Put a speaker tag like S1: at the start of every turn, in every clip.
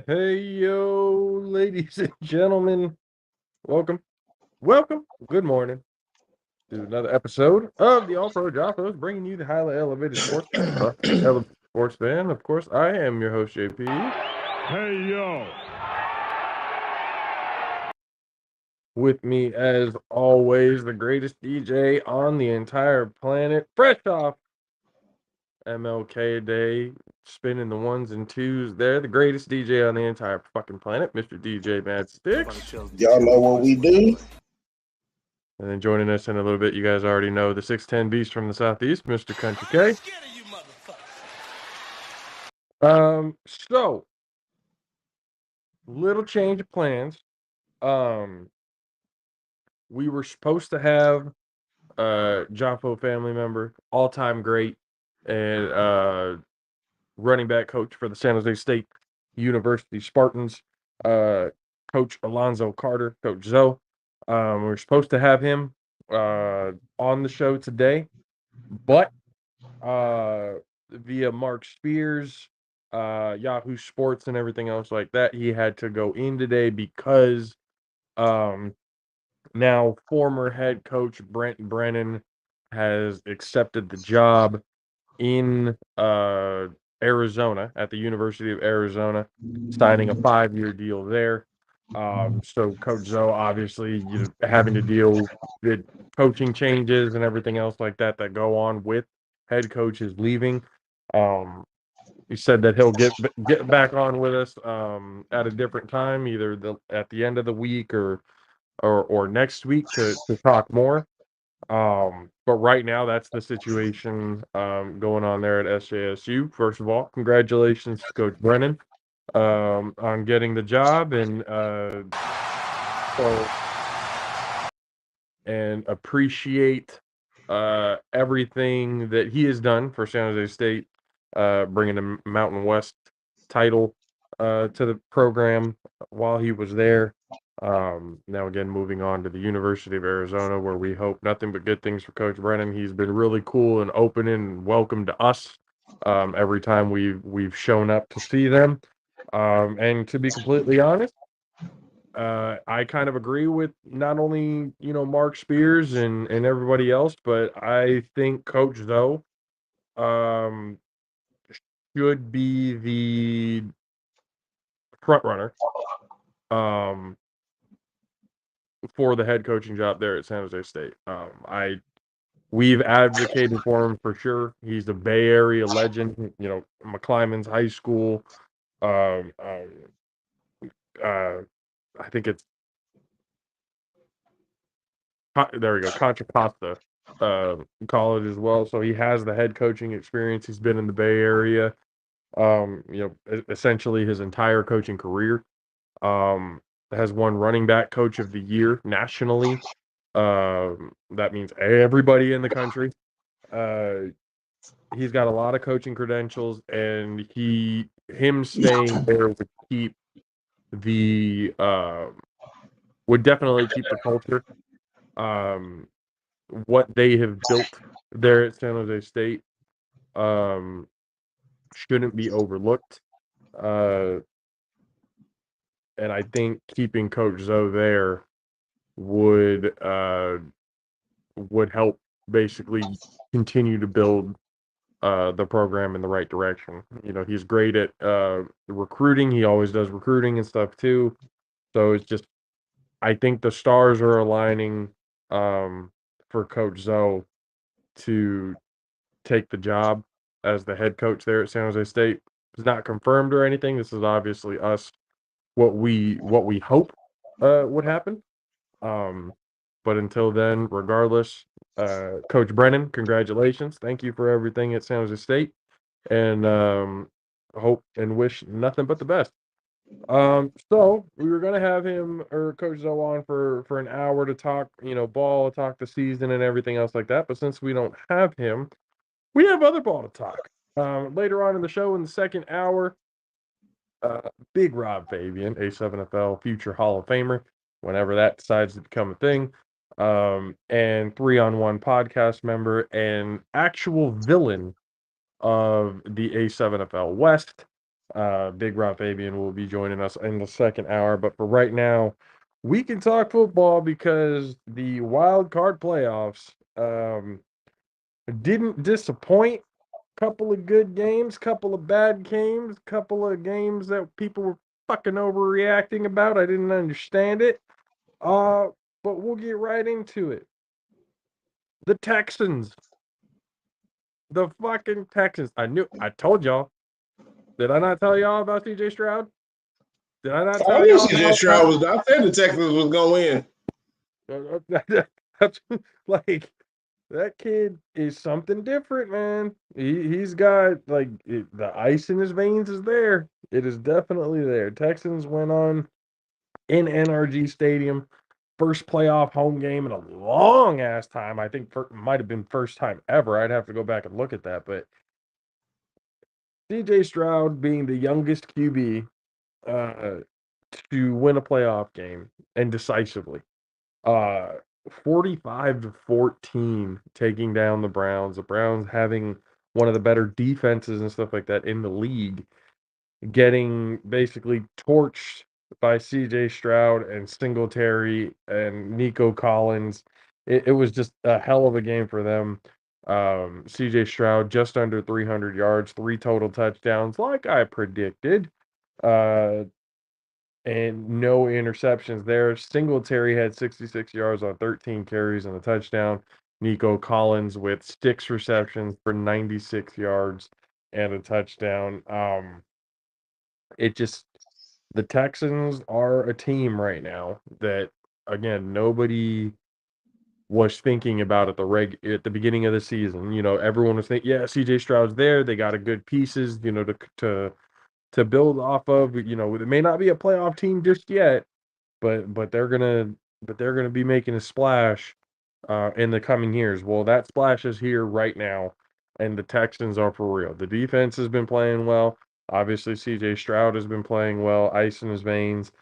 S1: Hey, yo, ladies and gentlemen, welcome, good morning to another episode of the All-Pro JAFFOs, bringing you the highly elevated sports elevated sports fan. Of course, I am your host, JP.
S2: Hey, yo.
S1: With me, as always, the greatest DJ on the entire planet, fresh off MLK Day, spinning the ones and twos there, the greatest DJ on the entire fucking planet, Mr. DJ Mad Sticks.
S3: Y'all know what we do.
S1: And then joining us in a little bit, you guys already know the 6'10 beast from the southeast, Mr. Country K. So little change of plans. We were supposed to have Jaffo family member, all-time great, and running back coach for the San Jose State University Spartans, Coach Alonzo Carter, Coach Zoe. We're supposed to have him on the show today, but via Mark Spears, Yahoo Sports, and everything else like that, he had to go in today because now former head coach Brent Brennan has accepted the job in Arizona at the University of Arizona, signing a 5-year deal there. So Coach Zoe, obviously, having to deal with coaching changes and everything else like that go on with head coaches leaving. He said that he'll get back on with us at a different time, either at the end of the week or next week to talk more. But right now, that's the situation going on there at SJSU. First of all, congratulations to Coach Brennan on getting the job, and appreciate everything that he has done for San Jose State, bringing the Mountain West title to the program while he was there. Now again, moving on to the University of Arizona, where we hope nothing but good things for Coach Brennan. He's been really cool and open and welcome to us every time we've shown up to see them. And to be completely honest, I kind of agree with not only Mark Spears and everybody else, but I think Coach Zoe um, should be the front runner for the head coaching job there at San Jose State. We've advocated for him for sure. He's a Bay Area legend. McClymonds High School. I think it's there we go, Contra Costa College as well. So he has the head coaching experience. He's been in the Bay Area, essentially his entire coaching career. Has won running back coach of the year nationally. That means everybody in the country. He's got a lot of coaching credentials, and him staying there would keep would definitely keep the culture. What they have built there at San Jose State shouldn't be overlooked. And I think keeping Coach Zoe there would help basically continue to build the program in the right direction. He's great at recruiting. He always does recruiting and stuff too. So it's just, I think the stars are aligning for Coach Zoe to take the job as the head coach there at San Jose State. It's not confirmed or anything. This is obviously what we hope would happen. But until then, regardless, Coach Brennan, congratulations. Thank you for everything at San Jose State, and hope and wish nothing but the best. So we were gonna have him or Coach Zoe on for an hour to talk, ball, talk the season and everything else like that. But since we don't have him, we have other ball to talk. Later on in the show, in the second hour, Big Rob Fabian, A7FL future Hall of Famer, whenever that decides to become a thing, and 3-on-1 podcast member and actual villain of the A7FL West, Big Rob Fabian will be joining us in the second hour. But for right now, we can talk football because the wild card playoffs didn't disappoint. Couple of good games, couple of bad games, couple of games that people were fucking overreacting about. I didn't understand it. But we'll get right into it. The Texans. The fucking Texans. I told y'all. Did I not tell y'all about CJ Stroud? Did I not
S3: I
S1: tell
S3: knew
S1: y'all
S3: CJ Stroud was. I said the Texans was going to win.
S1: that's like that kid is something different, man. He's got the ice in his veins is there. It is definitely there. Texans went on in NRG Stadium, first playoff home game in a long ass time. I think might have been first time ever. I'd have to go back and look at that, but CJ Stroud being the youngest QB uh, to win a playoff game and decisively. Uh 45-14 taking down the Browns. The Browns having one of the better defenses and stuff like that in the league, getting basically torched by CJ Stroud and Singletary and Nico Collins. It was just a hell of a game for them. CJ Stroud just under 300 yards, 3 total touchdowns, like I predicted. Uh, and no interceptions there. Singletary had 66 yards on 13 carries and a touchdown. Nico Collins with 6 receptions for 96 yards and a touchdown. It just the Texans are a team right now that again nobody was thinking about at the beginning of the season. You know, everyone was thinking, yeah, CJ Stroud's there. They got a good pieces, you know, to build off of. You know, it may not be a playoff team just yet, but they're gonna be making a splash in the coming years. Well, that splash is here right now, and the Texans are for real. The defense has been playing well. Obviously, CJ Stroud has been playing well, ice in his veins.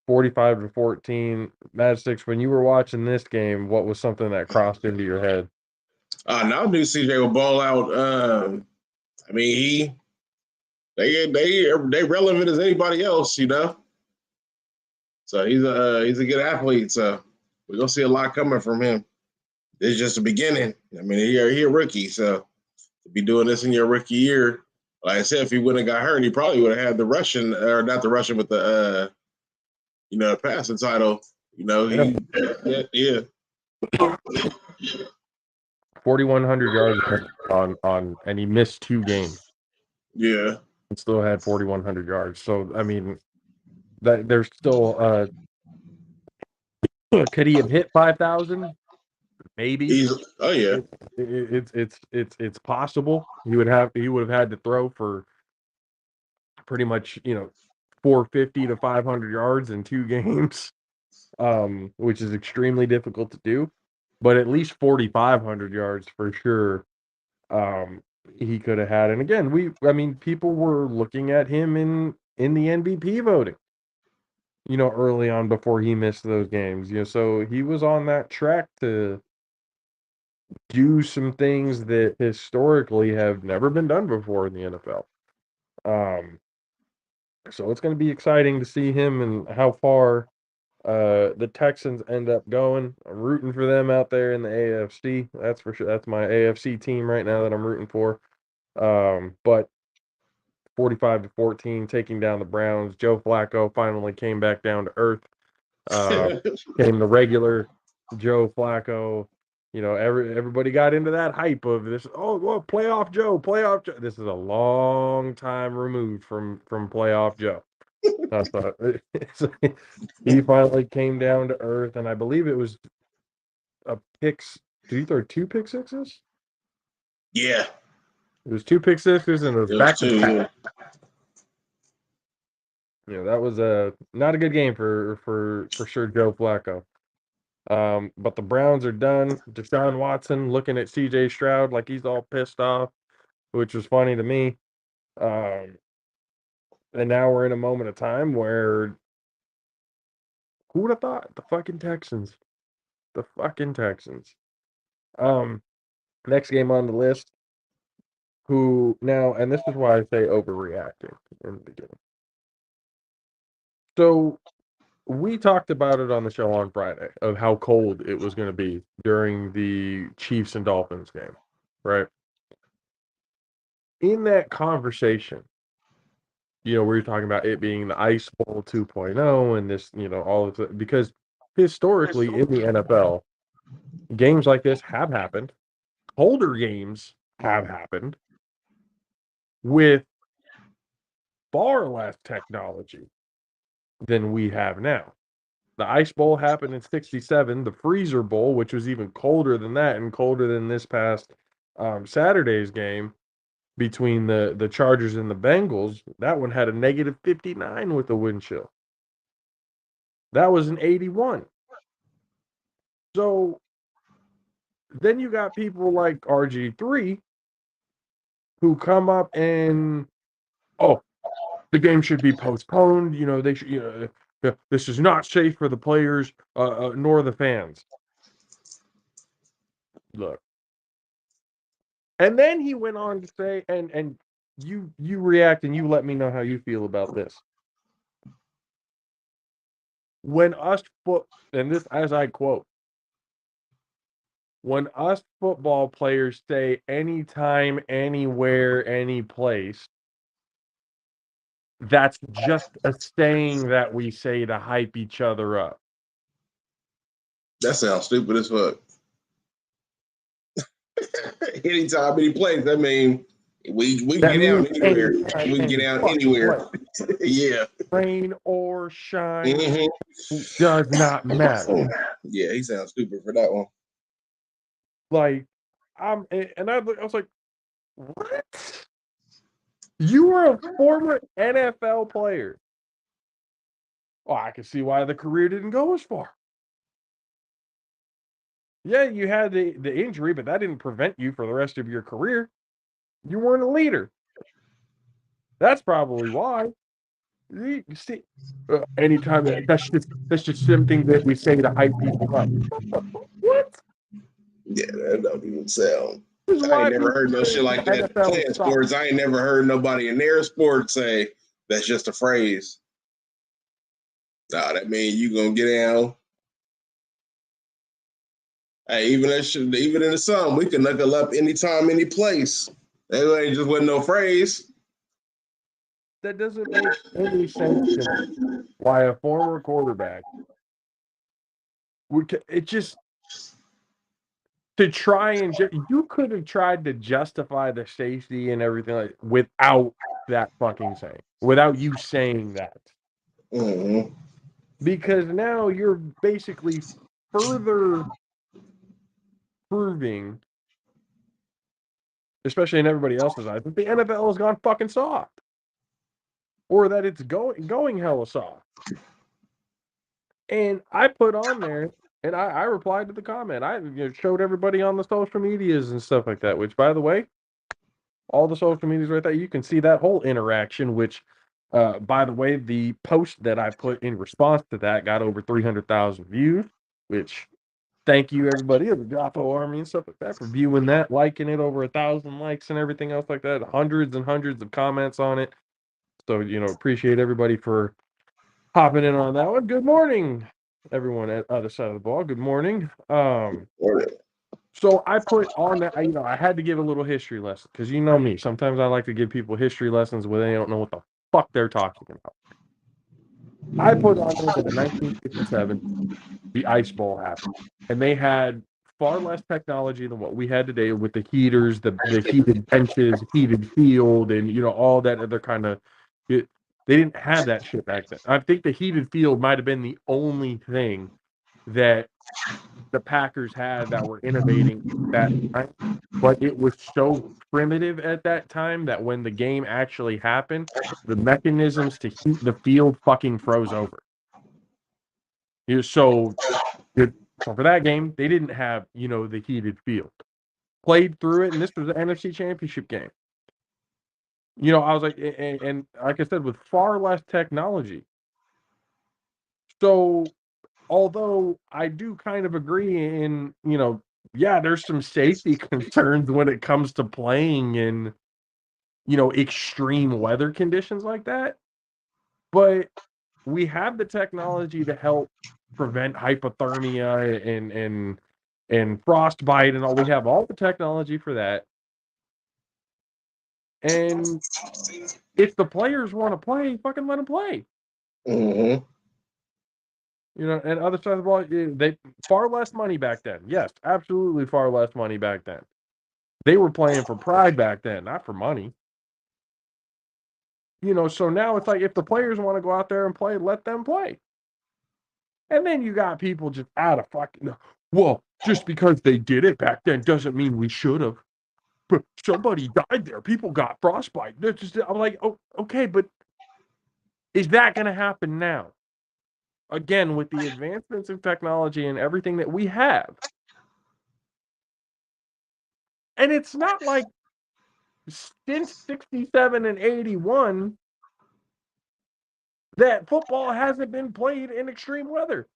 S1: 45-14. Mad Sticks, when you were watching this game, what was something that crossed into your head?
S3: Now I knew CJ would ball out. I mean, they relevant as anybody else, you know. So he's a good athlete. So we're gonna see a lot coming from him. This is just the beginning. I mean, he a rookie, so to be doing this in your rookie year, like I said, if he wouldn't have got hurt, he probably would have had the Russian, or not the Russian, but the passing title. You know, yeah.
S1: 4,100 yards on, and he missed 2 games
S3: Yeah.
S1: and still had 4,100 yards. So I mean, that there's still could he have hit 5,000? Maybe.
S3: Oh yeah.
S1: It's possible. He would have had to throw for pretty much 450 to 500 yards in 2 games, which is extremely difficult to do. But at least 4,500 yards for sure. Um, he could have had. And again, I mean, people were looking at him in the MVP voting. Early on before he missed those games. So he was on that track to do some things that historically have never been done before in the NFL. So it's going to be exciting to see him and how far the Texans end up going. I'm rooting for them out there in the AFC. That's for sure. That's my AFC team right now that I'm rooting for. But 45-14, taking down the Browns. Joe Flacco finally came back down to earth. Came the regular Joe Flacco. Everybody got into that hype of this. Oh, well, playoff Joe. This is a long time removed from playoff Joe. I thought he finally came down to earth, and I believe it was a picks. Did he throw 2 pick sixes?
S3: Yeah.
S1: It was 2 pick sixes, and it was back to back. That was not a good game for sure, Joe Flacco. But the Browns are done. Deshaun Watson looking at CJ Stroud like he's all pissed off, which was funny to me. And now we're in a moment of time where who would have thought? The fucking Texans. The fucking Texans. Next game on the list, who now, and this is why I say overreacting in the beginning. So we talked about it on the show on Friday of how cold it was going to be during the Chiefs and Dolphins game, right? In that conversation, we were talking about it being the Ice Bowl 2.0 and this, all of it, because historically in the NFL, games like this have happened. Colder games have happened with far less technology than we have now. The Ice Bowl happened in 67. The Freezer Bowl, which was even colder than that and colder than this past Saturday's game between the Chargers and the Bengals, that one had a negative 59 with the wind chill. That was in 81. So then you got people like RG3 who come up and, oh, the game should be postponed. They should, this is not safe for the players nor the fans. Look. And then he went on to say, and you react and you let me know how you feel about this. When us and this as I quote, when us football players say anytime, anywhere, any place, that's just a saying that we say to hype each other up.
S3: That sounds stupid as fuck. Anytime, any place. I mean, we can get out anywhere. We can get out anywhere. Yeah.
S1: Rain or shine, does not matter.
S3: Yeah, he sounds stupid for that one.
S1: Like, I was like, what? You were a former NFL player. Well, I can see why the career didn't go as far. Yeah, you had the injury, but that didn't prevent you for the rest of your career. You weren't a leader. That's probably why. You see, anytime that's just something that we say to hype people up. What?
S3: Yeah, that don't even sound. I ain't never heard no shit like that. Playing sports, I ain't never heard nobody in their sport say that's just a phrase. Nah, that means you gonna get down. Hey, even in the sun, we can knuckle up anytime, any place. That ain't just wasn't no phrase.
S1: That doesn't make any sense to me. Why a former quarterback it just to try and you could have tried to justify the safety and everything like without that fucking saying, without you saying that.
S3: Mm-hmm.
S1: Because now you're basically further proving, especially in everybody else's eyes, that the NFL has gone fucking soft, or that it's going hella soft. And I put on there, and I replied to the comment. I showed everybody on the social medias and stuff like that. Which, by the way, all the social medias right there, you can see that whole interaction. Which, by the way, the post that I put in response to that got over 300,000 views. Which, thank you everybody of the JAFFO Army and stuff like that for viewing that, liking it, over 1,000 likes and everything else like that. Hundreds and hundreds of comments on it. So appreciate everybody for hopping in on that one. Good morning, everyone at the other side of the ball. Good morning. So I put on that, I had to give a little history lesson because you know me. Sometimes I like to give people history lessons where they don't know what the fuck they're talking about. I put on there that in 1957, the Ice Bowl happened, and they had far less technology than what we had today with the heaters, the heated benches, heated field, and all that other kind of. They didn't have that shit back then. I think the heated field might have been the only thing that the Packers had that were innovating that time, but it was so primitive at that time that when the game actually happened, the mechanisms to heat the field fucking froze over. So for that game, they didn't have, the heated field. Played through it, and this was the NFC Championship game. I was like, and like I said, with far less technology. So, although I do kind of agree in, yeah, there's some safety concerns when it comes to playing in extreme weather conditions like that. But we have the technology to help prevent hypothermia and frostbite and all. We have all the technology for that. And if the players want to play, fucking let them play.
S3: Mm-hmm.
S1: And other side of the ball, they far less money back then. Yes, absolutely far less money back then. They were playing for pride back then, not for money. So now it's like if the players want to go out there and play, let them play. And then you got people just out of fucking. Well, just because they did it back then doesn't mean we should have. But somebody died there. People got frostbite. I'm like, oh, okay, but is that going to happen now? Again, with the advancements in technology and everything that we have. And it's not like since 67 and 81 that football hasn't been played in extreme weather.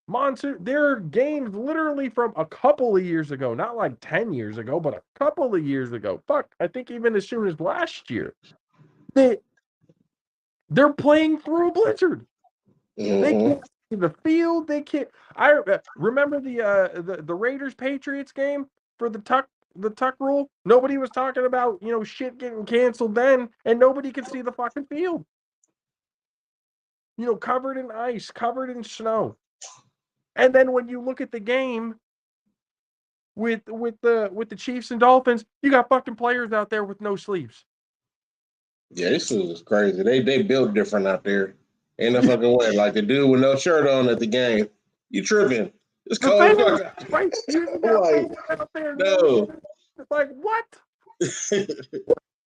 S1: Monsoon, there are games literally from a couple of years ago, not like 10 years ago, but a couple of years ago. Fuck, I think even as soon as last year. They're playing through a blizzard.
S3: Mm-hmm.
S1: They can't see the field. They can't. I remember the Raiders Patriots game for the tuck rule. Nobody was talking about shit getting canceled then, and nobody could see the fucking field. Covered in ice, covered in snow. And then when you look at the game with the Chiefs and Dolphins, you got fucking players out there with no sleeves.
S3: Yeah, this is crazy. They built different out there. In the fucking way. Like the dude with no shirt on at the game. You tripping. It's cold as fuck.
S1: Right?
S3: Like,
S1: out there,
S3: no.
S1: It's like, what?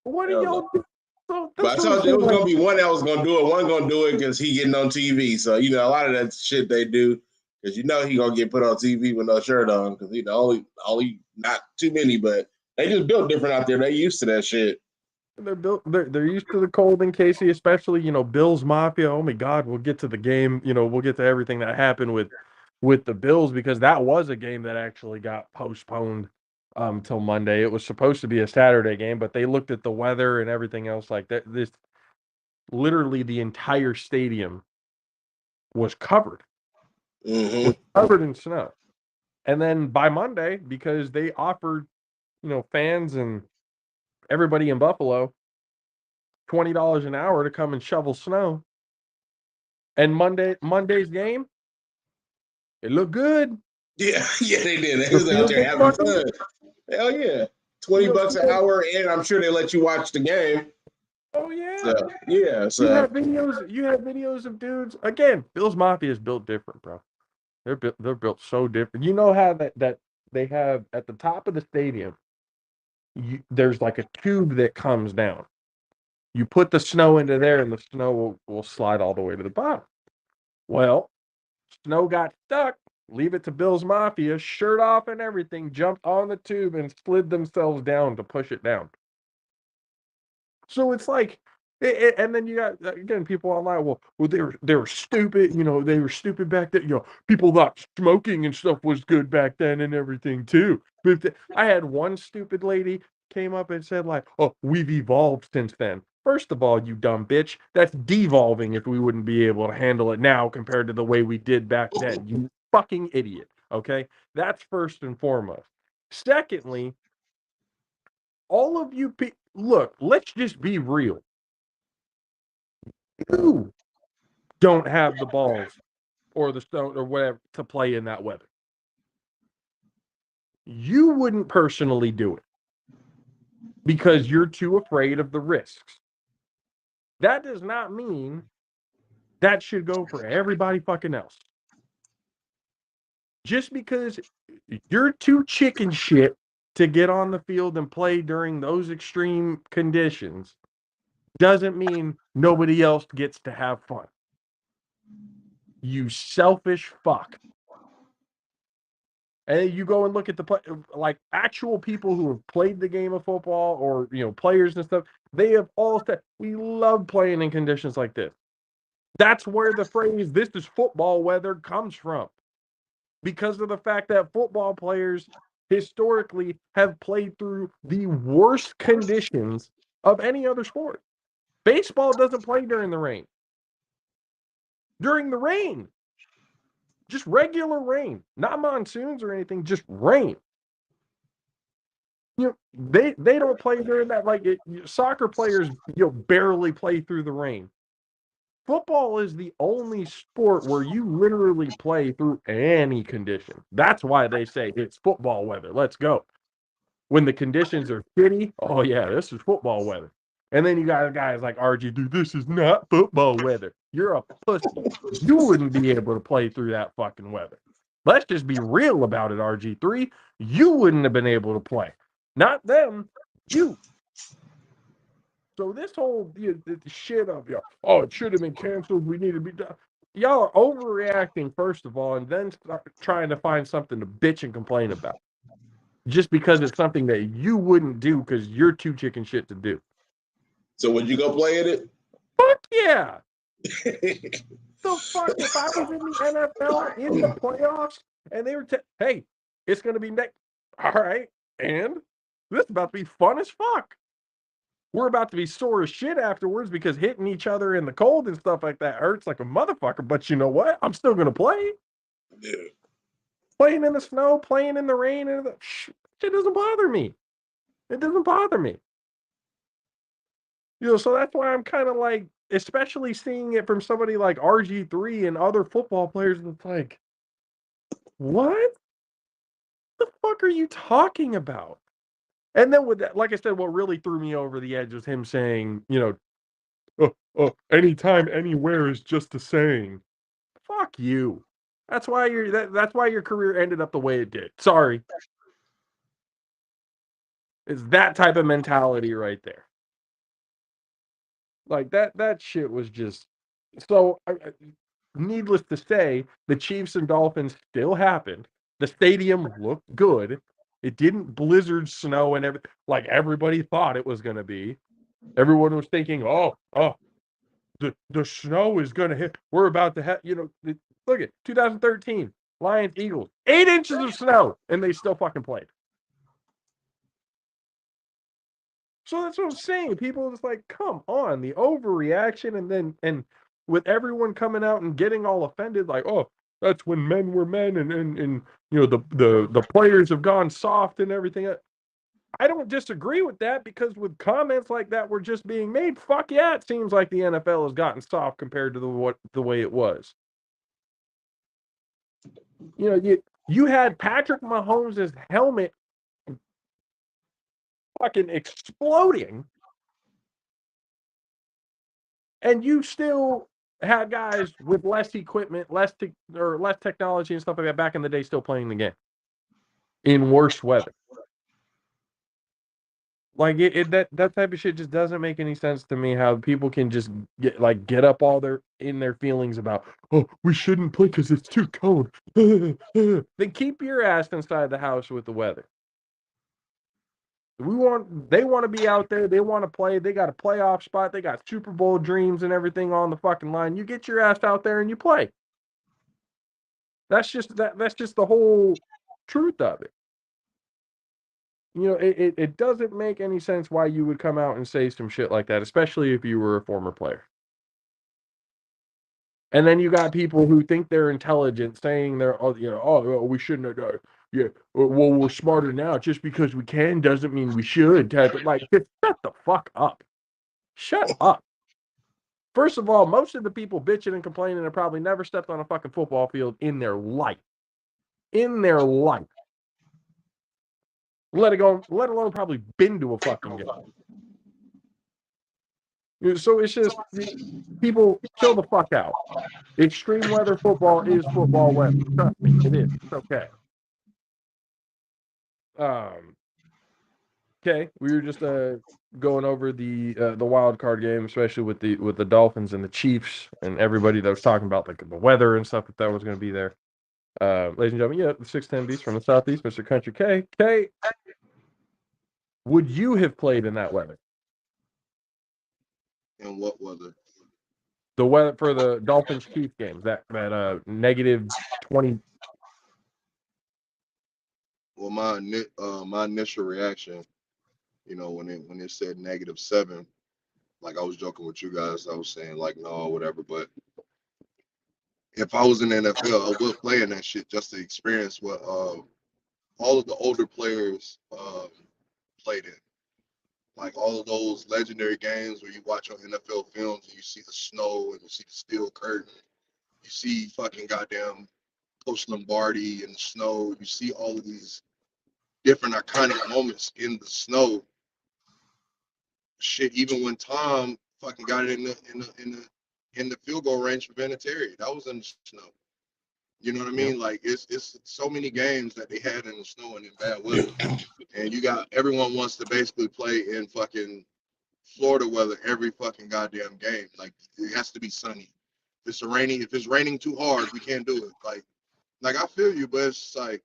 S1: What are y'all doing? So
S3: but I told you it was going to be one that was going to do it. One going to do it because he getting on TV. So, a lot of that shit they do because he going to get put on TV with no shirt on because only not too many, but they just built different out there. They used to that shit.
S1: They're used to the cold in Casey, especially, Bills Mafia. Oh my God, we'll get to the game. We'll get to everything that happened with the Bills because that was a game that actually got postponed till Monday. It was supposed to be a Saturday game, but they looked at the weather and everything else like that. This literally the entire stadium was covered.
S3: Mm-hmm.
S1: Was covered in snow. And then by Monday, because they offered, fans and everybody in Buffalo $20 an hour to come and shovel snow. And Monday's game, it looked good.
S3: Yeah, they did. They was out there having fun. Hell yeah. $20 an hour, and I'm sure they let you watch the game.
S1: Oh yeah.
S3: So, yeah. So
S1: you have videos of dudes. Again, Bills Mafia is built different, bro. They're built so different. You know how that they have at the top of the stadium, there's like a tube that comes down. You put the snow into there, and the snow will slide all the way to the bottom. Well, snow got stuck. Leave it to Bill's Mafia, shirt off and everything, jumped on the tube and slid themselves down to push it down. So it's like, and then you got again people online. Well, they were stupid. They were stupid back then. People thought smoking and stuff was good back then and everything too. But I had one stupid lady came up and said like, "Oh, we've evolved since then." First of all, you dumb bitch, that's devolving if we wouldn't be able to handle it now compared to the way we did back then. You fucking idiot. Okay, that's first and foremost. Secondly, all of you look, let's just be real. You don't have the balls or the stone or whatever to play in that weather. You wouldn't personally do it because you're too afraid of the risks. That does not mean that should go for everybody fucking else. Just because you're too chicken shit to get on the field and play during those extreme conditions doesn't mean nobody else gets to have fun. You selfish fuck. And you go and look at like actual people who have played the game of football or, players and stuff. They have all said, we love playing in conditions like this. That's where the phrase, this is football weather, comes from. Because of the fact that football players historically have played through the worst conditions of any other sport. Baseball doesn't play during the rain. During the rain. Just regular rain. Not monsoons or anything, just rain. You know, they don't play during that. Like soccer players, barely play through the rain. Football is the only sport where you literally play through any condition. That's why they say it's football weather. Let's go. When the conditions are shitty, oh yeah, this is football weather. And then you got guys like RG, this is not football weather. You're a pussy. You wouldn't be able to play through that fucking weather. Let's just be real about it, RG3. You wouldn't have been able to play. Not them, you. So this whole the shit of it should have been canceled. We need to be done. Y'all are overreacting first of all, and then start trying to find something to bitch and complain about, just because it's something that you wouldn't do because you're too chicken shit to do.
S3: So would you go play in it?
S1: Fuck yeah! The fuck if I was in the NFL in the playoffs and they were hey, it's gonna be next. All right, and this is about to be fun as fuck. We're about to be sore as shit afterwards because hitting each other in the cold and stuff like that hurts like a motherfucker. But you know what? I'm still going to play.
S3: Yeah.
S1: Playing in the snow, playing in the rain, and shit doesn't bother me. It doesn't bother me. So that's why I'm kind of like, especially seeing it from somebody like RG3 and other football players, it's like, what the fuck are you talking about? And then with that, like I said, what really threw me over the edge was him saying, anytime, anywhere is just a saying. Fuck you. That's why that's why your career ended up the way it did. Sorry. It's that type of mentality right there. Like that shit was just so needless to say, the Chiefs and Dolphins still happened. The stadium looked good. It didn't blizzard snow and everything like everybody thought it was going to be. Everyone was thinking, the snow is going to hit. We're about to have, look at 2013 Lions Eagles, 8 inches of snow, and they still fucking played. So that's what I'm saying. People are just like, come on, the overreaction, and with everyone coming out and getting all offended, like, oh, that's when men were men, and the players have gone soft and everything. I don't disagree with that because with comments like that were just being made, fuck yeah, it seems like the NFL has gotten soft compared to the way it was. You had Patrick Mahomes' helmet fucking exploding, and you still had guys with less equipment, less technology and stuff like that back in the day still playing the game in worse weather. Like that type of shit just doesn't make any sense to me. How people can just get up all in their feelings about, oh, we shouldn't play because it's too cold. Then keep your ass inside the house with the weather. They want to be out there. They want to play. They got a playoff spot. They got Super Bowl dreams and everything on the fucking line. You get your ass out there and you play. That's just that's just the whole truth of it. It doesn't make any sense why you would come out and say some shit like that, especially if you were a former player. And then you got people who think they're intelligent saying we shouldn't have done. Yeah, well, we're smarter now. Just because we can doesn't mean we should. Like, shut the fuck up. Shut up. First of all, most of the people bitching and complaining have probably never stepped on a fucking football field in their life. In their life. Let alone probably been to a fucking game. So it's just, people chill the fuck out. Extreme weather football is football weather. Trust me, it is. It's okay. Okay, we were just going over the wild card game, especially with the Dolphins and the Chiefs and everybody that was talking about like the weather and stuff that was going to be there. Ladies and gentlemen, the 6'10" beast from the Southeast, Mr. Country K. K, would you have played in that weather?
S3: In what weather?
S1: The weather for the Dolphins Chiefs games, that negative 20.
S4: Well, my initial reaction, when it said -7, like I was joking with you guys, I was saying like no, whatever. But if I was in the NFL, I would play in that shit just to experience what all of the older players played in. Like all of those legendary games where you watch on NFL films and you see the snow and you see the steel curtain, you see fucking goddamn Coach Lombardi in the snow, you see all of these different iconic moments in the snow. Shit, even when Tom fucking got it in the field goal range for Vinatieri, that was in the snow. You know what I
S1: Yep.
S4: mean? Like it's so many games that they had in the snow and in bad weather, and you got everyone wants to basically play in fucking Florida weather every fucking goddamn game. Like it has to be sunny. If it's raining too hard, we can't do it. Like I feel you, but it's like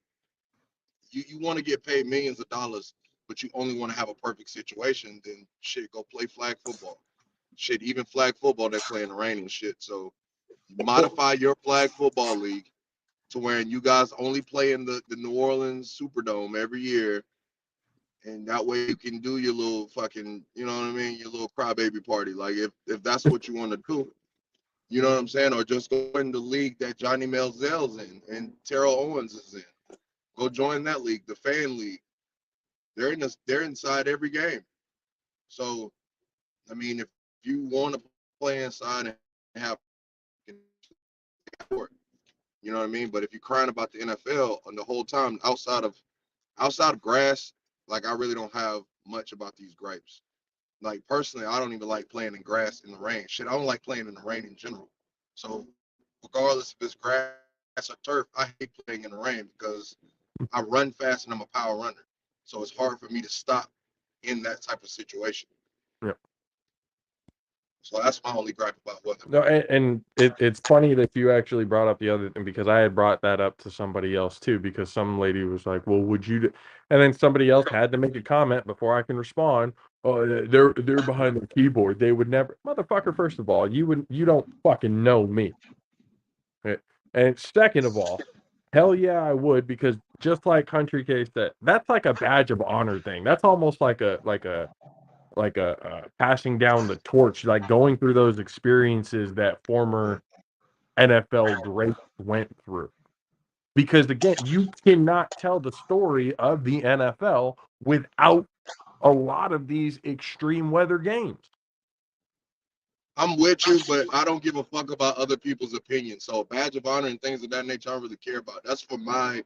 S4: you want to get paid millions of dollars, but you only want to have a perfect situation. Then shit, go play flag football. Shit, even flag football, they play in the rain and shit. So modify your flag football league to where you guys only play in the New Orleans Superdome every year, and that way you can do your little fucking, you know what I mean, your little crybaby party. Like if that's what you want to do, you know what I'm saying, or just go in the league that Johnny Manziel's in and Terrell Owens is in. Go join that league, the fan league. They're inside every game. So I mean, if you want to play inside and have sport, you know what I mean. But if you're crying about the NFL and the whole time outside of grass, like I really don't have much about these gripes. Like personally, I don't even like playing in grass in the rain. Shit, I don't like playing in the rain in general. So regardless if it's grass or turf, I hate playing in the rain because I run fast and I'm a power runner. So it's hard for me to stop in that type of situation.
S1: Yep.
S4: So that's my only gripe about weather.
S1: No, and it's funny that you actually brought up the other thing because I had brought that up to somebody else too because some lady was like, "Well, would you?" And then somebody else had to make a comment before I can respond. Oh, they're behind the keyboard. They would never, motherfucker. First of all, you don't fucking know me. Right? And second of all, hell yeah, I would because just like Country Case said, that's like a badge of honor thing. That's almost like a passing down the torch, like going through those experiences that former NFL greats went through. Because again, you cannot tell the story of the NFL without a lot of these extreme weather games.
S4: I'm with you, but I don't give a fuck about other people's opinions. So badge of honor and things of that nature, I don't really care about. That's for my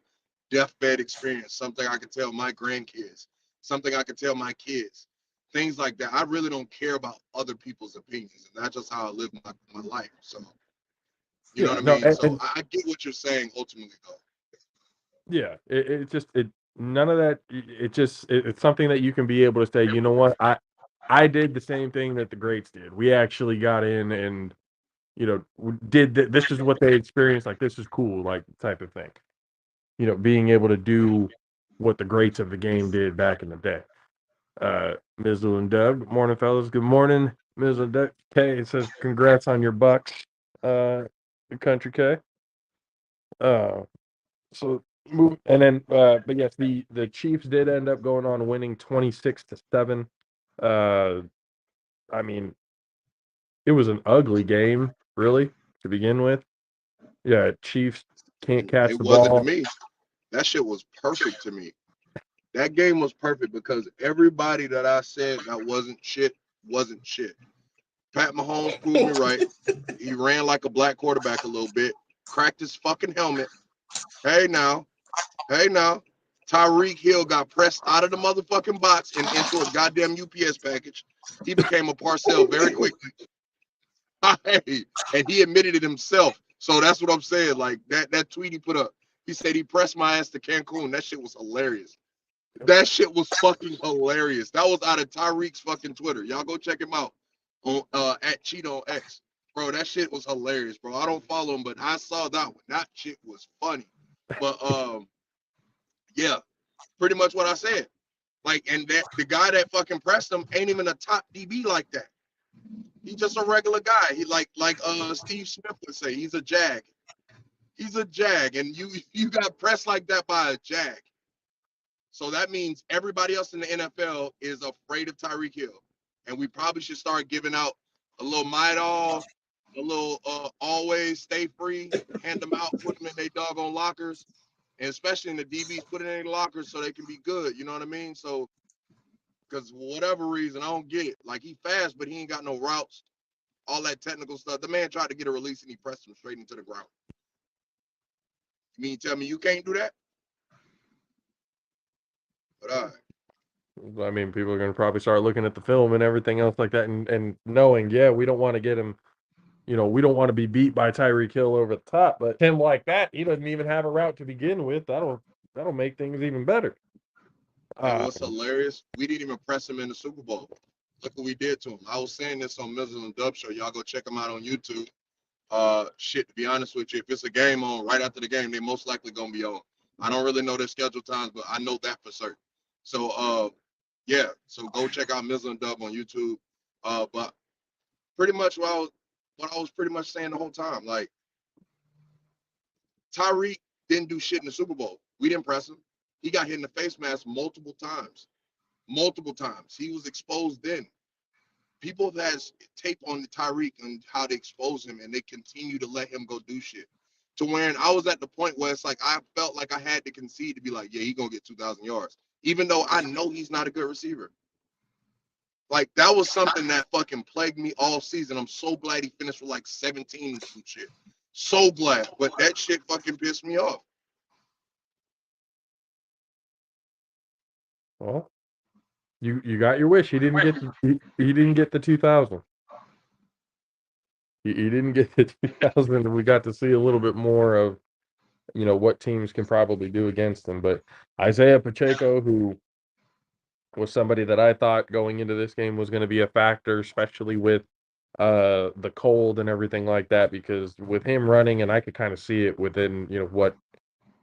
S4: deathbed experience. Something I can tell my grandkids. Something I can tell my kids. Things like that. I really don't care about other people's opinions, and that's just how I live my life. So you know
S1: Yeah,
S4: what I
S1: no,
S4: mean. So I get what you're saying ultimately, though.
S1: yeah, it just none of that. It's something that you can be able to say. You know what? I did the same thing that the greats did. We actually got in and this is what they experienced. Like this is cool, like type of thing. Being able to do what the greats of the game did back in the day. Mizzle and Dub, good morning, fellas. Good morning, Mizzle and Dub. K, it says congrats on your Bucks, the Country K. Uh, so move and then, but yes, the Chiefs did end up going on winning 26-7. Uh, I mean, it was an ugly game, really, to begin with. Yeah, Chiefs can't catch
S4: It
S1: the
S4: wasn't to
S1: ball.
S4: me. That shit was perfect to me. That game was perfect because everybody that I said that wasn't shit. Pat Mahomes proved me right. He ran like a black quarterback a little bit, cracked his fucking helmet. Hey now, hey now. Tyreek Hill got pressed out of the motherfucking box and into a goddamn UPS package. He became a parcel very quickly. Hey, and he admitted it himself. So that's what I'm saying. Like that tweet he put up. He said he pressed my ass to Cancun. That shit was hilarious. That shit was fucking hilarious. That was out of Tyreek's fucking Twitter. Y'all go check him out on at Cheeto X. Bro, that shit was hilarious, bro. I don't follow him, but I saw that one. That shit was funny. But yeah, pretty much what I said. Like, and that the guy that fucking pressed him ain't even a top DB like that. He's just a regular guy. He like Steve Smith would say, he's a jag. He's a jag, and you got pressed like that by a jag. So that means everybody else in the NFL is afraid of Tyreek Hill. And we probably should start giving out a little Midol, a little always stay free, hand them out, put them in their doggone lockers, and especially in the DBs, put it in their lockers so they can be good. You know what I mean? So, because for whatever reason, I don't get it. Like, he fast, but he ain't got no routes, all that technical stuff. The man tried to get a release and he pressed him straight into the ground. You mean tell me you can't do that? But all right.
S1: I mean, people are going to probably start looking at the film and everything else like that, and knowing, yeah, we don't want to get him. We don't want to be beat by Tyreek Hill over the top, but him like that, he doesn't even have a route to begin with. That'll make things even better.
S4: And what's hilarious, we didn't even press him in the Super Bowl. Look what we did to him. I was saying this on Mizzle and Dub Show. Y'all go check him out on YouTube. Shit, to be honest with you, if it's a game on right after the game, they most likely gonna be on. I don't really know their schedule times, but I know that for certain. So yeah, so go check out Mizzle and Dub on YouTube. But pretty much what I was pretty much saying the whole time, like, Tyreek didn't do shit in the Super Bowl. We didn't press him. He got hit in the face mask multiple times. Multiple times. He was exposed then. People have had tape on the Tyreek and how they expose him, and they continue to let him go do shit. To where I was at the point where it's like I felt like I had to concede to be like, yeah, he's going to get 2,000 yards. Even though I know he's not a good receiver. Like, that was something that fucking plagued me all season. I'm so glad he finished with like 17 and some shit. So glad. But that shit fucking pissed me off.
S1: Well, you got your wish. He didn't get he didn't get the 2,000. He didn't get the 2,000, and we got to see a little bit more of what teams can probably do against him. But Isaiah Pacheco, who was somebody that I thought going into this game was going to be a factor, especially with the cold and everything like that, because with him running, and I could kind of see it within what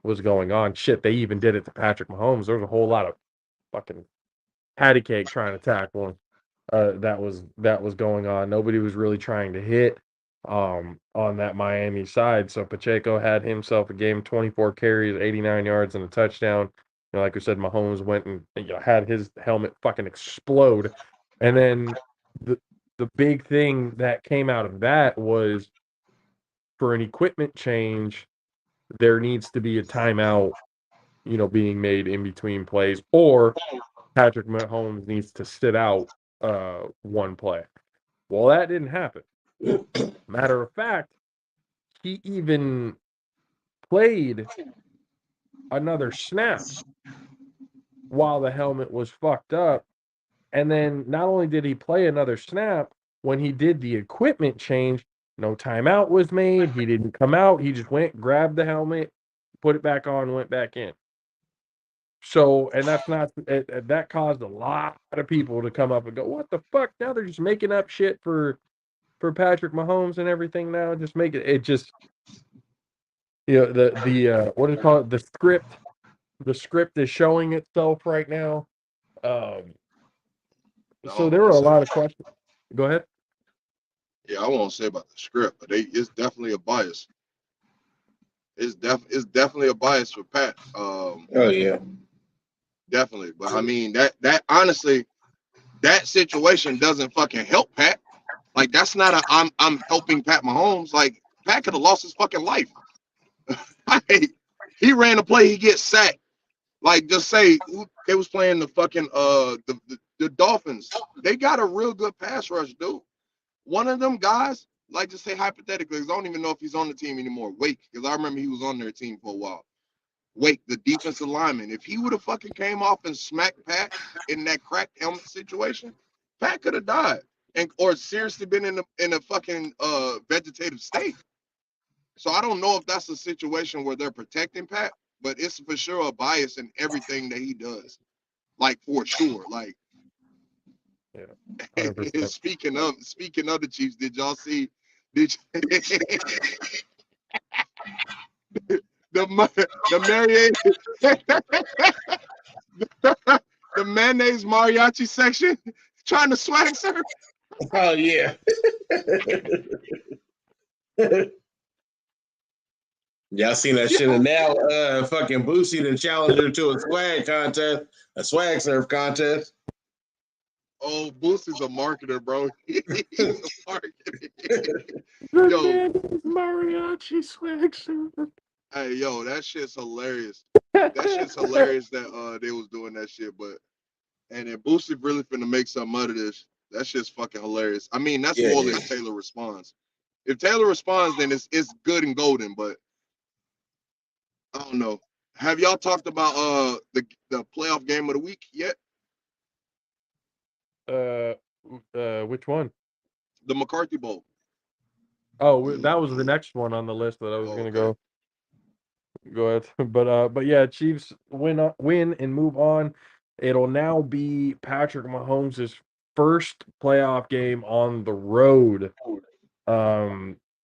S1: was going on. Shit, they even did it to Patrick Mahomes. There was a whole lot of fucking patty cake trying to tackle him. That was going on. Nobody was really trying to hit on that Miami side. So Pacheco had himself a game, 24 carries, 89 yards, and a touchdown. Like we said, Mahomes went and had his helmet fucking explode. And then the big thing that came out of that was, for an equipment change, there needs to be a timeout, being made in between plays, or Patrick Mahomes needs to sit out one play. Well, that didn't happen. Matter of fact, he even played another snap while the helmet was fucked up. And then not only did he play another snap, when he did the equipment change, no timeout was made. He didn't come out. He just went, grabbed the helmet, put it back on, went back in. So, and that's not, that caused a lot of people to come up and go, what the fuck? Now they're just making up shit for Patrick Mahomes and everything now. Just make it just, the what do you call it? The script is showing itself right now. So there were a lot of questions. Go ahead.
S4: Yeah, I won't say about the script, but it's definitely a bias. It's definitely a bias for Pat.
S3: Oh yeah,
S4: definitely. But I mean that honestly, that situation doesn't fucking help Pat. Like, that's not I'm helping Pat Mahomes. Like, Pat could have lost his fucking life. He ran a play, he gets sacked. Like, just say they was playing the fucking the Dolphins. They got a real good pass rush, dude. One of them guys, like, just say hypothetically, 'cause I don't even know if he's on the team anymore. Wake, because I remember he was on their team for a while. Wake, the defensive lineman. If he would have fucking came off and smacked Pat in that cracked helmet situation, Pat could have died or seriously been in a fucking vegetative state. So I don't know if that's a situation where they're protecting Pat, but it's for sure a bias in everything that he does. Like, for sure. Like,
S1: Yeah.
S4: speaking of the Chiefs, did y'all see? Did you, the mayonnaise mariachi section trying to swag sir?
S3: Oh yeah. Y'all seen that shit? And now, fucking Boosie done challenged her to a swag surf contest.
S4: Oh, Boosie's a marketer, bro. He's a marketer.
S1: The
S4: Yo,
S1: man is mariachi swag surfer.
S4: hey, yo, that shit's hilarious. That shit's hilarious that they was doing that shit, but and then Boosie really finna make something out of this. That shit's fucking hilarious. I mean, that's more if Taylor responds. If Taylor responds, then it's good and golden, but I don't know. Have y'all talked about the playoff game of the week yet?
S1: Which one?
S4: The McCarthy Bowl.
S1: Oh, that was the next one on the list that I was gonna
S4: Okay.
S1: go ahead. But yeah, Chiefs win and move on. It'll now be Patrick Mahomes' first playoff game on the road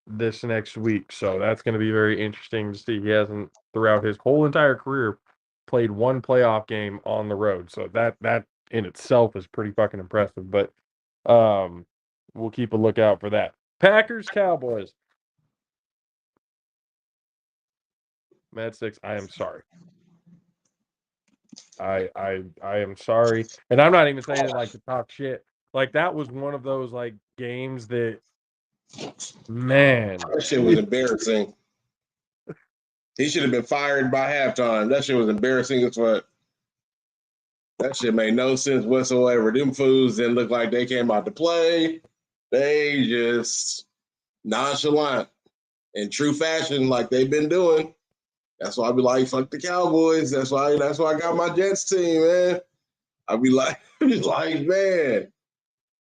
S1: this next week. So that's going to be very interesting to see. He hasn't throughout his whole entire career played one playoff game on the road. So that in itself is pretty fucking impressive. But we'll keep a lookout for that. Packers Cowboys. Mad Six, I am sorry. I am sorry. And I'm not even saying it like to talk shit. Like that was one of those like games that man.
S3: That shit was embarrassing. He should have been fired by halftime. That shit was embarrassing as fuck. That shit made no sense whatsoever. Them fools didn't look like they came out to play. They just nonchalant in true fashion, like they've been doing. That's why I be like, fuck the Cowboys. That's why I got my Jets team, man. I be like, man,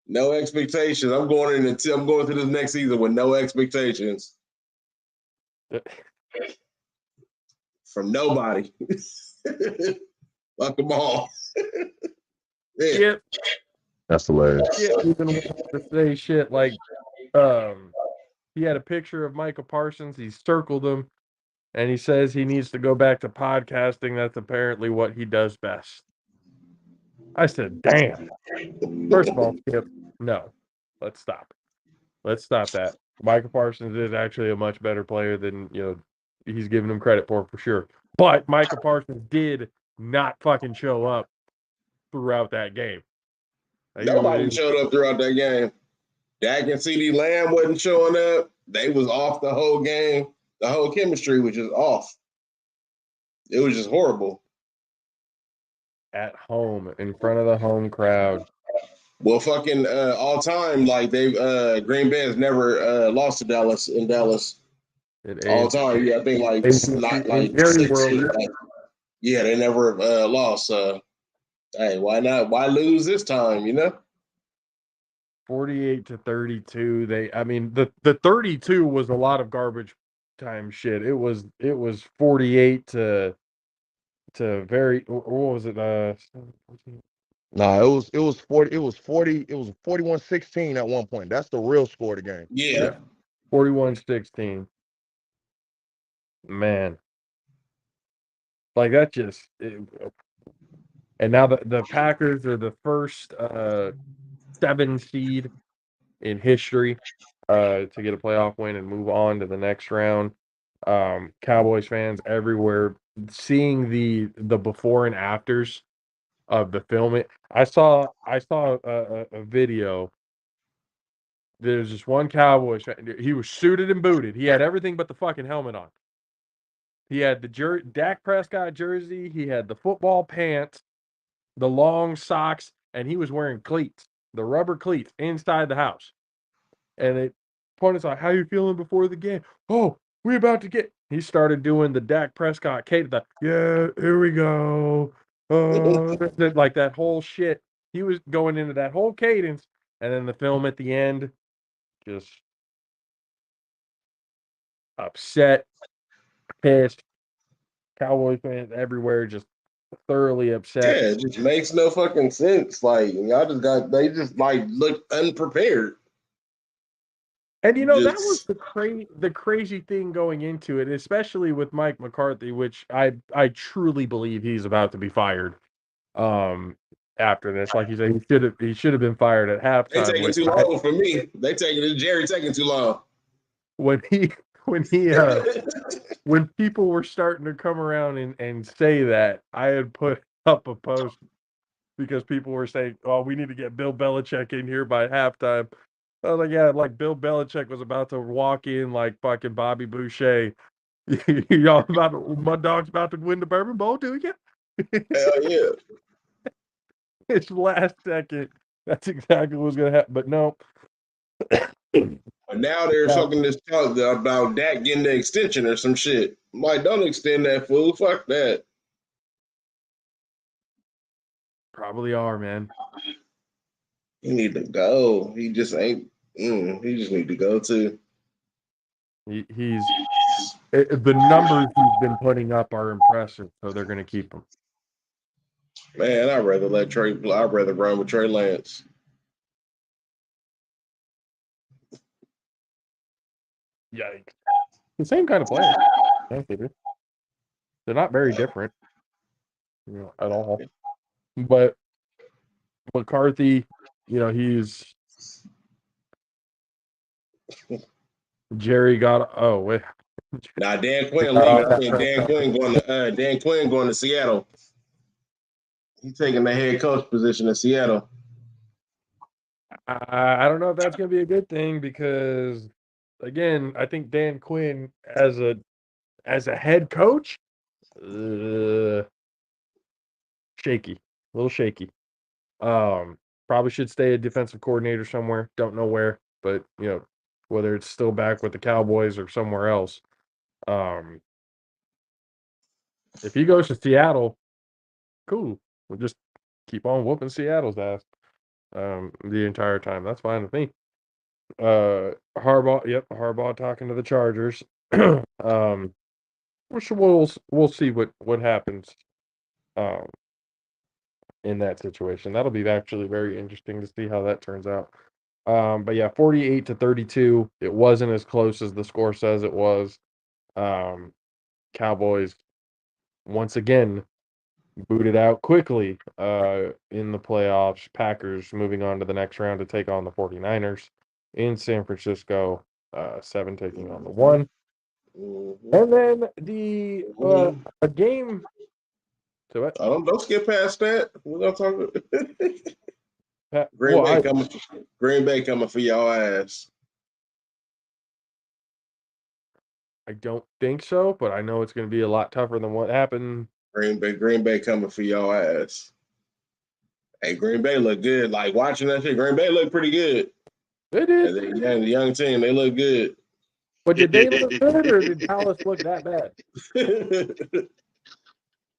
S3: no expectations. I'm going to this next season with no expectations from nobody. Fuck them all.
S1: Yeah.
S5: That's hilarious.
S1: Yeah, even to say shit like he had a picture of Michael Parsons, he circled him, and he says he needs to go back to podcasting. That's apparently what he does best. I said, damn. First of all, Skip, no. Let's stop. Let's stop that. Michael Parsons is actually a much better player than, he's giving him credit for sure. But Michael Parsons did not fucking show up throughout that game.
S3: Nobody showed up throughout that game. Dak and CeeDee Lamb wasn't showing up. They was off the whole game. The whole chemistry was just off. It was just horrible.
S1: At home, in front of the home crowd.
S3: Well, fucking all time, like they Green Bay has never lost to Dallas in Dallas. All time, yeah, I think like not like yeah, they never lost. Hey, why not? Why lose this time?
S1: 48-32. The 32 was a lot of garbage time shit. It was 48 to very, what was it?
S5: Nah, it was 41-16 at one point. That's the real score of the game.
S3: Yeah.
S1: 41-16. Man. Like that and now the Packers are the first 7 seed in history to get a playoff win and move on to the next round. Cowboys fans everywhere seeing the before and afters of the film. I saw a video. There's just one Cowboys fan. He was suited and booted. He had everything but the fucking helmet on. He had the Dak Prescott jersey. He had the football pants, the long socks, and he was wearing cleats, the rubber cleats inside the house. And it pointed out, how you feeling before the game? Oh, we about to get. He started doing the Dak Prescott cadence. Yeah, here we go. Like that whole shit. He was going into that whole cadence, and then the film at the end, just upset, pissed. Cowboys fans everywhere, just thoroughly upset.
S3: Yeah, it just makes no fucking sense. Like they just like look unprepared.
S1: And that was the crazy thing going into it, especially with Mike McCarthy, which I truly believe he's about to be fired. After this, like you said, he should have been fired at halftime.
S3: They taking too long for me. Jerry taking too long.
S1: When when people were starting to come around and say that, I had put up a post because people were saying, "Oh, we need to get Bill Belichick in here by halftime." I was like, "Yeah, like Bill Belichick was about to walk in like fucking Bobby Boucher. Y'all my dog's about to win the Bourbon Bowl, do you?"
S3: Hell yeah.
S1: It's last second. That's exactly what's gonna happen. But no.
S3: But now they're talking this talk about Dak getting the extension or some shit. I'm like, don't extend that fool. Fuck that.
S1: Probably are, man.
S3: He need to go. He just ain't. He just need to go too.
S1: The numbers he's been putting up are impressive, so they're going to keep him.
S3: Man, I'd rather run with Trey Lance.
S1: Yikes! The same kind of player. They're not very different, at all. But McCarthy, he's Jerry got. Oh wait.
S3: Now Dan Quinn leaving. I think Dan Quinn going to Seattle. He's taking the head coach position in Seattle.
S1: I don't know if that's going to be a good thing because, again, I think Dan Quinn as a head coach, shaky, a little shaky. Probably should stay a defensive coordinator somewhere. Don't know where, but whether it's still back with the Cowboys or somewhere else. If he goes to Seattle, cool. We'll just keep on whooping Seattle's ass the entire time. That's fine with me. Harbaugh talking to the Chargers. We'll see what happens in that situation. That'll be actually very interesting to see how that turns out. But yeah, 48-32. It wasn't as close as the score says it was. Cowboys once again booted out quickly in the playoffs. Packers moving on to the next round to take on the 49ers in San Francisco. 7 taking on the 1.
S3: Mm-hmm.
S1: And then a game. So what?
S3: Don't skip past that. We're gonna talk. Green Bay coming for y'all ass.
S1: I don't think so, but I know it's going to be a lot tougher than what happened.
S3: Green Bay coming for y'all ass. Hey, Green Bay look good. Like watching that shit, Green Bay look pretty good.
S1: They did.
S3: The young team, they look good.
S1: But did they look good, or did Dallas look that bad?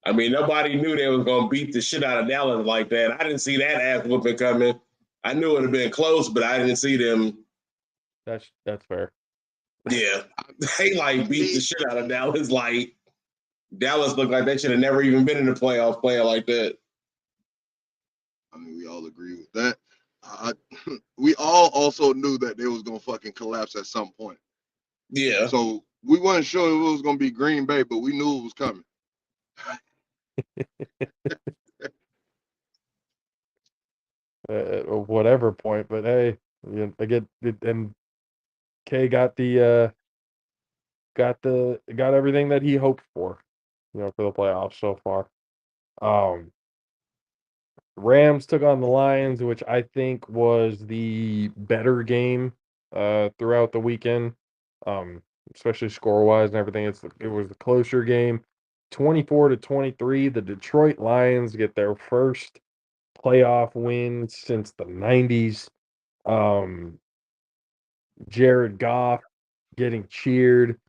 S3: I mean, nobody knew they was gonna beat the shit out of Dallas like that. I didn't see that ass whooping coming. I knew it would have been close, but I didn't see them.
S1: That's fair.
S3: Yeah, they beat the shit out of Dallas. Like Dallas looked like they should have never even been in the playoffs playing like that.
S4: I mean, we all agree with that. We all also knew that they was gonna fucking collapse at some point.
S3: Yeah.
S4: So we weren't sure it was gonna be Green Bay, but we knew it was coming.
S1: Whatever point, but hey, I get it, and Kay got everything that he hoped for, for the playoffs so far. Rams took on the Lions, which I think was the better game throughout the weekend, especially score-wise and everything. It was the closer game. 24-23, the Detroit Lions get their first playoff win since the 90s. Jared Goff getting cheered.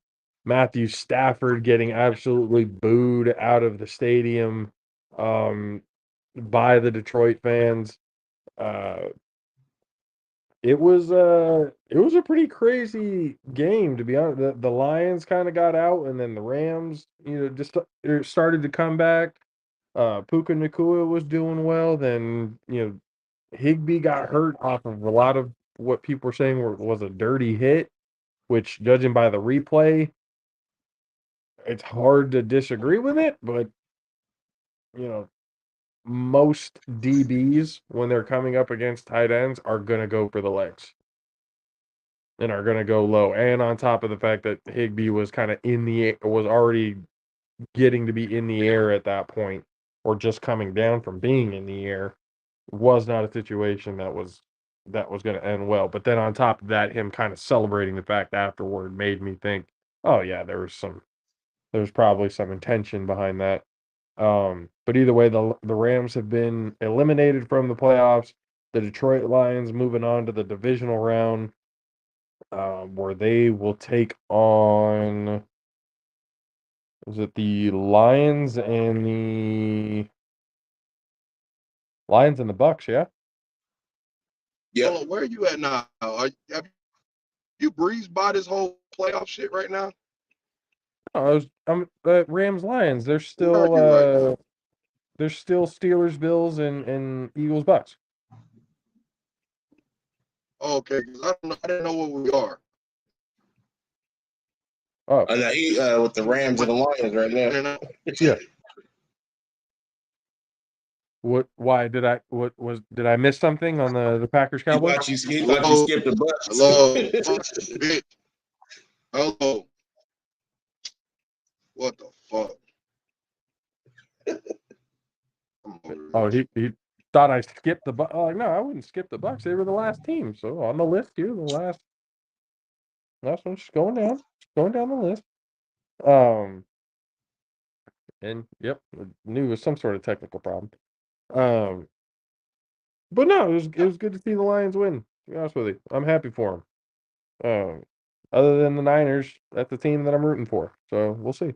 S1: Matthew Stafford getting absolutely booed out of the stadium by the Detroit fans. It was a pretty crazy game, to be honest. The Lions kind of got out, and then the Rams, just started to come back. Puka Nacua was doing well. Then Higbee got hurt off of a lot of what people were saying was a dirty hit, which, judging by the replay, it's hard to disagree with it. But most DBs, when they're coming up against tight ends, are gonna go for the legs. and are going to go low. And on top of the fact that Higbee was kind of was already getting to be in the air at that point, or just coming down from being in the air, was not a situation that was going to end well. But then on top of that, him kind of celebrating the fact afterward made me think, oh yeah, there's probably some intention behind that. But either way, the Rams have been eliminated from the playoffs. The Detroit Lions moving on to the divisional round, where they will take on, is it the Lions and the Bucks? Yeah.
S3: Yeah.
S4: Hold on, where are you at now? Have you breezed by this whole playoff shit right now?
S1: I'm Rams Lions. They're
S4: Where are you right now?
S1: there's still Steelers, Bills, and Eagles, Bucks.
S4: Okay, because I didn't know where we are.
S1: Oh,
S3: No, he with the Rams and the Lions right now.
S1: yeah. Why did I miss something on the Packers
S3: He
S1: Cowboys?
S3: thought you skipped the Bucks.
S4: Hello, bitch. Hello. What the fuck?
S1: Oh, he thought I skipped the Bucks. No, I wouldn't skip the Bucks. They were the last team. So on the list here, the last one, just going down the list. And yep, knew it was some sort of technical problem. But no, it was good to see the Lions win. To be honest with you, I'm happy for them. Other than the Niners, that's the team that I'm rooting for. So we'll see.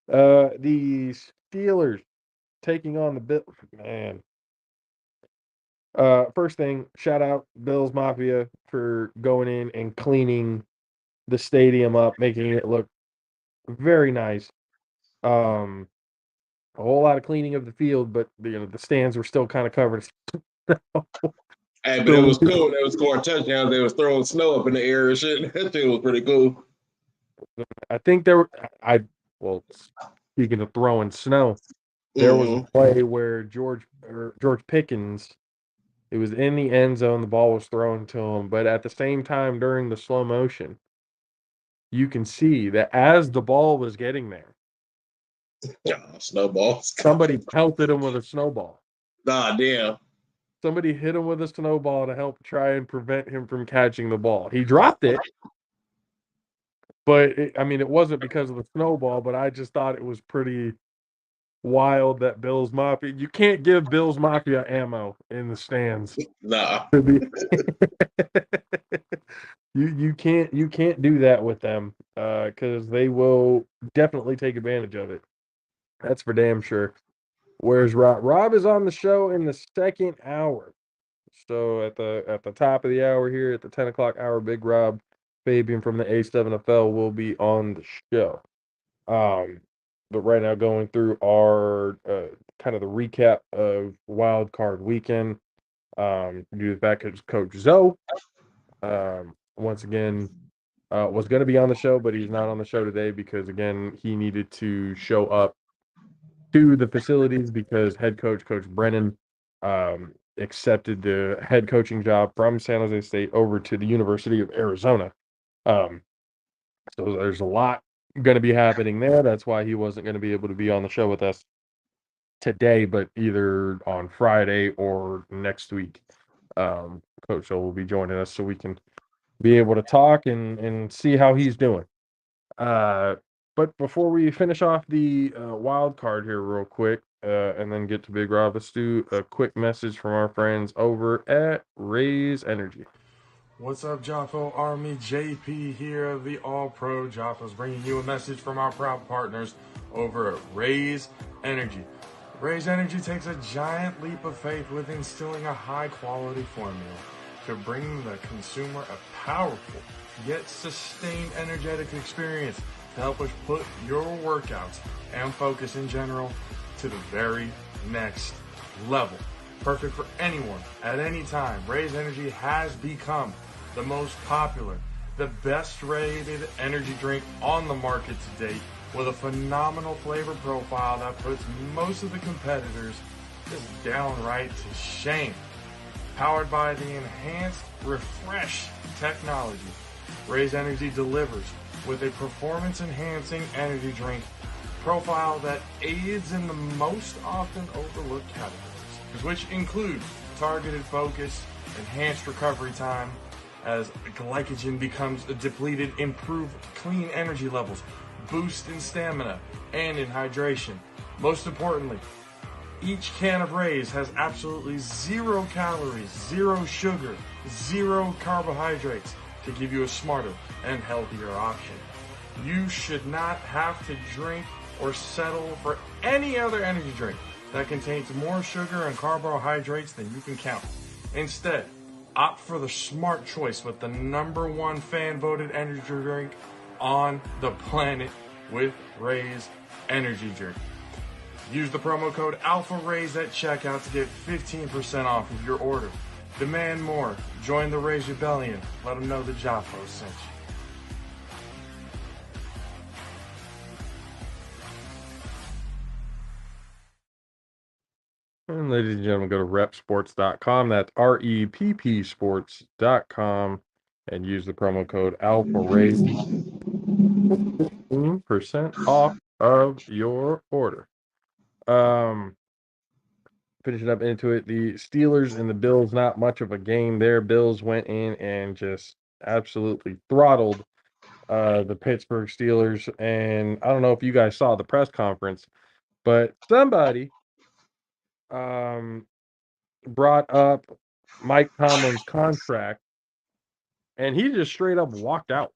S1: The Steelers taking on the Bills. Man. First thing, shout out Bills Mafia for going in and cleaning the stadium up, making it look very nice. A whole lot of cleaning of the field, but the stands were still kind of covered.
S3: Hey, but it was cool. They was scoring touchdowns. They was throwing snow up in the air and shit. That thing was pretty cool.
S1: I think well, speaking of throwing snow, there was a play where George Pickens, it was in the end zone, the ball was thrown to him, but at the same time during the slow motion, you can see that as the ball was getting there,
S3: snowballs.
S1: somebody pelted him with a snowball.
S3: Nah, damn.
S1: Somebody hit him with a snowball to help try and prevent him from catching the ball. He dropped it, but it wasn't because of the snowball, but I just thought it was pretty wild that Bills Mafia, you can't give Bills Mafia ammo in the stands.
S3: Nah.
S1: You can't do that with them, because they will definitely take advantage of it. That's for damn sure. Where's Rob? Rob is on the show in the second hour. So at the top of the hour here, at the 10 o'clock hour, Big Rob Fabian from the A7FL will be on the show. But right now, going through our kind of the recap of Wild Card Weekend. Do back as Coach Zoe. Once again, was going to be on the show, but he's not on the show today because again he needed to show up to the facilities because head coach Brennan accepted the head coaching job from San Jose State over to the University of Arizona. So there's a lot going to be happening there. That's why he wasn't going to be able to be on the show with us today, but either on Friday or next week. Coach Joe will be joining us so we can be able to talk and see how he's doing. But before we finish off the wild card here real quick, and then get to Big Rob, let's do a quick message from our friends over at Raise Energy.
S6: What's up, JAFFO Army? JP here, the All-Pro JAFFOs, bringing you a message from our proud partners over at Raise Energy. Raise Energy takes a giant leap of faith with instilling a high-quality formula to bring the consumer a powerful yet sustained energetic experience to help us put your workouts and focus in general to the very next level. Perfect for anyone at any time. Raise Energy has become the most popular, the best rated energy drink on the market to date, with a phenomenal flavor profile that puts most of the competitors just downright to shame. Powered by the enhanced Refresh technology, Raise Energy delivers with a performance-enhancing energy drink profile that aids in the most often overlooked categories, which include targeted focus, enhanced recovery time, as glycogen becomes depleted, improve clean energy levels, boost in stamina and in hydration. Most importantly, each can of Raise has absolutely 0 calories, 0 sugar, 0 carbohydrates to give you a smarter and healthier option. You should not have to drink or settle for any other energy drink that contains more sugar and carbohydrates than you can count. Instead, opt for the smart choice with the #1 fan-voted energy drink on the planet with Raise Energy Drink. Use the promo code ALPHARAISE at checkout to get 15% off of your order. Demand more. Join the Raise Rebellion. Let them know the JAFFOs sent you.
S1: And ladies and gentlemen, go to repsports.com. That's REPP sports.com and use the promo code ALPHARAISE. 15% off of your order. Finishing up into it, the Steelers and the Bills, not much of a game there. Bills went in and just absolutely throttled the Pittsburgh Steelers. And I don't know if you guys saw the press conference, but somebody brought up Mike Tomlin's contract, and he just straight up walked out.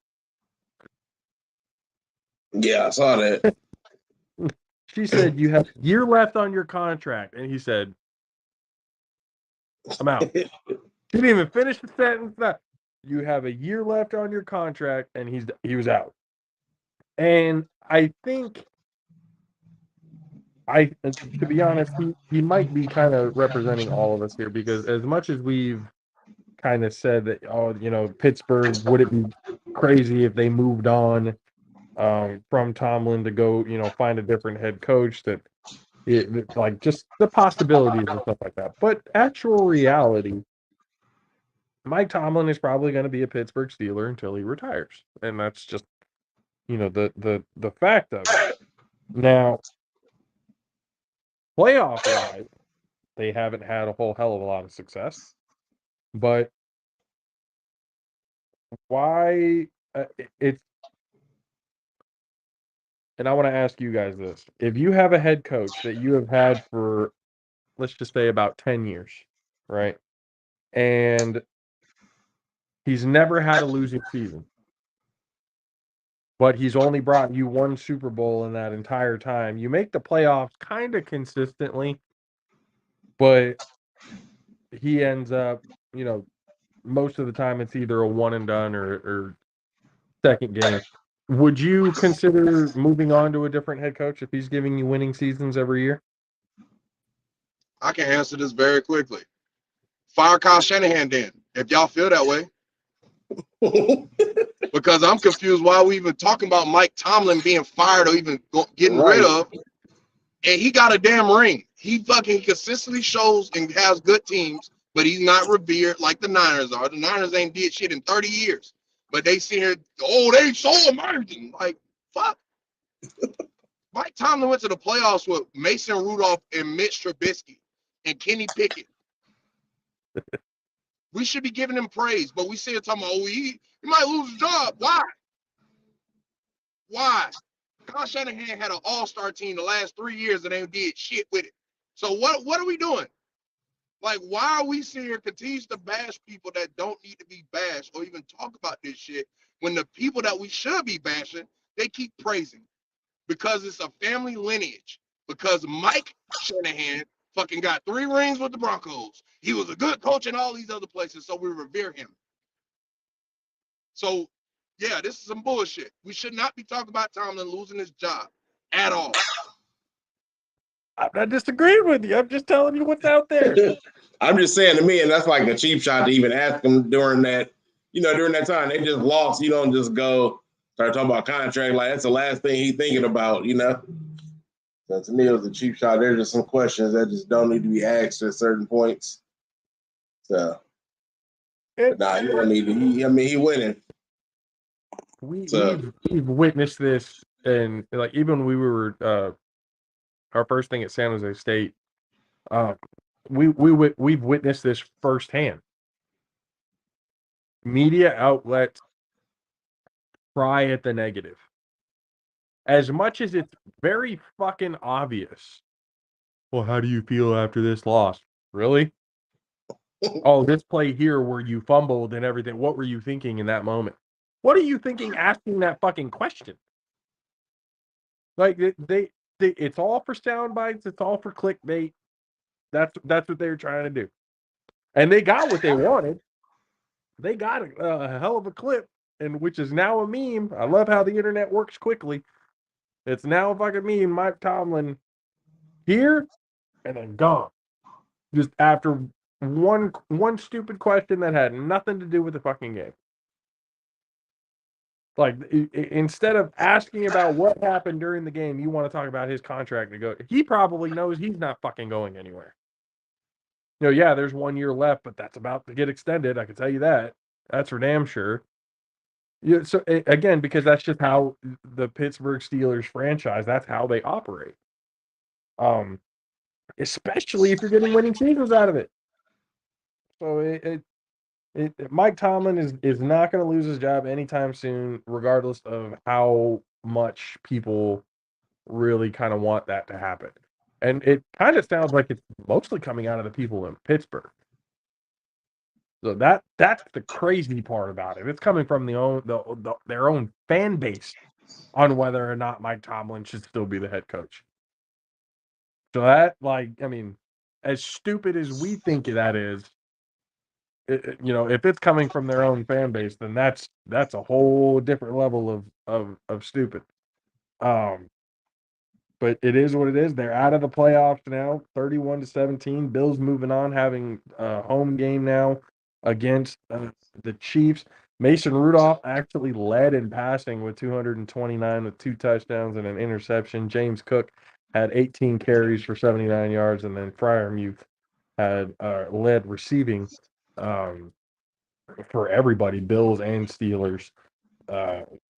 S3: Yeah, I saw that.
S1: She said, "You have a year left on your contract," and he said, "I'm out." She didn't even finish the sentence. You have a year left on your contract, and he was out. And I think, to be honest, he might be kind of representing all of us here, because as much as we've kind of said that, Pittsburgh, would it be crazy if they moved on from Tomlin to go, find a different head coach, that like just the possibilities and stuff like that. But actual reality, Mike Tomlin is probably going to be a Pittsburgh Steeler until he retires. And that's just, the fact of it. Now, playoff-wise, they haven't had a whole hell of a lot of success. But why it's and I want to ask you guys this. If you have a head coach that you have had for, let's just say, about 10 years, right? And he's never had a losing season, but he's only brought you 1 Super Bowl in that entire time. You make the playoffs kind of consistently, but he ends up, most of the time it's either a one and done or second game. Would you consider moving on to a different head coach if he's giving you winning seasons every year?
S4: I can answer this very quickly. Fire Kyle Shanahan then, if y'all feel that way. Because I'm confused why we even talking about Mike Tomlin being fired or even getting rid of. And he got a damn ring. He fucking consistently shows and has good teams, but he's not revered like the Niners are. The Niners ain't did shit in 30 years. But they see here, they so amazing. Like, fuck. Mike Tomlin went to the playoffs with Mason Rudolph and Mitch Trubisky and Kenny Pickett. We should be giving him praise, but we see it talking about, he might lose his job. Why? Why? Kyle Shanahan had an all-star team the last 3 years and they did shit with it. So what are we doing? Like, why are we sitting here continues to bash people that don't need to be bashed or even talk about this shit when the people that we should be bashing, they keep praising? Because it's a family lineage. Because Mike Shanahan fucking got 3 rings with the Broncos. He was a good coach in all these other places, so we revere him. So, yeah, this is some bullshit. We should not be talking about Tomlin losing his job at all.
S1: I'm not disagreeing with you. I'm just telling you what's out there.
S3: I'm just saying, to me, and that's like a cheap shot to even ask him during that time. They just lost. You don't just go start talking about contract. Like, that's the last thing he's thinking about, So to me, it was a cheap shot. There's just some questions that just don't need to be asked at certain points. So, he don't need to. He winning. So
S1: we've witnessed this, and like even when we were our first thing at San Jose State, uh, we've witnessed this firsthand. Media outlets pry at the negative. As much as it's very fucking obvious. Well, how do you feel after this loss? Really? Oh, this play here where you fumbled and everything. What were you thinking in that moment? What are you thinking asking that fucking question? Like they it's all for sound bites. It's all for clickbait. That's what they were trying to do, and they got what they wanted. They got a hell of a clip, and which is now a meme. I love how the internet works quickly. It's now a fucking meme. Mike Tomlin here and then gone. Just after one stupid question that had nothing to do with the fucking game. Like instead of asking about what happened during the game, you want to talk about his contract to go. He probably knows he's not fucking going anywhere. You know, yeah, there's 1 year left, but that's about to get extended. I can tell you that. That's for damn sure. Yeah, so again, because that's just how the Pittsburgh Steelers franchise. That's how they operate. Especially if you're getting winning seasons out of it. So Mike Tomlin is not going to lose his job anytime soon, regardless of how much people really kind of want that to happen. And it kind of sounds like it's mostly coming out of the people in Pittsburgh. So that's the crazy part about it. It's coming from their own fan base on whether or not Mike Tomlin should still be the head coach. So that, like, I mean, as stupid as we think that is, if it's coming from their own fan base, then that's a whole different level of stupid. But it is what it is. They're out of the playoffs now, 31-17. Bills moving on, having a home game now against the Chiefs. Mason Rudolph actually led in passing with 229 with 2 touchdowns and an interception. James Cook had 18 carries for 79 yards, and then Freiermuth had led receiving for everybody, Bills and Steelers,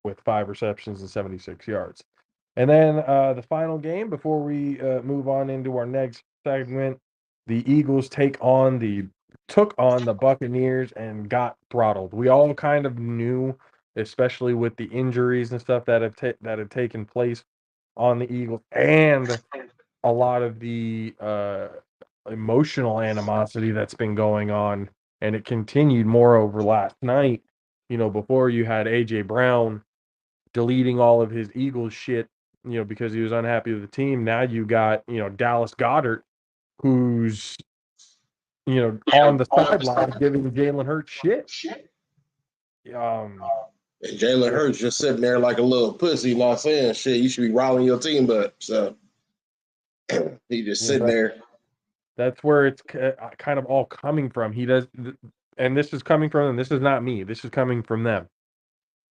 S1: with 5 receptions and 76 yards. And then the final game before we move on into our next segment, the Eagles took on the Buccaneers and got throttled. We all kind of knew, especially with the injuries and stuff that had taken place on the Eagles, and a lot of the emotional animosity that's been going on, and it continued moreover last night. Before you had AJ Brown deleting all of his Eagles shit, because he was unhappy with the team. Now you got, Dallas Goedert, who's, on the sideline giving Jalen Hurts shit.
S3: And Jalen Hurts just sitting there like a little pussy, not saying shit. You should be riling your team up. So he just sitting there.
S1: That's where it's kind of all coming from. He does, and this is coming from them. This is not me. This is coming from them.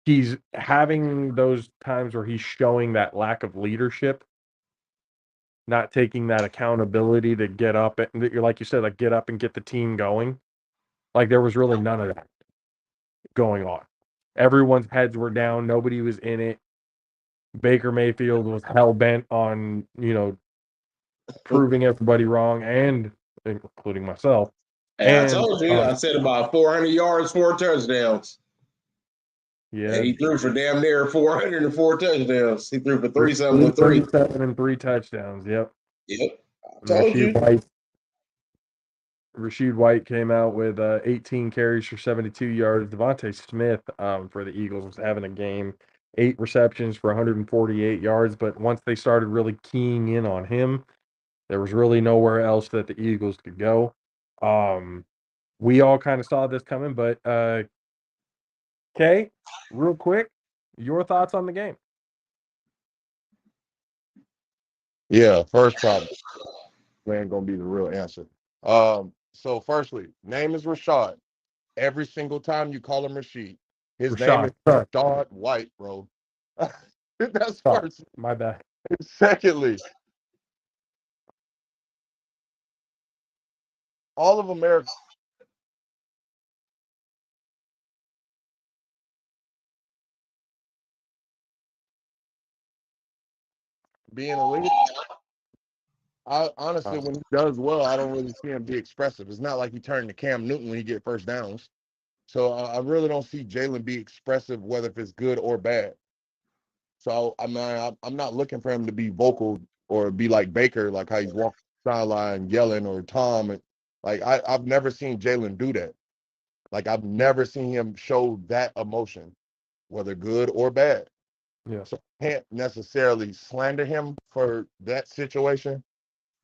S1: He's having those times where he's showing that lack of leadership, not taking that accountability to get up and, like you said, like get up and get the team going. Like there was really none of that going on. Everyone's heads were down. Nobody was in it. Baker Mayfield was hell bent on, proving everybody wrong, and including myself.
S3: Hey, I told you, I said about 400 yards, 4 touchdowns.
S1: Yeah.
S3: And he threw for damn near 404 touchdowns. He threw for 3-something with 3.
S1: 37 and 3 touchdowns. Yep.
S3: Yep. I told you.
S1: Rashid White came out with 18 carries for 72 yards. Devontae Smith for the Eagles was having a game, 8 receptions for 148 yards. But once they started really keying in on him, there was really nowhere else that the Eagles could go. We all kind of saw this coming, but Kay, real quick, your thoughts on the game?
S5: Yeah, first problem. Ain't gonna be the real answer. So firstly, name is Rashad. Every single time you call him Rashid, his name is Rashad White, bro. That's first.
S1: My bad.
S5: Secondly, all of America being a leader. I honestly, when he does well, I don't really see him be expressive. It's not like he turned to Cam Newton when he get first downs. So I really don't see Jalen be expressive, whether if it's good or bad. So I mean, I'm not looking for him to be vocal or be like Baker, like how he's walking the sideline yelling, or Tom. And like I've never seen Jalen do that. Like I've never seen him show that emotion, whether good or bad.
S1: Yeah.
S5: So I can't necessarily slander him for that situation.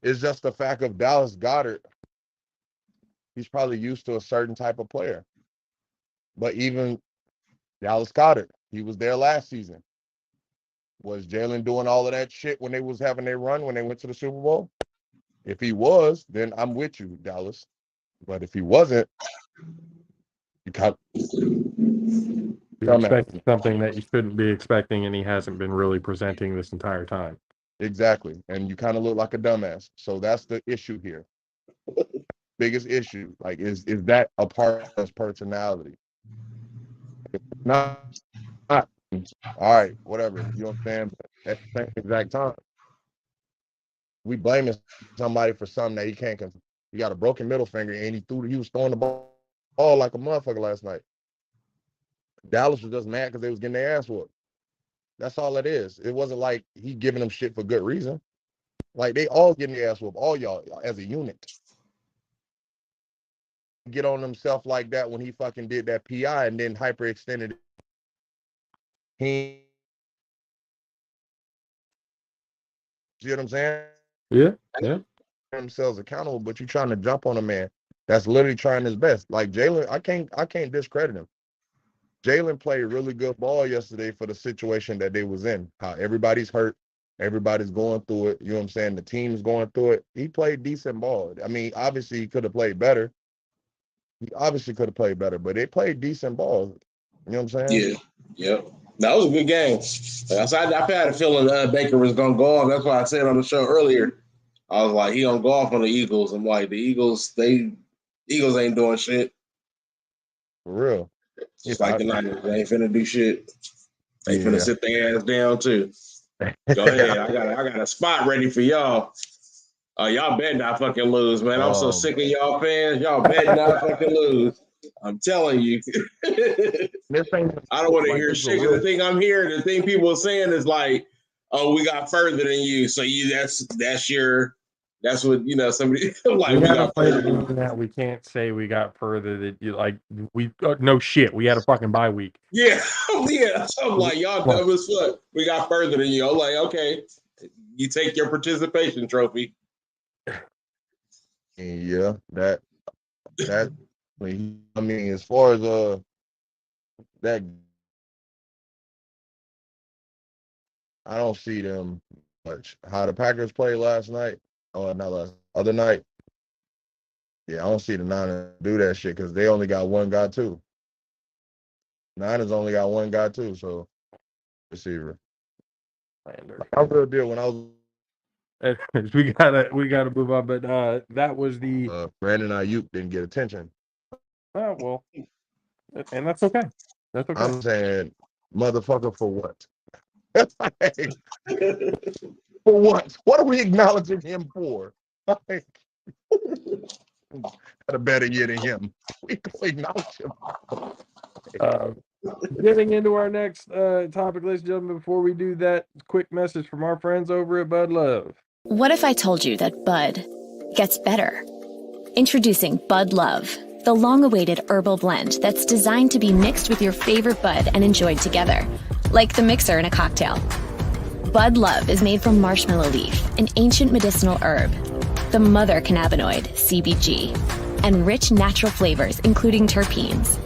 S5: It's just the fact of Dallas Goedert. He's probably used to a certain type of player. But even Dallas Goedert, he was there last season. Was Jalen doing all of that shit when they was having their run when they went to the Super Bowl? If he was, then I'm with you, Dallas. But if he wasn't, you got
S1: You're expecting something that you shouldn't be expecting, and he hasn't been really presenting this entire time.
S5: exactly. And you kind of look like a dumbass. So that's the issue here. Biggest issue. Like, is that a part of his personality? If not, all right, whatever. You know what I'm saying? But at the same exact time, we blaming somebody for something that he can't control. He got a broken middle finger, and he was throwing the ball like a motherfucker last night. Dallas was just mad because they was getting their ass whooped. That's all it is. It wasn't like he giving them shit for good reason. Like, they all getting their ass whooped, all y'all as a unit. Get on himself like that when he fucking did that PI and then hyperextended. He, you know what I'm saying?
S1: Yeah.
S5: Themselves accountable, but you're trying to jump on a man that's literally trying his best. Like Jalen, I can't discredit him. Jalen played really good ball yesterday for the situation that they was in. How everybody's hurt, everybody's going through it. You know what I'm saying? The team's going through it. He played decent ball. I mean, obviously he could have played better. But they played decent ball. You know what I'm saying?
S3: Yeah. Yep. That was a good game. I had a feeling Baker was gonna go off. That's why I said on the show earlier. I was like, he gonna go off on the Eagles. I'm like, the Eagles ain't doing shit.
S5: For real.
S3: Just like the Niners, they ain't finna do shit. They finna sit their ass down too. Go ahead. I got a spot ready for y'all. Y'all better not fucking lose, man. I'm so sick of y'all fans. Y'all better not fucking lose. I'm telling you. I don't want to hear shit. The thing I'm hearing, the thing people are saying is like, "Oh, we got further than you." So that's what somebody like. We got further than
S1: that. We can't say we got further that you like. We no shit. We had a fucking bye week.
S3: Yeah. I'm like, y'all dumb as fuck. We got further than you. I'm like, okay, you take your participation trophy.
S5: Yeah, that. I mean, as far as that, I don't see them much. How the Packers played last night, other night. Yeah, I don't see the Niners do that shit because they only got one guy too. Niners only got one guy too, so receiver. I real deal when I was.
S1: We gotta move on, but that was the
S5: Brandon Ayuk didn't get attention.
S1: Oh well, and that's okay. That's okay.
S5: I'm saying, motherfucker, for what? For what? What are we acknowledging him for? Had a better year than him. We can acknowledge him.
S1: Getting into our next topic, ladies and gentlemen, before we do that, quick message from our friends over at Bud Love.
S7: What if I told you that Bud gets better? Introducing Bud Love, the long-awaited herbal blend that's designed to be mixed with your favorite bud and enjoyed together, like the mixer in a cocktail. Bud Love is made from marshmallow leaf, an ancient medicinal herb, the mother cannabinoid, CBG, and rich natural flavors, including terpenes.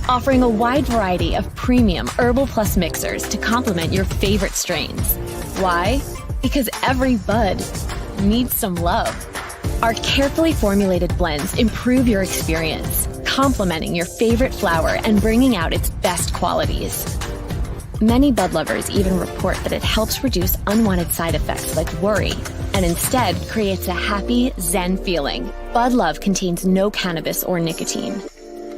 S7: Offering a wide variety of premium Herbal Plus mixers to complement your favorite strains. Why? Because every bud needs some love. Our carefully formulated blends improve your experience, complementing your favorite flower and bringing out its best qualities. Many bud lovers even report that it helps reduce unwanted side effects like worry, and instead creates a happy, zen feeling. Bud Love contains no cannabis or nicotine.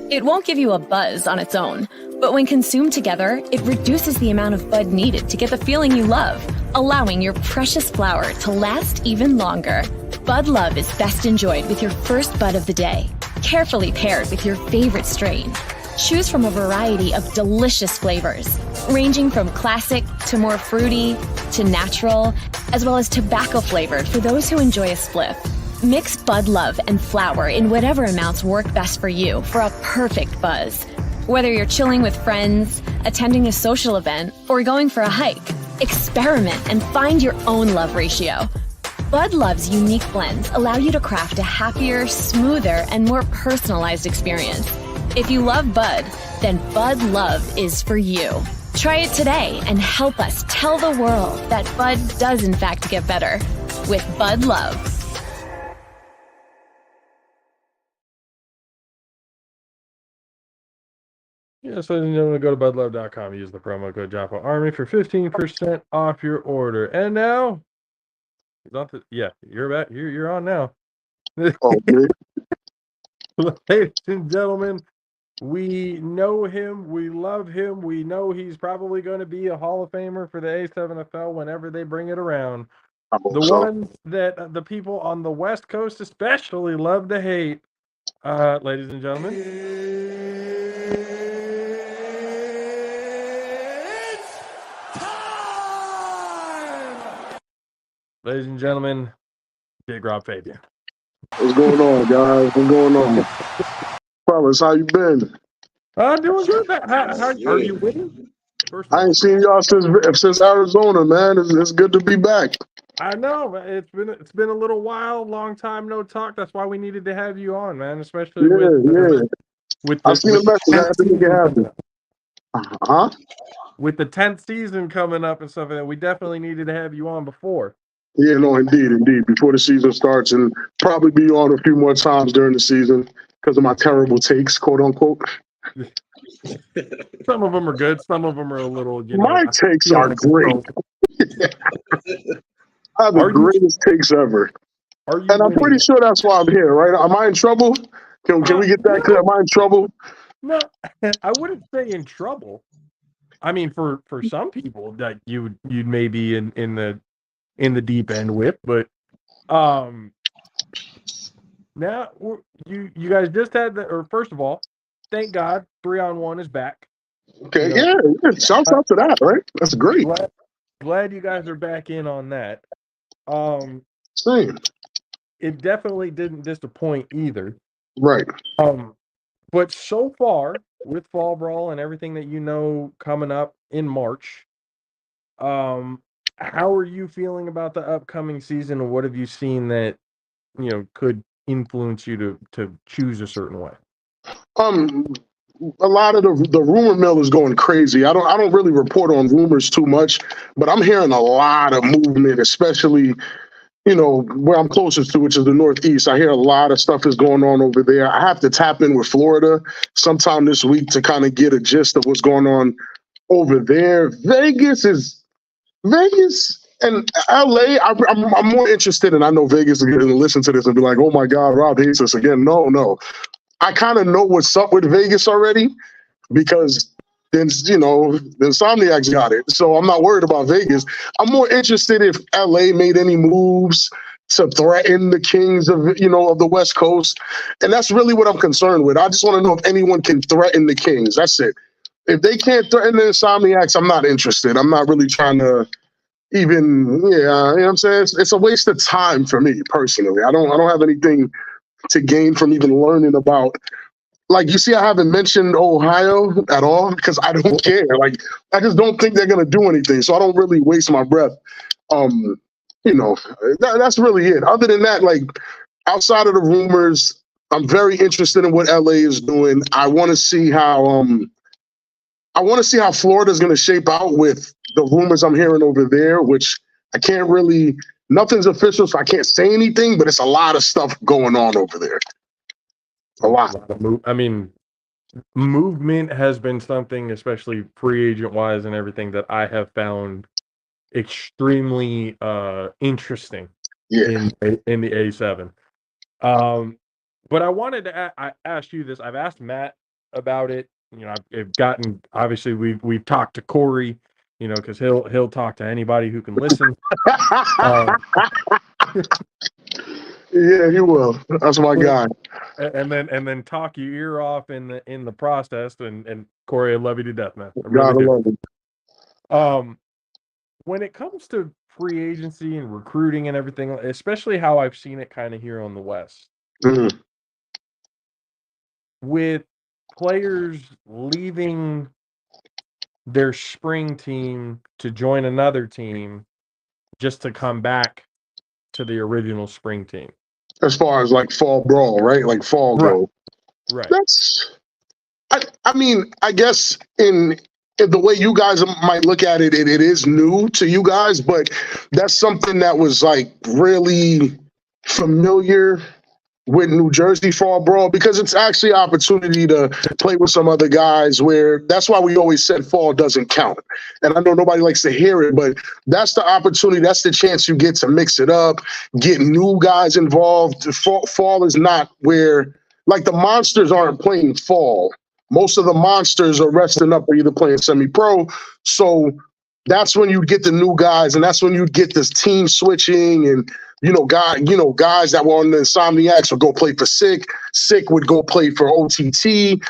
S7: It won't give you a buzz on its own, but when consumed together, it reduces the amount of bud needed to get the feeling you love, allowing your precious flower to last even longer. Bud Love is best enjoyed with your first bud of the day, carefully paired with your favorite strain. Choose from a variety of delicious flavors, ranging from classic to more fruity to natural, as well as tobacco flavored for those who enjoy a spliff. Mix Bud Love and flower in whatever amounts work best for you for a perfect buzz. Whether you're chilling with friends, attending a social event, or going for a hike, experiment and find your own love ratio. Bud Love's unique blends allow you to craft a happier, smoother, and more personalized experience. If you love Bud, then Bud Love is for you. Try it today and help us tell the world that Bud does in fact get better with Bud Love.
S1: Yes, ladies and gentlemen, go to budlove.com. Use the promo code JAFFO Army for 15% off your order. And now, you're back. You're on now.
S8: Okay.
S1: Ladies and gentlemen, we know him. We love him. We know he's probably going to be a Hall of Famer for the A7FL whenever they bring it around. The ones that the people on the West Coast especially love to hate. Ladies and gentlemen. Ladies and gentlemen, Big Rob Fabian.
S8: What's going on, guys? What's going on? Fellas, how you been?
S1: Doing good. How are you winning?
S8: I ain't seen y'all since Arizona, man. It's good to be back.
S1: I know. It's been a little while, long time no talk. That's why we needed to have you on, man. Especially with
S8: I seen the message. I think it happened. Huh?
S1: With the 10th season coming up and stuff like that, we definitely needed to have you on before.
S8: Yeah, no, indeed. Before the season starts, and probably be on a few more times during the season because of my terrible takes, quote unquote.
S1: Some of them are good. Some of them are a little,
S8: My takes are great. I have the greatest takes ever. And I'm pretty sure that's why I'm here, right? Am I in trouble? Can we get that clear? Am I in trouble?
S1: No, I wouldn't say in trouble. I mean, for some people that you'd maybe in the deep end with, but now you guys just had first of all, thank God 3-on-1 is back.
S8: Okay, yeah. Shouts out to that, right? That's great.
S1: Glad you guys are back in on that.
S8: Same.
S1: It definitely didn't disappoint either.
S8: Right.
S1: But so far with Fall Brawl and everything that you know coming up in March, how are you feeling about the upcoming season, and what have you seen that could influence you to choose a certain way?
S8: A lot of the rumor mill is going crazy. I don't really report on rumors too much, but I'm hearing a lot of movement, especially where I'm closest to, which is the Northeast. I hear a lot of stuff is going on over there. I have to tap in with Florida sometime this week to kind of get a gist of what's going on over there. Vegas and LA. I'm more interested, and I know Vegas is going to listen to this and be like, "Oh my God, Rob hates us again." No. I kind of know what's up with Vegas already because then the Insomniacs got it. So I'm not worried about Vegas. I'm more interested if LA made any moves to threaten the Kings of the West Coast. And that's really what I'm concerned with. I just want to know if anyone can threaten the Kings. That's it. If they can't threaten the Insomniacs, I'm not interested. I'm not really trying to even, you know what I'm saying? It's a waste of time for me personally. I don't have anything to gain from even learning about. Like, you see, I haven't mentioned Ohio at all because I don't care. Like, I just don't think they're gonna do anything, so I don't really waste my breath. That's really it. Other than that, like, outside of the rumors, I'm very interested in what LA is doing. I want to see how Florida's gonna shape out with the rumors I'm hearing over there, which I can't really. Nothing's official, so I can't say anything. But it's a lot of stuff going on over there. A lot
S1: of movement has been something, especially free agent wise and everything, that I have found extremely interesting in the A7. But I wanted to ask you this. I've asked Matt about it. I've gotten, obviously we've talked to Corey, because he'll talk to anybody who can listen.
S8: Yeah, he will. That's my guy.
S1: And then talk your ear off in the process. And Corey, I love you to death, man. I really do.
S8: Love him.
S1: When it comes to free agency and recruiting and everything, especially how I've seen it kind of here on the West, with players leaving their spring team to join another team just to come back to the original spring team.
S8: As far as like fall brawl, right? Like fall go.
S1: Right.
S8: I mean, I guess in the way you guys might look at it, it is new to you guys, but that's something that was like really familiar with New Jersey fall brawl, because it's actually an opportunity to play with some other guys, where that's why we always said fall doesn't count. And I know nobody likes to hear it, but that's the opportunity. That's the chance you get to mix it up, get new guys involved. Fall is not where, like, the monsters aren't playing fall. Most of the monsters are resting up or either playing semi-pro. So that's when you get the new guys, and that's when you get this team switching, and guys that were on the Insomniacs would go play for Sick. Sick would go play for OTT.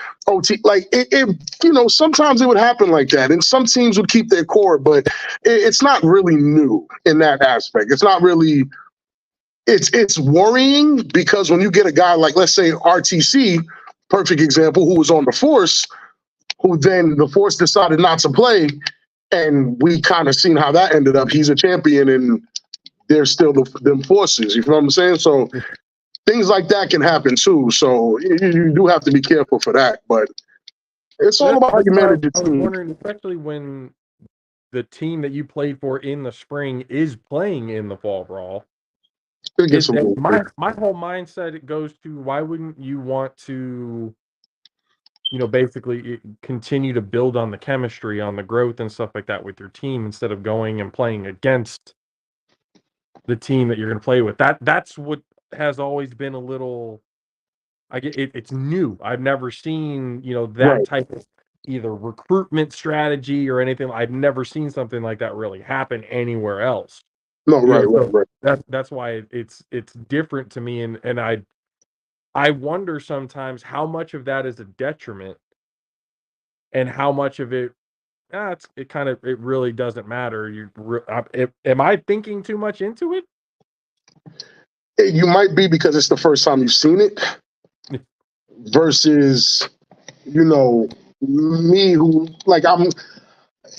S8: Like it sometimes it would happen like that, and some teams would keep their core, but it's not really new in that aspect. It's not really. It's worrying, because when you get a guy like, let's say, RTC, perfect example, who was on the Force, who then the Force decided not to play, and we kind of seen how that ended up. He's a champion, and there's still them Forces. You know what I'm saying? So things like that can happen too. So you do have to be careful for that. But it's all about how you manage the team. I was
S1: wondering, especially when the team that you played for in the spring is playing in the fall brawl. My whole mindset, it goes to, why wouldn't you want to, basically continue to build on the chemistry, on the growth and stuff like that with your team, instead of going and playing against the team that you're going to play with. That's what has always been a little, it's new. I've never seen, that type of either recruitment strategy or anything. I've never seen something like that really happen anywhere else.
S8: No, right.
S1: That's why it's different to me, and I wonder sometimes how much of that is a detriment, and how much of it, it really doesn't matter. Am I thinking too much into it?
S8: You might be, because it's the first time you've seen it, versus, me, who, like,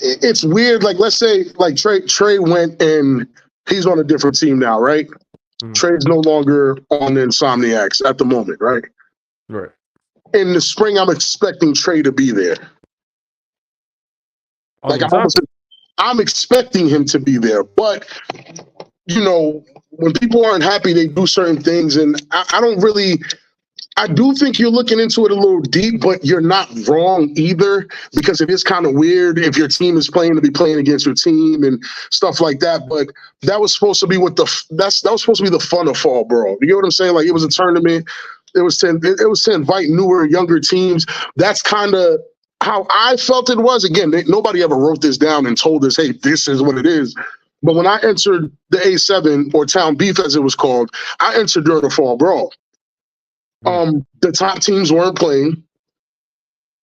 S8: it's weird. Like, let's say, like, Trey went and he's on a different team now, right? Trey's no longer on the Insomniacs at the moment, right?
S1: Right.
S8: In the spring, I'm expecting Trey to be there. Like, I'm expecting him to be there. But, when people aren't happy, they do certain things. And I do think you're looking into it a little deep, but you're not wrong either, because it is kind of weird if your team is playing to be playing against your team and stuff like that. But that was supposed to be that was supposed to be the fun of fall brawl. You get what I'm saying? Like, it was a tournament. It was to invite newer, younger teams. That's kind of how I felt it was. Again, nobody ever wrote this down and told us, hey, this is what it is. But when I entered the A7, or Town Beef as it was called, I entered during the fall brawl. The top teams weren't playing.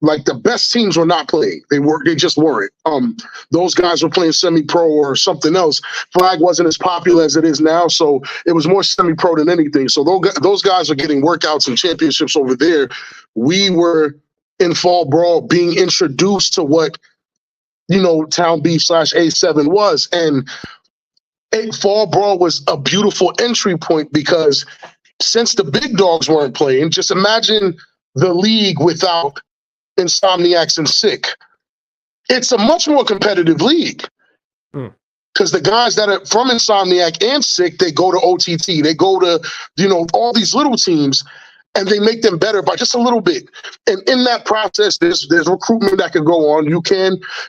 S8: Like, the best teams were not playing. They just weren't. Those guys were playing semi-pro or something else. Flag wasn't as popular as it is now, so it was more semi-pro than anything. So those guys are getting workouts and championships over there. We were in fall brawl being introduced to what, Town Beef / A7 was. And fall brawl was a beautiful entry point, because since the big dogs weren't playing, just imagine the league without Insomniacs and Sick. It's a much more competitive league, because the guys that are from Insomniac and Sick, they go to OTT, they go to, all these little teams, and they make them better by just a little bit. And in that process, there's recruitment that can go on.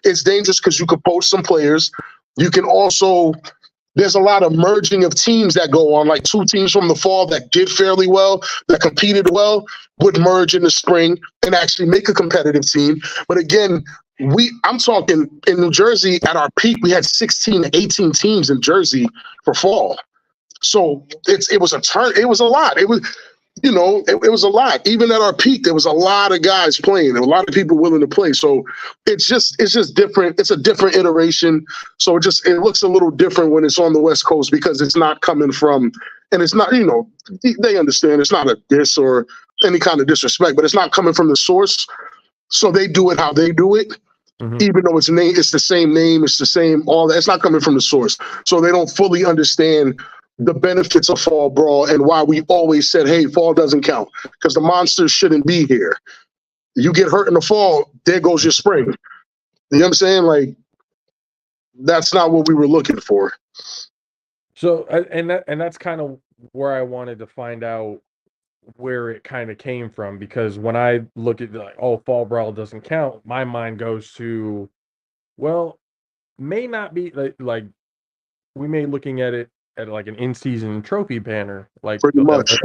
S8: It's dangerous because you could poach some players. You can also, there's a lot of merging of teams that go on, like 2 teams from the fall that did fairly well, that competed well, would merge in the spring and actually make a competitive team. But again, I'm talking in New Jersey at our peak, we had 16 to 18 teams in Jersey for fall. So it was a lot. It was, it was a lot. Even at our peak, there was a lot of guys playing and a lot of people willing to play. So it's just different. It's a different iteration. So it looks a little different when it's on the West Coast because it's not coming from, and it's not, they understand it's not a diss or any kind of disrespect, but it's not coming from the source. So they do it how they do it. Mm-hmm. Even though it's the same name, it's the same, all that. It's not coming from the source. So they don't fully understand the benefits of fall brawl and why we always said, hey, fall doesn't count because the monsters shouldn't be here. You get hurt in the fall, there goes your spring. You know what I'm saying? Like, that's not what we were looking for.
S1: So, and that's kind of where I wanted to find out where it kind of came from, because when I look at fall brawl doesn't count, my mind goes to, well, may not be like we may looking at it at like an in-season trophy banner, like
S8: pretty much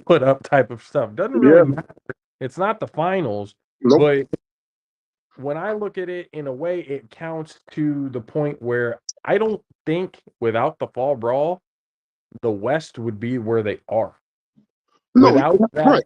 S1: put up type of stuff. Doesn't really matter. It's not the finals, but when I look at it in a way, it counts to the point where I don't think without the fall brawl, the West would be where they are. Without that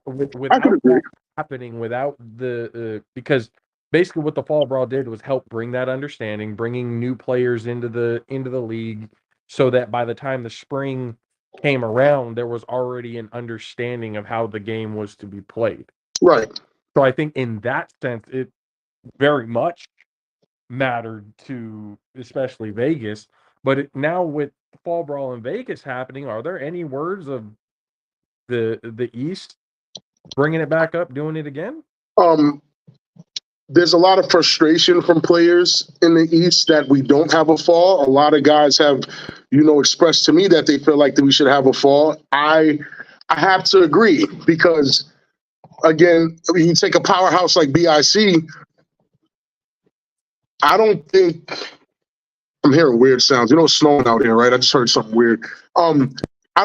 S1: happening, without the because basically what the fall brawl did was help bring that understanding, bringing new players into the league, so that by the time the spring came around, there was already an understanding of how the game was to be played.
S8: Right.
S1: So I think in that sense, it very much mattered to especially Vegas. But now with fall brawl in Vegas happening, are there any words of the East bringing it back up, doing it again?
S8: There's a lot of frustration from players in the East that we don't have a fall. A lot of guys have, expressed to me that they feel like that we should have a fall. I have to agree because, again, when you take a powerhouse like BIC, I don't think I'm hearing weird sounds. It's snowing out here, right? I just heard something weird. I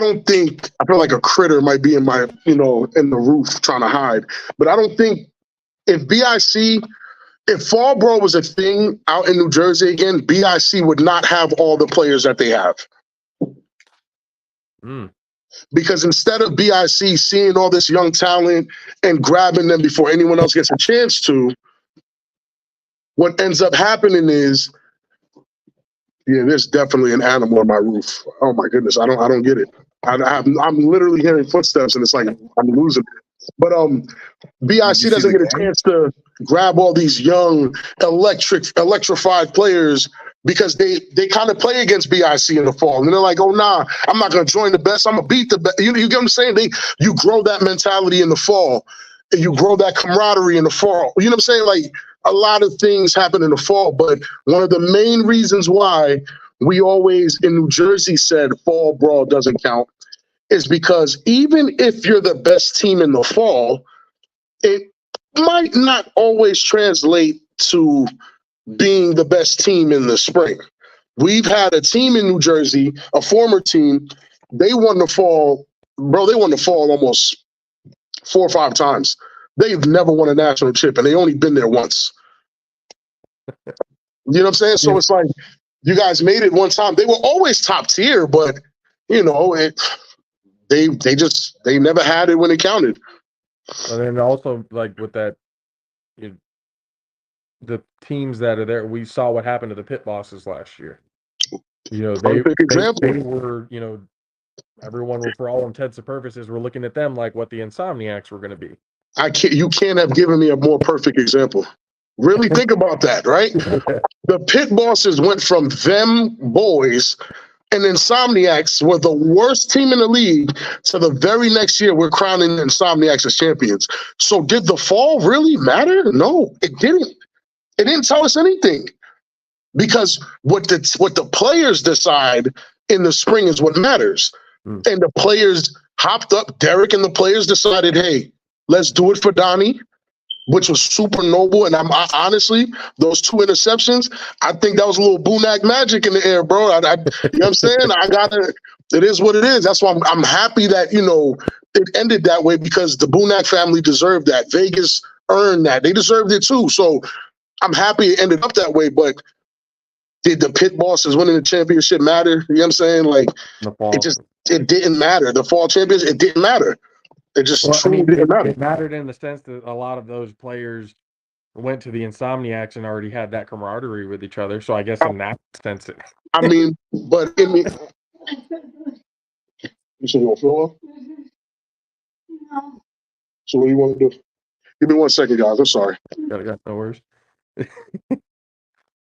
S8: feel like a critter might be in my, in the roof trying to hide. But I don't think if fall brawl was a thing out in New Jersey again, BIC would not have all the players that they have. Because instead of BIC seeing all this young talent and grabbing them before anyone else gets a chance to, what ends up happening is, there's definitely an animal on my roof. Oh my goodness, I don't get it. I'm literally hearing footsteps, and it's like I'm losing it. But BIC doesn't get a chance to grab all these young, electrified players because they kind of play against BIC in the fall, and they're like, "Oh nah, I'm not going to join the best. I'm gonna beat the best." You get what I'm saying? You grow that mentality in the fall, and you grow that camaraderie in the fall. You know what I'm saying? Like, a lot of things happen in the fall, but one of the main reasons why we always in New Jersey said fall brawl doesn't count is because even if you're the best team in the fall, it might not always translate to being the best team in the spring. We've had a team in New Jersey, a former team, they won the fall, almost 4 or 5 times. They've never won a national chip, and they only been there once. You know what I'm saying? So it's like, you guys made it one time. They were always top tier, but they never had it when it counted.
S1: And then also, like with that, the teams that are there, we saw what happened to the pit bosses last year. They were, everyone were, for all intents and purposes, were looking at them like what the Insomniacs were going to be.
S8: You can't have given me a more perfect example. Really think about that, right? The pit bosses went from them boys, and Insomniacs were the worst team in the league, to the very next year we're crowning Insomniacs as champions. So did the fall really matter? No, it didn't. It didn't tell us anything. Because what the players decide in the spring is what matters. And the players hopped up, Derek and the players decided, hey, let's do it for Donnie. which was super noble. And honestly, those 2 interceptions, I think that was a little Bunak magic in the air, bro. You know what I'm saying? It is what it is. That's why I'm happy that, it ended that way, because the Bunak family deserved that. Vegas earned that. They deserved it too. So I'm happy it ended up that way. But did the pit bosses winning the championship matter? You know what I'm saying? Like, it didn't matter. The fall champions, it didn't matter. It just truly didn't matter.
S1: It mattered in the sense that a lot of those players went to the Insomniacs and already had that camaraderie with each other. So I guess in that sense,
S8: I mean, but in me, you said you want to fill up? No. So what do you want to do? Give me 1 second, guys. I'm sorry.
S1: Got no worries.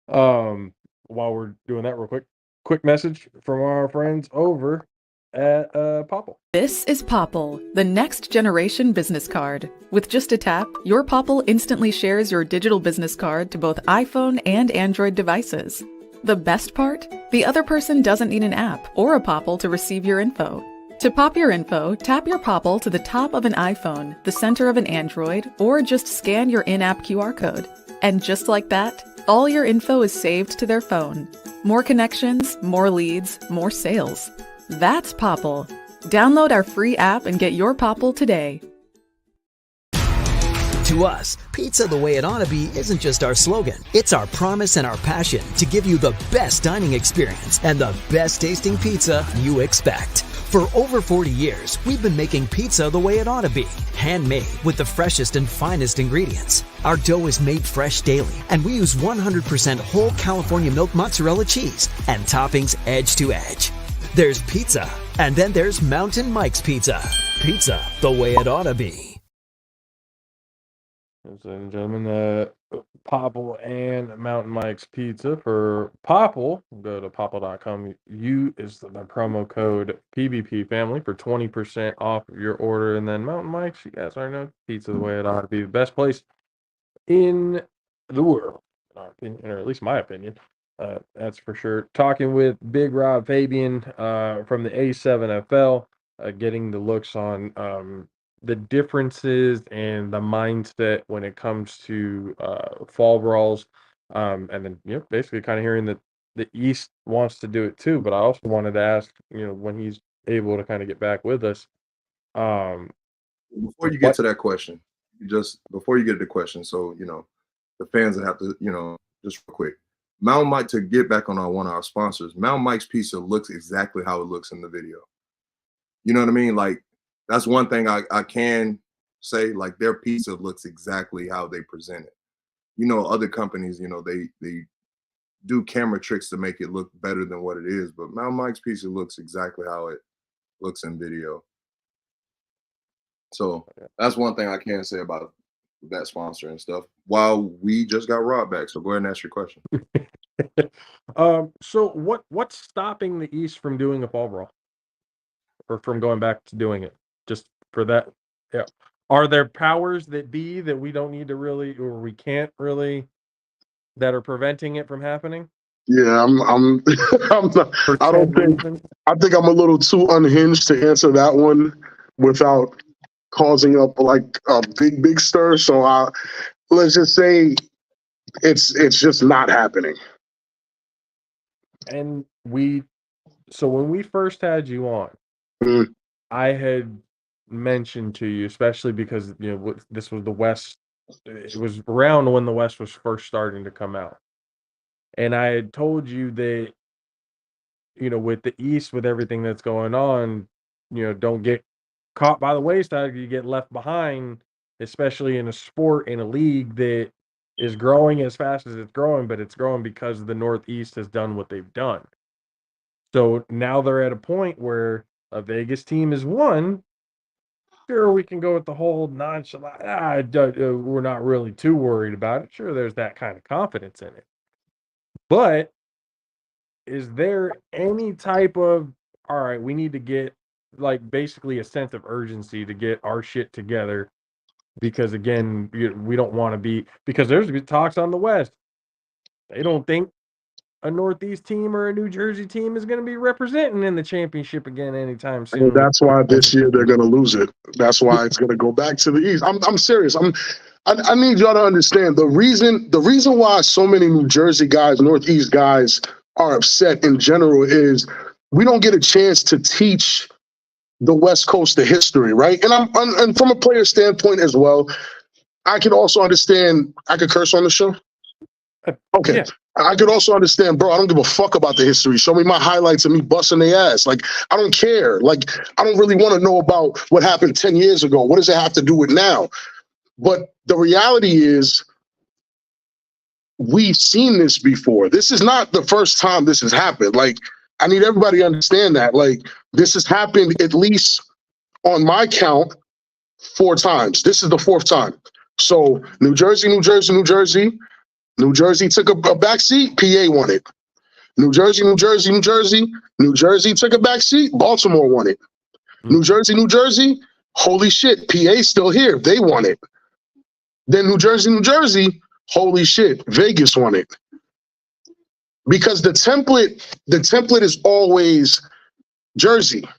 S1: While we're doing that real quick message from our friends over at Popple.
S9: This is Popple, the next generation business card. With just a tap, your Popple instantly shares your digital business card to both iPhone and Android devices. The best part? The other person doesn't need an app or a Popple to receive your info. To pop your info, tap your Popple to the top of an iPhone, the center of an Android, or just scan your in-app QR code. And just like that, all your info is saved to their phone. More connections, more leads, more sales. That's Popple. Download our free app and get your Popple today.
S10: To us, pizza the way it ought to be isn't just our slogan. It's our promise and our passion to give you the best dining experience and the best tasting pizza you expect. For over 40 years, we've been making pizza the way it ought to be. Handmade with the freshest and finest ingredients. Our dough is made fresh daily, and we use 100% whole California milk mozzarella cheese and toppings edge to edge. There's pizza, and then there's Mountain Mike's Pizza. Pizza the way it ought to be.
S1: Ladies and gentlemen, Popple and Mountain Mike's Pizza. For Popple, go to popple.com. Use the promo code PBP Family for 20% off your order. And then Mountain Mike's, you guys already know, pizza the way it ought to be. The best place in the world, in our opinion, or at least my opinion. That's for sure. Talking with Big Rob Fabian from the A7FL, getting the looks on the differences and the mindset when it comes to fall brawls, and then basically kind of hearing that the East wants to do it too. But I also wanted to ask, when he's able to kind of get back with us.
S4: Before you get to that question, before you get to the question, so the fans that have to, just real quick, Mountain Mike, to get back on one of our sponsors, Mountain Mike's Pizza looks exactly how it looks in the video. You know what I mean? Like, that's one thing I can say, like, their pizza looks exactly how they present it. Other companies, they do camera tricks to make it look better than what it is, but Mountain Mike's Pizza looks exactly how it looks in video. So that's one thing I can say about that sponsor and stuff, while we just got Rob back. So go ahead and ask your question.
S1: So what's stopping the East from doing a fall brawl, or from going back to doing it? Just for that, yeah. Are there powers that be that we don't need to really, or we can't really, that are preventing it from happening?
S8: Yeah, I'm not, I think I'm a little too unhinged to answer that one without causing up like a big stir. So let's just say it's just not happening.
S1: And so when we first had you on, I had mentioned to you, especially because this was the West. It was around when the West was first starting to come out, and I had told you that with the East, with everything that's going on, don't get caught by the wayside. You get left behind, especially in a sport, in a league that is growing as fast as it's growing, but it's growing because the Northeast has done what they've done. So now they're at a point where a Vegas team is won. Sure, we can go with the whole nonchalant. We're not really too worried about it. Sure, there's that kind of confidence in it. But is there any type of, all right, we need to get like basically a sense of urgency to get our shit together? Because again, we don't want to be, because there's talks on the West. They don't think a Northeast team or a New Jersey team is going to be representing in the championship again anytime soon.
S8: And that's why this year they're going to lose it. That's why it's going to go back to the East. I'm serious. I need y'all to understand the reason why so many New Jersey guys, Northeast guys are upset in general is we don't get a chance to teach the West Coast the history, right? And from a player standpoint as well, I can also understand. I could curse on the show. Okay. Yeah. I could also understand, bro, I don't give a fuck about the history. Show me my highlights of me busting their ass. Like, I don't care. Like, I don't really want to know about what happened 10 years ago. What does it have to do with now? But the reality is we've seen this before. This is not the first time this has happened. Like, I need everybody to understand that. Like, this has happened at least on my count 4 times. This is the 4th time. So New Jersey took a back seat. PA won it. New Jersey took a back seat. Baltimore won it. New Jersey. Holy shit, PA still here. They won it. Then New Jersey. Holy shit, Vegas won it. Because the template is always Jersey.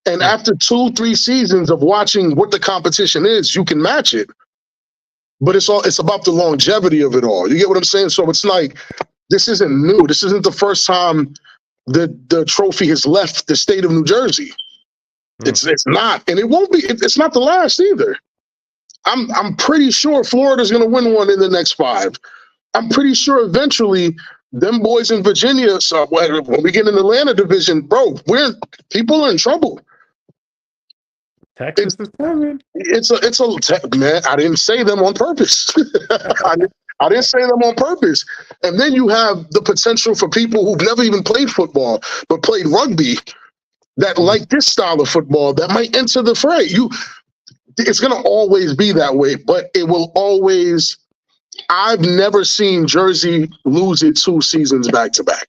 S8: And after 2-3 seasons of watching what the competition is, you can match it. But it's about the longevity of it all. You get what I'm saying? So it's like, this isn't new. This isn't the first time the trophy has left the state of New Jersey. It's not, and it won't be. It's not the last either. I'm pretty sure Florida's going to win one in the next 5. I'm pretty sure eventually them boys in Virginia. So when we get in the Atlanta division, bro, people are in trouble.
S1: Texas is coming.
S8: It's a man. I didn't say them on purpose. I didn't say them on purpose. And then you have the potential for people who've never even played football but played rugby that like this style of football that might enter the fray. It's going to always be that way, but it will always. I've never seen Jersey lose it 2 seasons back to back.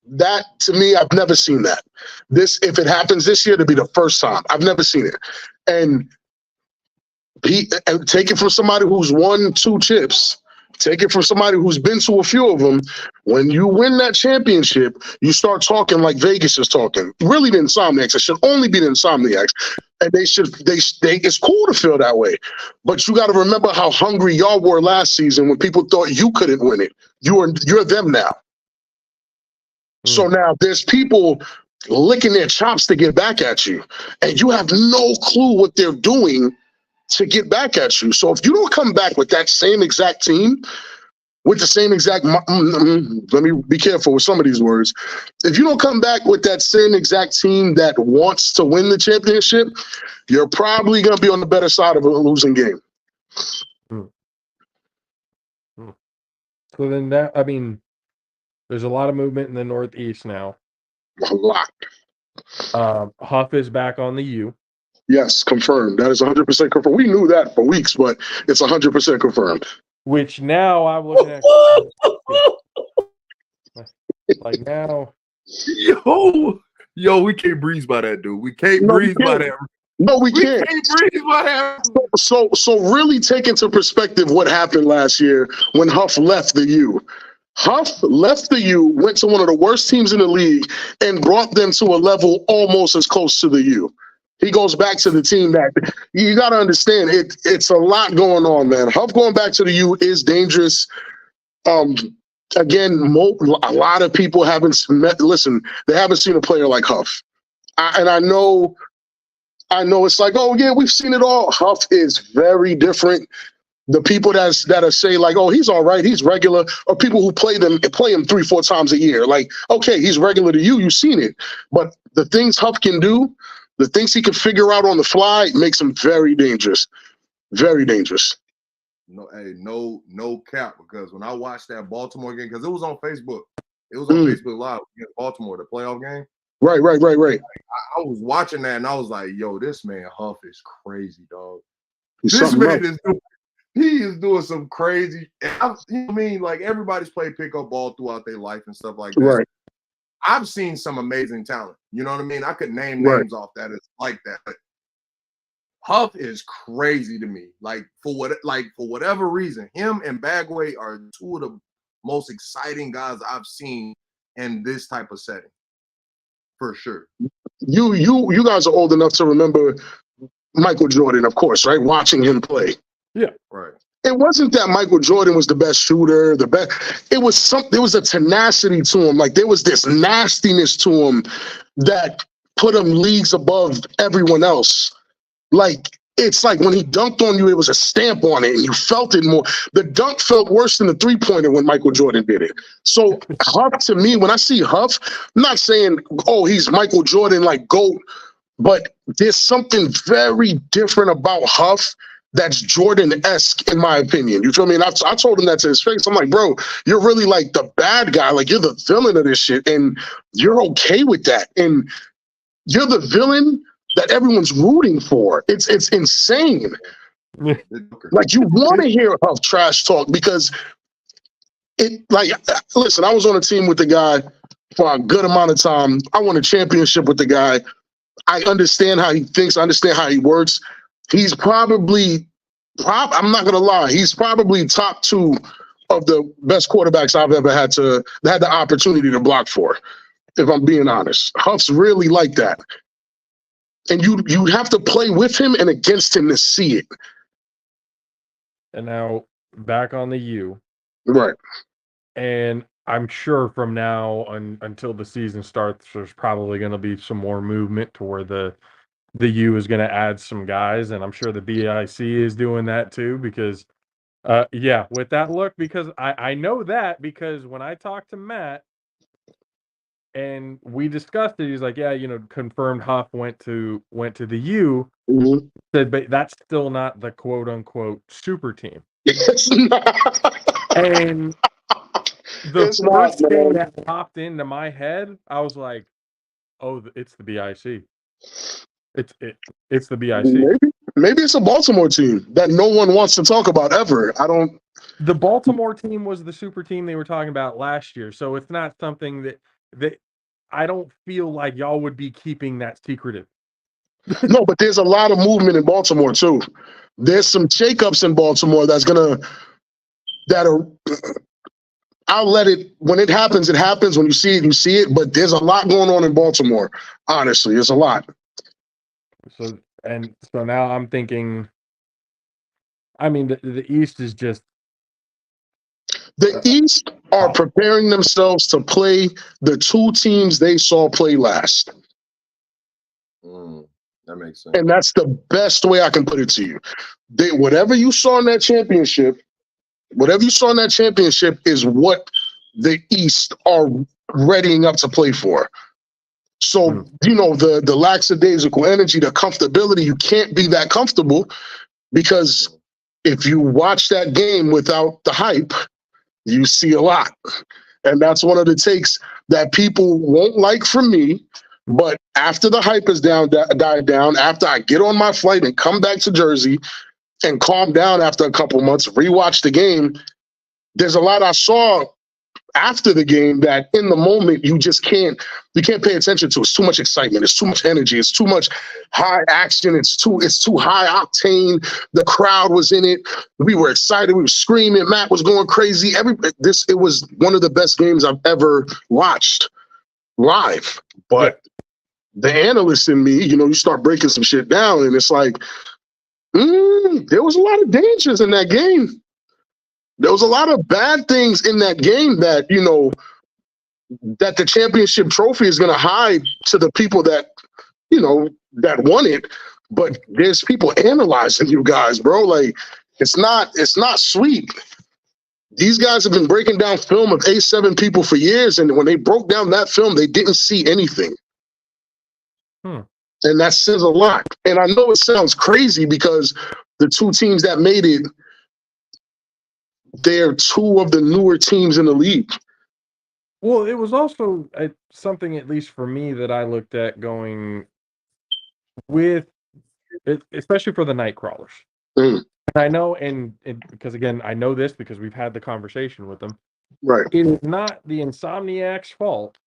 S8: That, to me, I've never seen that. If it happens this year, it'll be the first time. I've never seen it. And take it from somebody who's won 2 chips. Take it from somebody who's been to a few of them. When you win that championship, you start talking like Vegas is talking. Really, the Insomniacs. It should only be the Insomniacs. And it's cool to feel that way. But you got to remember how hungry y'all were last season when people thought you couldn't win it. You're them now. So now there's people licking their chops to get back at you, and you have no clue what they're doing to get back at you. So if you don't come back with that same exact team, with the same exact, let me be careful with some of these words. If you don't come back with that same exact team that wants to win the championship, you're probably going to be on the better side of a losing game.
S1: So then there's a lot of movement in the Northeast now.
S8: A lot.
S1: Huff is back on the U.
S8: Yes, confirmed. That is 100% confirmed. We knew that for weeks, but it's 100% confirmed.
S1: Which now I'm looking at. Like now.
S5: Yo, we can't breeze by that, dude. We can't breeze by that.
S8: No, we can't.
S5: Breeze by that.
S8: So really take into perspective what happened last year when Huff left the U. Huff left the U, went to one of the worst teams in the league, and brought them to a level almost as close to the U. He goes back to the team that you got to understand. It's a lot going on, man. Huff going back to the U is dangerous. Again, a lot of people haven't they haven't seen a player like Huff. I know it's like, oh yeah, we've seen it all. Huff is very different. The people that say like, oh, he's all right, he's regular, or people who play him 3-4 times a year. Like, okay, he's regular to you, you've seen it. But the things Huff can do, the things he can figure out on the fly, makes him very dangerous. Very dangerous.
S5: No cap, because when I watched that Baltimore game, because it was on Facebook. It was on Facebook Live against Baltimore, the playoff game.
S8: Right.
S5: I was watching that and I was like, yo, this man Huff is crazy, dog. He is doing some crazy. You know what I mean? Like, everybody's played pickup ball throughout their life and stuff like that.
S8: Right.
S5: I've seen some amazing talent. You know what I mean? I could name names off that. It's like that. But Huff is crazy to me. Like, for whatever reason, him and Bagway are 2 of the
S4: most exciting guys I've seen in this type of setting, for sure.
S8: You guys are old enough to remember Michael Jordan, of course, right? Watching him play.
S1: Yeah.
S4: Right.
S8: It wasn't that Michael Jordan was the best shooter, the best. There was a tenacity to him. Like there was this nastiness to him that put him leagues above everyone else. Like it's like when he dunked on you, it was a stamp on it, and you felt it more. The dunk felt worse than the 3-pointer when Michael Jordan did it. So Huff, to me, when I see Huff, I'm not saying, oh, he's Michael Jordan like GOAT, but there's something very different about Huff that's Jordan-esque, in my opinion. You feel me? And I told him that to his face. I'm like, bro, you're really like the bad guy. Like you're the villain of this shit, and you're okay with that. And you're the villain that everyone's rooting for. It's insane. Like you want to hear Huff trash talk because listen, I was on a team with the guy for a good amount of time. I won a championship with the guy. I understand how he thinks. I understand how he works. He's probably, I'm not gonna lie, he's probably top 2 of the best quarterbacks I've ever had the opportunity to block for, if I'm being honest. Huff's really like that. And you have to play with him and against him to see it.
S1: And now back on the U.
S8: Right.
S1: And I'm sure from now until the season starts, there's probably going to be some more movement to where the U is going to add some guys, and I'm sure the BIC is doing that too because, with that look, because I know that because when I talked to Matt and we discussed it, he's like, yeah, confirmed Huff went to the U, said, but that's still not the quote unquote super team.
S8: It's not.
S1: And the first thing that popped into my head, I was like, oh, it's the BIC. It's the BIC.
S8: Maybe it's a Baltimore team that no one wants to talk about ever.
S1: The Baltimore team was the super team they were talking about last year, so it's not something that I don't feel like y'all would be keeping that secretive.
S8: No, but there's a lot of movement in Baltimore too. There's some shakeups in Baltimore I'll let it, when it happens, it happens. When you see it, you see it. But there's a lot going on in Baltimore. Honestly, there's a lot.
S1: So now I'm thinking, I mean, the East is just.
S8: The East are preparing themselves to play the 2 teams they saw play last.
S4: That makes sense.
S8: And that's the best way I can put it to you. Whatever you saw in that championship is what the East are readying up to play for. So, the lackadaisical energy, the comfortability, you can't be that comfortable because if you watch that game without the hype, you see a lot. And that's one of the takes that people won't like from me. But after the hype is died down, after I get on my flight and come back to Jersey and calm down after a couple months, rewatch the game, there's a lot I saw after the game that in the moment you can't pay attention to. It's too much excitement. It's too much energy. It's too much high action. It's too high octane. The crowd was in it. We were excited. We were screaming. Matt was going crazy. It was one of the best games I've ever watched live. But the analyst in me, you start breaking some shit down, and it's like, there was a lot of dangers in that game. There was a lot of bad things in that game that, that the championship trophy is going to hide to the people that, that won it. But there's people analyzing you guys, bro. Like, it's not sweet. These guys have been breaking down film of A7 people for years, and when they broke down that film, they didn't see anything. And that says a lot. And I know it sounds crazy because the 2 teams that made it, they're 2 of the newer teams in the league.
S1: Well, it was also something, at least for me, that I looked at going with, especially for the Nightcrawlers. And I know, and because again, I know this because we've had the conversation with them.
S8: Right.
S1: It is not the Insomniac's fault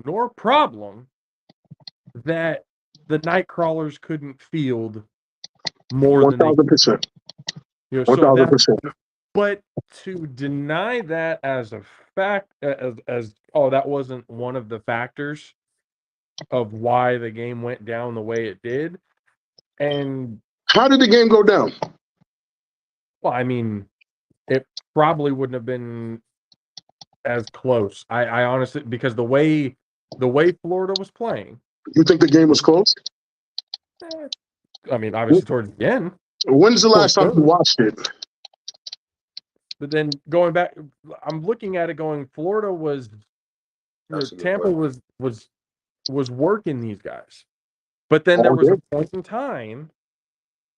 S1: nor problem that the Nightcrawlers couldn't field more than
S8: 1,000%.
S1: 1,000%. But to deny that as a fact, as oh, that wasn't one of the factors of why the game went down the way it did. And
S8: How did the game go down?
S1: well, I mean, it probably wouldn't have been as close. I honestly, because the way Florida was playing,
S8: You think the game was close?
S1: I mean, obviously towards the end.
S8: When's the last time you watched it?
S1: But then going back, I'm looking at it going, Florida was, Tampa was working these guys. But then there was a point in time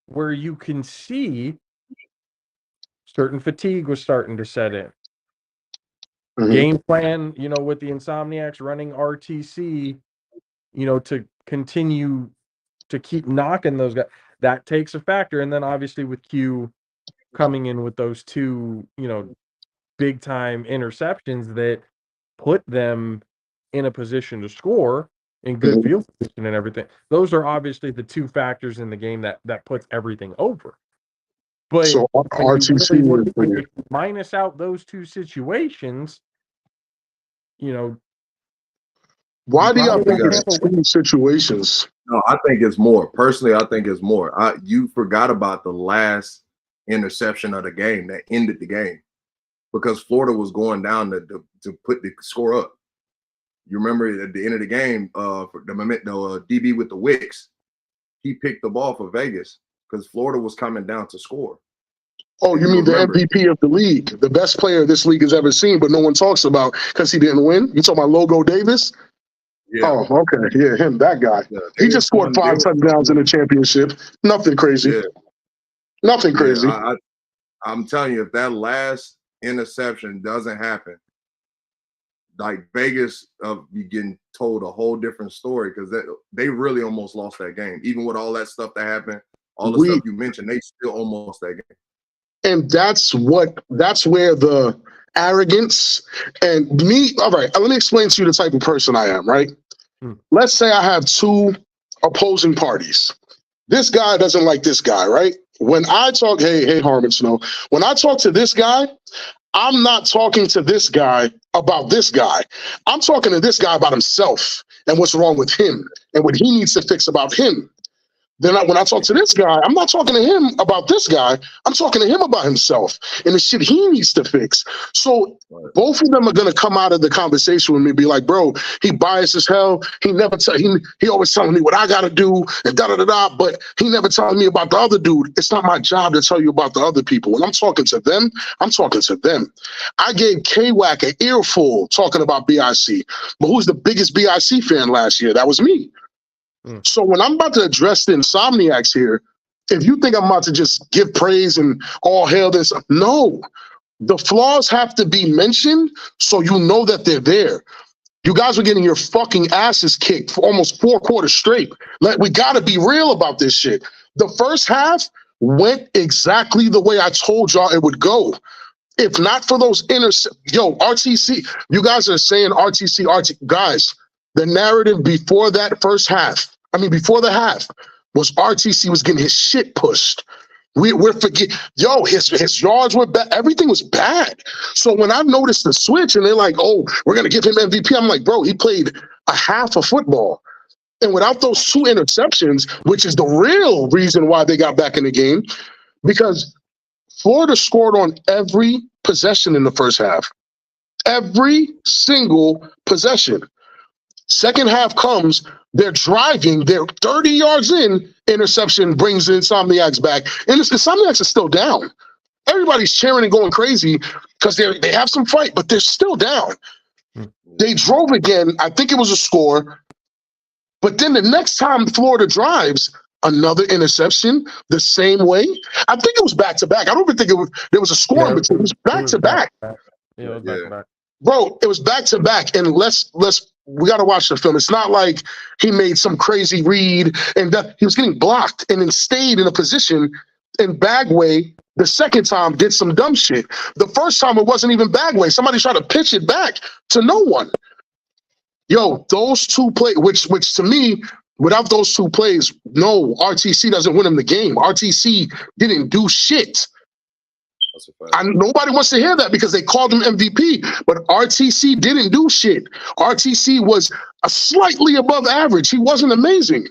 S1: where you can see certain fatigue was starting to set in.
S8: Mhm.
S1: Game plan, with the Insomniacs running RTC, to continue to keep knocking those guys, that takes a factor. And then obviously with Q coming in with those two, big time interceptions that put them in a position to score in good field position and everything. Those are obviously the two factors in the game that puts everything over. But
S8: So RTC
S1: when you minus out those two situations,
S8: why do y'all think
S1: Tampa
S8: it's two situations?
S5: No, I think it's more. Personally, I think it's more. You forgot about the last interception of the game that ended the game because Florida was going down to put the score up. You remember at the end of the game, the DB with the Wicks, he picked the ball for Vegas because Florida was coming down to score.
S8: Oh, you mean the MVP of the league, the best player this league has ever seen, but no one talks about because he didn't win? You talking about Logo Davis?
S5: Yeah.
S8: Oh, okay. Yeah, him, that guy. Yeah, he just scored 5 touchdowns in the championship. Nothing crazy. Yeah. Nothing crazy.
S5: I'm telling you, if that last interception doesn't happen, like Vegas be getting told a whole different story because they really almost lost that game. Even with all that stuff that happened, all the stuff you mentioned, they still almost lost that game.
S8: And that's where the arrogance and me. All right, let me explain to you the type of person I am, right? Let's say I have two opposing parties. This guy doesn't like this guy, right? When I talk, hey, Harmon Snow, when I talk to this guy, I'm not talking to this guy about this guy. I'm talking to this guy about himself and what's wrong with him and what he needs to fix about him. Then when I talk to this guy, I'm not talking to him about this guy. I'm talking to him about himself and the shit he needs to fix. So both of them are gonna come out of the conversation with me and be like, bro, he biased as hell. He never he always telling me what I gotta do and da-da-da-da, but he never telling me about the other dude. It's not my job to tell you about the other people. When I'm talking to them, I'm talking to them. I gave K-Wack an earful talking about BIC, but who's the biggest BIC fan last year? That was me. So when I'm about to address the Insomniacs here, if you think I'm about to just give praise and all hail this, no. The flaws have to be mentioned so you know that they're there. You guys were getting your fucking asses kicked for almost 4 quarters straight. We got to be real about this shit. The first half went exactly the way I told y'all it would go. If not for those RTC, you guys are saying RTC. Guys, the narrative before that first half, before the half, was RTC was getting his shit pushed. We're forgetting, his yards were bad. Everything was bad. So when I noticed the switch and they're like, oh, we're going to give him MVP, I'm like, bro, he played a half of football. And without those 2 interceptions, which is the real reason why they got back in the game, because Florida scored on every possession in the first half. Every single possession. Second half comes, they're driving, they're 30 yards in, interception brings the Insomniacs back. And the Insomniacs are still down. Everybody's cheering and going crazy because they have some fight, but they're still down. They drove again. I think it was a score. But then the next time Florida drives, another interception the same way. I think it was back-to-back. I don't even think there was a score in between. It was back-to-back.
S1: Yeah, it was back-to-back.
S8: Bro, it was back-to-back. And we got to watch the film. It's not like he made some crazy read and that he was getting blocked and then stayed in a position. And Bagway, the second time, did some dumb shit. The first time, it wasn't even Bagway. Somebody tried to pitch it back to no one. Those 2 plays, which to me, without those 2 plays, no, RTC doesn't win him the game. RTC didn't do shit. Nobody wants to hear that because they called him MVP, but RTC didn't do shit. RTC was a slightly above average. He wasn't amazing.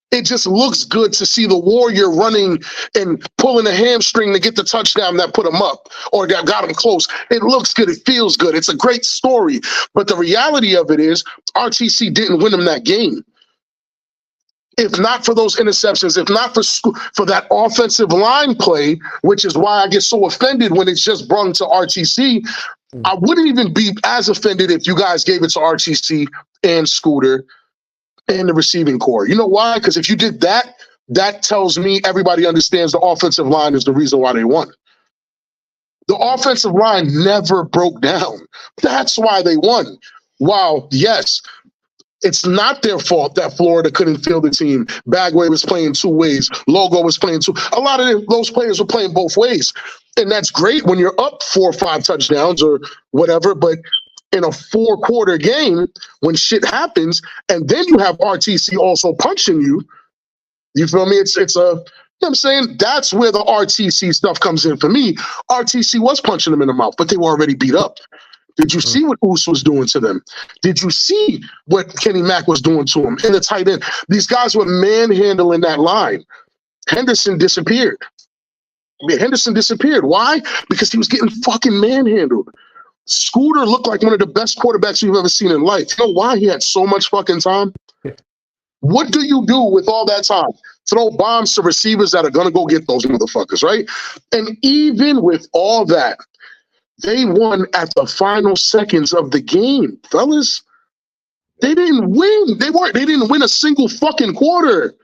S8: It just looks good to see the Warrior running and pulling a hamstring to get the touchdown that put him up or that got him close. It looks good. It feels good. It's a great story. But the reality of it is RTC didn't win him that game. If not for those interceptions, if not for that offensive line play, which is why I get so offended when it's just brung to RTC, I wouldn't even be as offended if you guys gave it to RTC and Scooter and the receiving core. You know why? Because if you did that, that tells me everybody understands the offensive line is the reason why they won. The offensive line never broke down. That's why they won. Wow, yes, it's not their fault that Florida couldn't field the team. Bagway was playing two ways. Logo was playing two. A lot of those players were playing both ways. And that's great when you're up 4 or 5 touchdowns or whatever, but in a 4-quarter game, when shit happens, and then you have RTC also punching you, you feel me? It's a, you know what I'm saying? That's where the RTC stuff comes in for me. RTC was punching them in the mouth, but they were already beat up. Did you see what Oos was doing to them? Did you see what Kenny Mack was doing to them in the tight end? These guys were manhandling that line. Henderson disappeared. Henderson disappeared. Why? Because he was getting fucking manhandled. Scooter looked like one of the best quarterbacks you've ever seen in life. You know why he had so much fucking time? What do you do with all that time? Throw bombs to receivers that are going to go get those motherfuckers, right? And even with all that, they won at the final seconds of the game, fellas. They didn't win. They didn't win a single fucking quarter.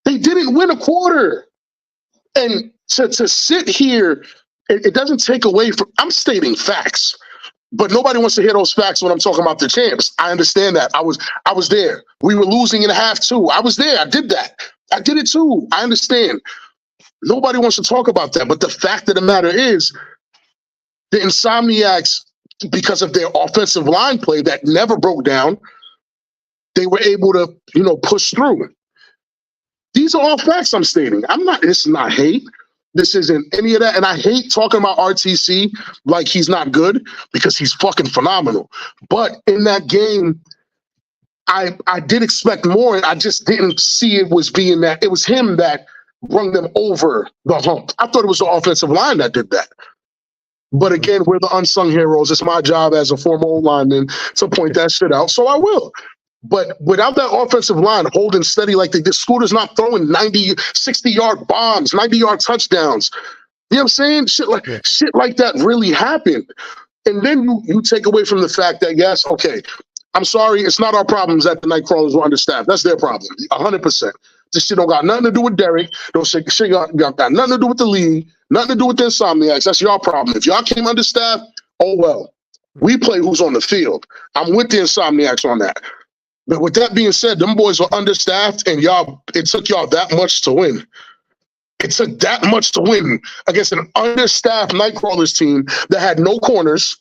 S8: They didn't win a quarter. And to sit here, it doesn't take away from, I'm stating facts, but nobody wants to hear those facts when I'm talking about the champs. I understand that. I was there. We were losing in half too. I was there. I did that. I did it too. I understand. Nobody wants to talk about that. But the fact of the matter is, the Insomniacs, because of their offensive line play that never broke down, they were able to, push through. These are all facts I'm stating. It's not hate. This isn't any of that. And I hate talking about RTC like he's not good because he's fucking phenomenal. But in that game, I did expect more. And I just didn't see it was being that. It was him that brought them over the hump. I thought it was the offensive line that did that. But again, we're the unsung heroes. It's my job as a former lineman to point that shit out. So I will. But without that offensive line holding steady like they did, Scooter's not throwing 90, 60-yard bombs, 90-yard touchdowns. You know what I'm saying? Shit like that really happened. And then you take away from the fact that, yes, okay, I'm sorry, it's not our problems that the Nightcrawlers were understaffed. That's their problem, 100%. This shit don't got nothing to do with Derek. Shit got nothing to do with the league, nothing to do with the Insomniacs. That's your problem. If y'all came understaffed, oh well. We play who's on the field. I'm with the Insomniacs on that. But with that being said, them boys were understaffed, and it took y'all that much to win. It took that much to win against an understaffed Nightcrawlers team that had no corners.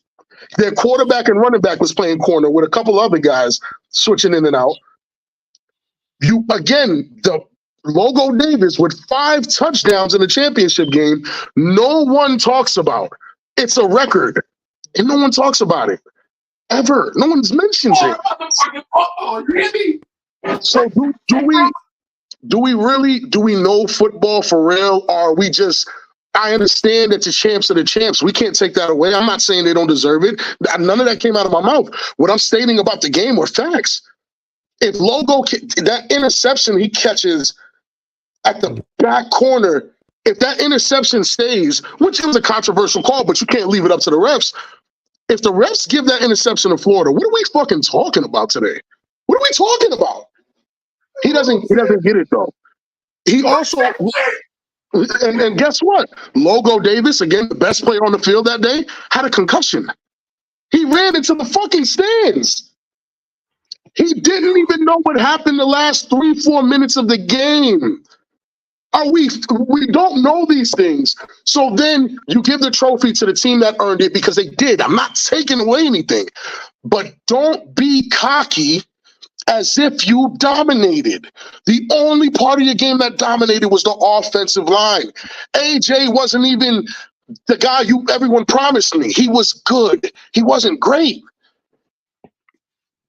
S8: Their quarterback and running back was playing corner with a couple other guys switching in and out. The Logo Davis with 5 touchdowns in the championship game, no one talks about. It's a record, and no one talks about it. Ever. No one's mentions it. So do we know football for real? Or are we just, I understand that the champs are the champs. We can't take that away. I'm not saying they don't deserve it. None of that came out of my mouth. What I'm stating about the game were facts. If Logo, that interception he catches at the back corner, if that interception stays, which is a controversial call, but you can't leave it up to the refs. If the refs give that interception to Florida, what are we fucking talking about today? What are we talking about? He doesn't get it though. He also, and guess what? Logo Davis, again, the best player on the field that day, had a concussion. He ran into the fucking stands. He didn't even know what happened the last 3-4 minutes of the game. We don't know these things. So then you give the trophy to the team that earned it because they did. I'm not taking away anything. But don't be cocky as if you dominated. The only part of your game that dominated was the offensive line. AJ wasn't even the guy everyone promised me. He was good. He wasn't great.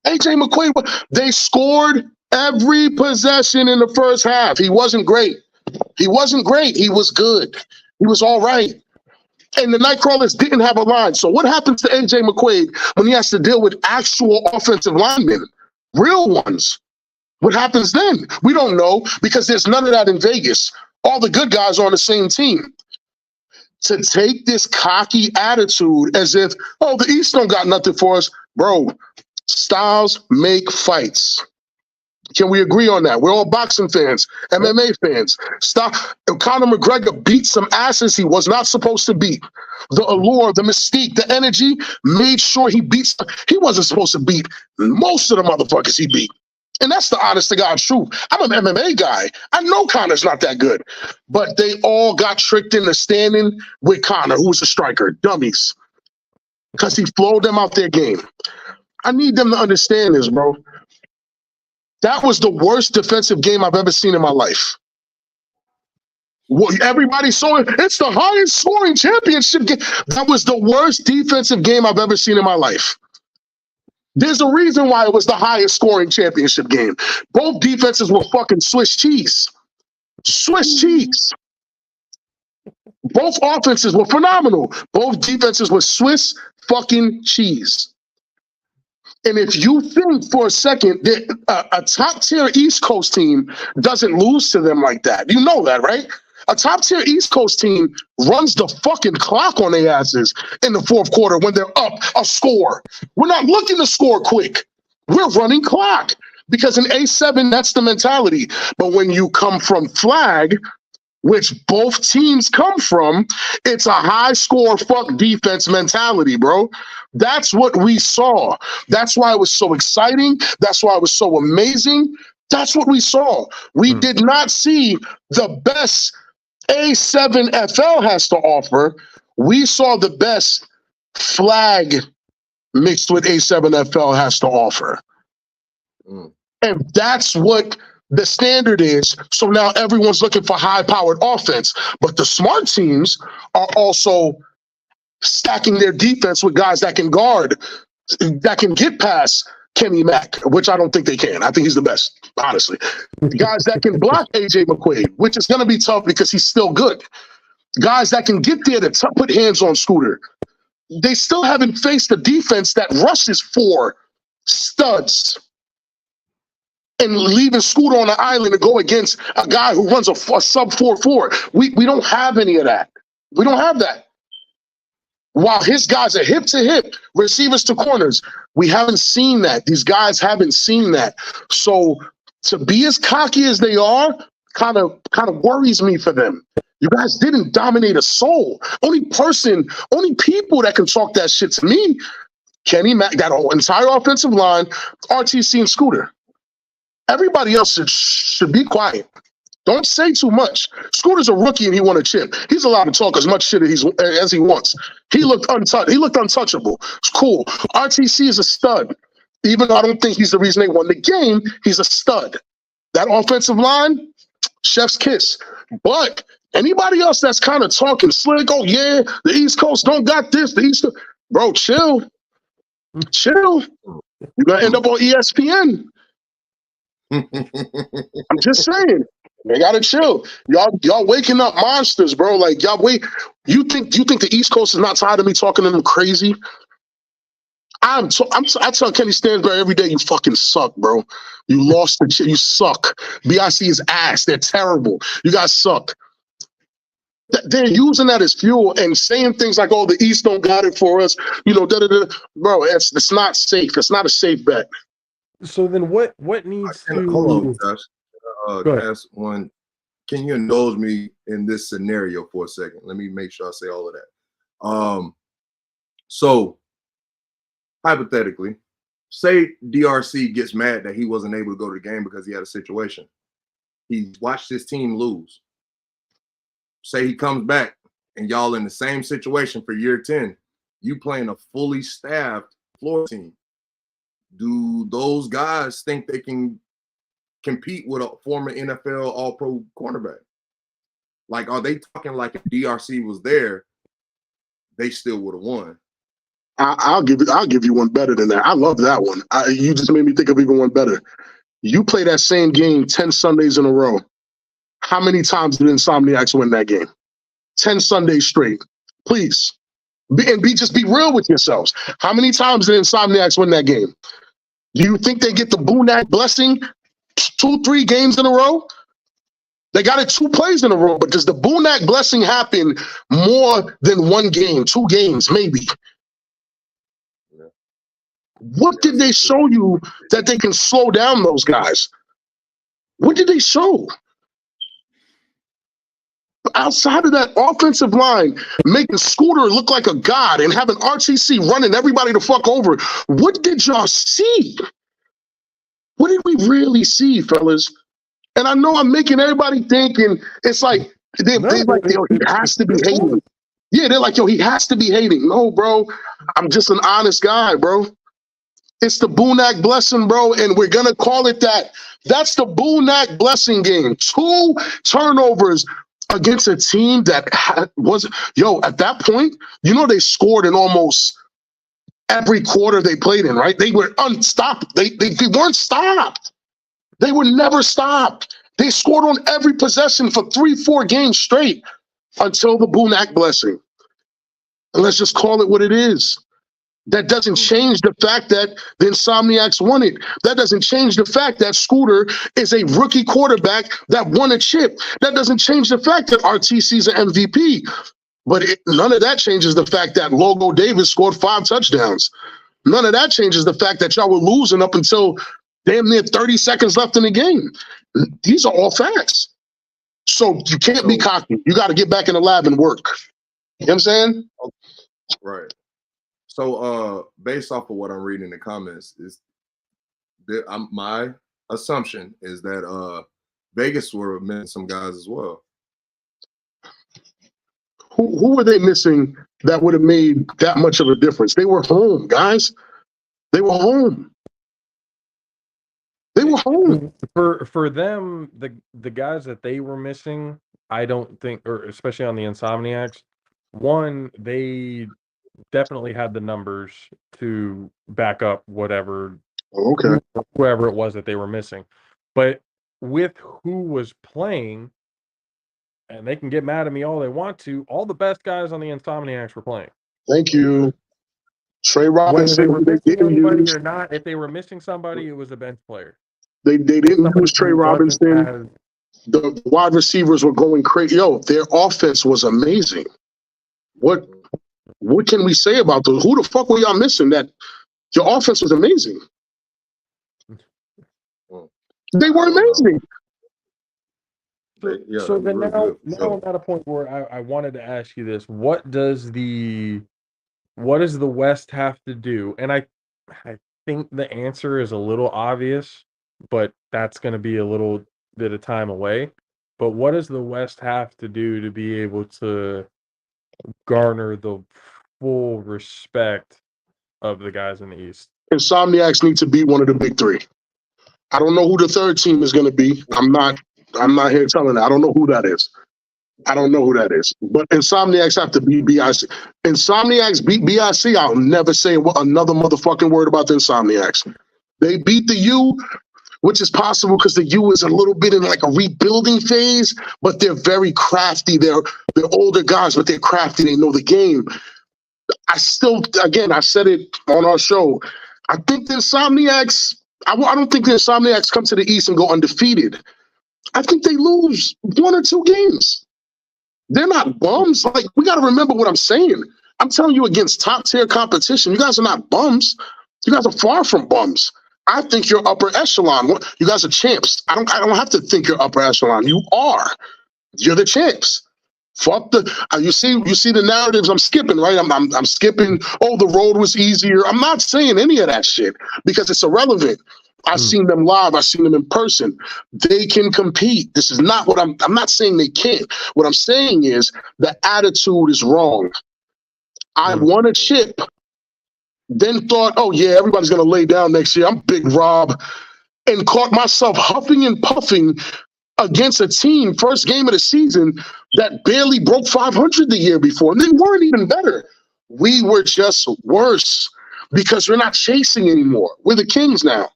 S8: AJ McQuaid, they scored every possession in the first half. He wasn't great. He wasn't great. He was good. He was all right. And the Nightcrawlers didn't have a line. So what happens to AJ McQuaid when he has to deal with actual offensive linemen, real ones? What happens then? We don't know because there's none of that in Vegas. All the good guys are on the same team. To take this cocky attitude as if, oh, the East don't got nothing for us. Bro, styles make fights. Can we agree on that? We're all boxing fans, MMA fans. Stop. Conor McGregor beat some asses he was not supposed to beat. The allure, the mystique, the energy made sure he beats. He wasn't supposed to beat most of the motherfuckers he beat. And that's the honest to God truth. I'm an MMA guy. I know Conor's not that good. But they all got tricked into standing with Conor, who was a striker. Dummies. Because he flowed them out their game. I need them to understand this, bro. That was the worst defensive game I've ever seen in my life. Well, everybody saw it. It's the highest scoring championship game. That was the worst defensive game I've ever seen in my life. There's a reason why it was the highest scoring championship game. Both defenses were fucking Swiss cheese. Swiss cheese. Both offenses were phenomenal. Both defenses were Swiss fucking cheese. And if you think for a second that a top-tier East Coast team doesn't lose to them like that, you know that, right? A top-tier East Coast team runs the fucking clock on their asses in the fourth quarter when they're up a score. We're not looking to score quick. We're running clock because in A7, that's the mentality. But when you come from flag, which both teams come from, it's a high-score fuck defense mentality, bro. That's what we saw. That's why it was so exciting. That's why it was so amazing. That's what we saw. We did not see the best A7FL has to offer. We saw the best flag mixed with A7FL has to offer. And that's what the standard is. So now everyone's looking for high-powered offense. But the smart teams are also stacking their defense with guys that can guard, that can get past Kenny Mack, which I don't think they can. I think he's the best, honestly. Guys that can block AJ McQuaid, which is going to be tough because he's still good. Guys that can get there to put hands on Scooter. They still haven't faced a defense that rushes for studs and leaving Scooter on the island to go against a guy who runs a sub 4.4. We don't have any of that. We don't have that. While his guys are hip to hip, receivers to corners, we haven't seen that. These guys haven't seen that. So to be as cocky as they are kind of worries me for them. You guys didn't dominate a soul. Only people that can talk that shit to me, Kenny Mack, that whole entire offensive line, RTC and Scooter. Everybody else should be quiet. Don't say too much. Scooter's a rookie and he won a chip. He's allowed to talk as much shit as he wants. He looked untouchable. It's cool. RTC is a stud. Even though I don't think he's the reason they won the game, he's a stud. That offensive line, chef's kiss. But anybody else that's kind of talking slick, oh yeah, the East Coast don't got this, the East Coast. Bro, chill. Chill. You're going to end up on ESPN. I'm just saying. They gotta chill. Y'all waking up monsters, bro. Like y'all wait. You think the East Coast is not tired of me talking to them crazy? I tell Kenny Stansberry every day, you fucking suck, bro. You lost the shit. You suck. BIC is ass. They're terrible. You guys suck. They're using that as fuel and saying things like, "Oh, the East don't got it for us." You know, bro. It's not safe. It's not a safe bet.
S1: So then, what needs to
S4: hold on, Josh? Ask one. Can you indulge me in this scenario for a second? Let me make sure I say all of that. So hypothetically, say DRC gets mad that he wasn't able to go to the game because he had a situation. He watched his team lose. Say he comes back and y'all in the same situation for year 10. You playing a fully staffed floor team. do those guys think they can compete with a former NFL All-Pro cornerback? Like, are they talking like if DRC was there, they still would have won?
S8: I'll give you one better than that. I love that one. You just made me think of even one better. You play that same game 10 Sundays in a row. How many times did Insomniacs win that game? 10 Sundays straight. Please. Just be real with yourselves. How many times did Insomniacs win that game? Do you think they get the Boonak blessing 2-3 games in a row? They got it 2 plays in a row, but does the Boonak blessing happen more than 1 game, 2 games, maybe?
S4: Yeah.
S8: What did they show you that they can slow down those guys? What did they show? Outside of that offensive line, making Scooter look like a god and having RTC running everybody the fuck over, what did y'all see? What did we really see, fellas? And I know I'm making everybody think, and it's like, they're like, yo, he has to be hating. Yeah, they're like, yo, he has to be hating. No, bro, I'm just an honest guy, bro. It's the Boonak blessing, bro, and we're going to call it that. That's the Boonak blessing game. 2 turnovers against a team that at that point, they scored in almost every quarter they played in, right? They were unstoppable. They weren't stopped. They were never stopped. They scored on every possession for 3-4 games straight until the Boonak blessing. And let's just call it what it is. That doesn't change the fact that the Insomniacs won it. That doesn't change the fact that Scooter is a rookie quarterback that won a chip. That doesn't change the fact that RTC is an MVP. But none of that changes the fact that Logo Davis scored 5 touchdowns. None of that changes the fact that y'all were losing up until damn near 30 seconds left in the game. These are all facts. So you can't be cocky. You got to get back in the lab and work. You know what I'm saying?
S4: Right. So, based off of what I'm reading in the comments, my assumption is that Vegas were missing some guys as well.
S8: Who were they missing that would have made that much of a difference? They were home, guys. They were home. They were home.
S1: For them, the guys that they were missing, I don't think, or especially on the Insomniacs, one, they definitely had the numbers to back up whoever it was that they were missing. But with who was playing, and they can get mad at me all they want to, all the best guys on the Insomniacs were playing.
S8: Thank you. Trey Robinson.
S1: Whether they were missing anybody or not, if they were missing somebody, it was a bench player.
S8: They didn't use Trey Robinson. The wide receivers were going crazy. Yo, their offense was amazing. What can we say about those? Who the fuck were y'all missing? That your offense was amazing. They were amazing.
S1: So then now I'm at a point where I wanted to ask you this: what does the West have to do? And I think the answer is a little obvious, but that's going to be a little bit of time away. But what does the West have to do to be able to garner the full respect of the guys in the East?
S8: Insomniacs need to be one of the big 3. I don't know who the 3rd team is going to be. I'm not here telling that. I don't know who that is. But Insomniacs have to beat BIC. Insomniacs beat BIC. I'll never say another motherfucking word about the Insomniacs. They beat the U, which is possible because the U is a little bit in like a rebuilding phase, but they're very crafty. They're older guys, but they're crafty. They know the game. I said it on our show. I think the Insomniacs, I don't think the Insomniacs come to the East and go undefeated. I think they lose 1 or 2 games. They're not bums. Like, we got to remember what I'm saying. I'm telling you, against top tier competition, you guys are not bums. You guys are far from bums. I think you're upper echelon. You guys are champs. I don't have to think you're upper echelon. You are. You're the champs. Fuck the. You see the narratives I'm skipping, right? I'm skipping. Oh, the road was easier. I'm not saying any of that shit because it's irrelevant. I've seen them live. I've seen them in person. They can compete. This is not what I'm not saying they can't. What I'm saying is the attitude is wrong. I won a chip. then thought, oh yeah, everybody's gonna lay down next year. I'm Big Rob, and caught myself huffing and puffing against a team, first game of the season, that barely broke 500 the year before. And they weren't even better. We were just worse because we're not chasing anymore. We're the Kings now.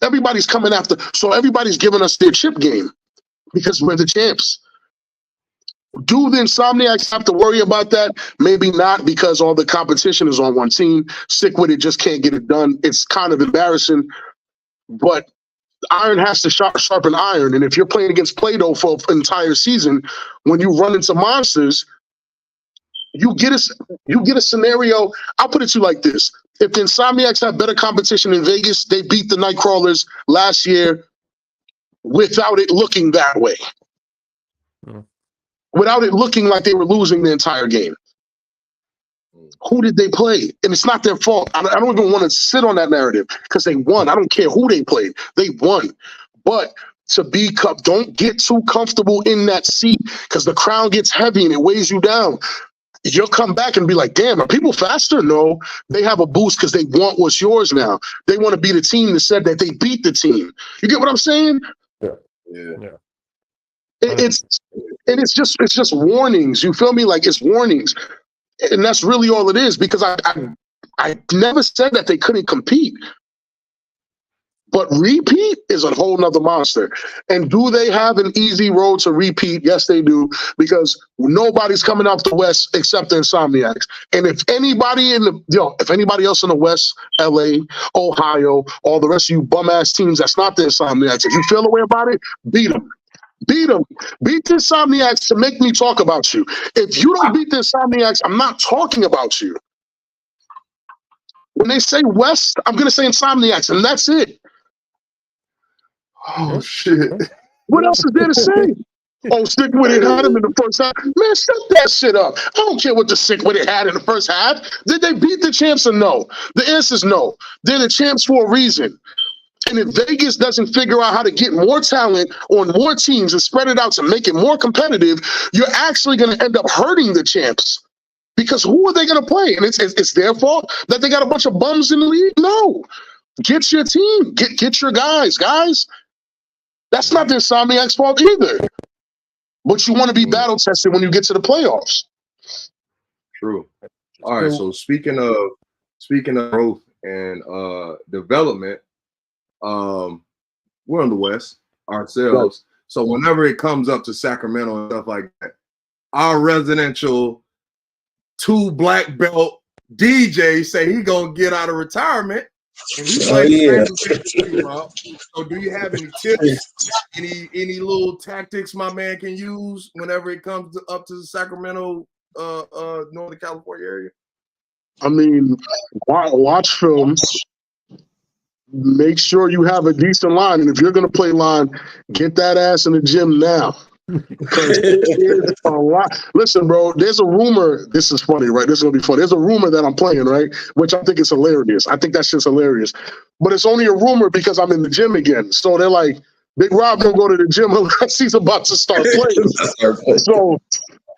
S8: Everybody's coming after. So everybody's giving us their chip game because we're the champs. Do the Insomniacs have to worry about that? Maybe not, because all the competition is on one team. Stick with it, just can't get it done. It's kind of embarrassing, but iron has to sharpen iron. And if you're playing against Play-Doh for an entire season, when you run into monsters, you get a scenario. I'll put it to you like this. If the Insomniacs have better competition in Vegas, they beat the Nightcrawlers last year without it looking that way. Without it looking like they were losing the entire game. Who did they play? And it's not their fault. I don't even want to sit on that narrative because they won. I don't care who they played. They won. But to be don't get too comfortable in that seat because the crown gets heavy and it weighs you down. You'll come back and be like, damn, are people faster? No, they have a boost because they want what's yours now. They want to be the team that said that they beat the team. You get what I'm saying?
S5: Yeah.
S8: It's just warnings. You feel me? Like, it's warnings. And that's really all it is, because I never said that they couldn't compete. But repeat is a whole nother monster. And do they have an easy road to repeat? Yes, they do, because nobody's coming off the West except the Insomniacs. And if anybody if anybody else in the West, LA, Ohio, all the rest of you bum ass teams that's not the Insomniacs, if you feel a way about it, beat them. Beat them. Beat the Insomniacs to make me talk about you. If you don't beat the Insomniacs, I'm not talking about you. When they say West, I'm going to say Insomniacs, and that's it.
S4: Oh, shit.
S8: What else is there to say? Oh, Stick With It had him in the first half. Man, shut that shit up. I don't care what the Stick With It had in the first half. Did they beat the champs or no? The answer is no. They're the champs for a reason. And if Vegas doesn't figure out how to get more talent on more teams and spread it out to make it more competitive, you're actually going to end up hurting the champs. Because who are they going to play? And it's their fault that they got a bunch of bums in the league? No. Get your team. Get your guys. Guys, that's not the Insomniacs' fault either. But you want to be battle tested when you get to the playoffs.
S4: True. All right. So speaking of growth and development, we're in the West ourselves. Right. So whenever it comes up to Sacramento and stuff like that, our residential 2 black belt DJ say he gonna get out of retirement. And he So do you have any tips, any little tactics my man can use whenever it comes up to the Sacramento, Northern California area?
S8: I mean, watch films. Make sure you have a decent line. And if you're going to play line, get that ass in the gym now. Because it is a lot. Listen, bro, there's a rumor. This is funny, right? This is going to be funny. There's a rumor that I'm playing, right? Which I think is hilarious. I think that shit's hilarious. But it's only a rumor because I'm in the gym again. So they're like, Big Rob don't go to the gym unless he's about to start playing. So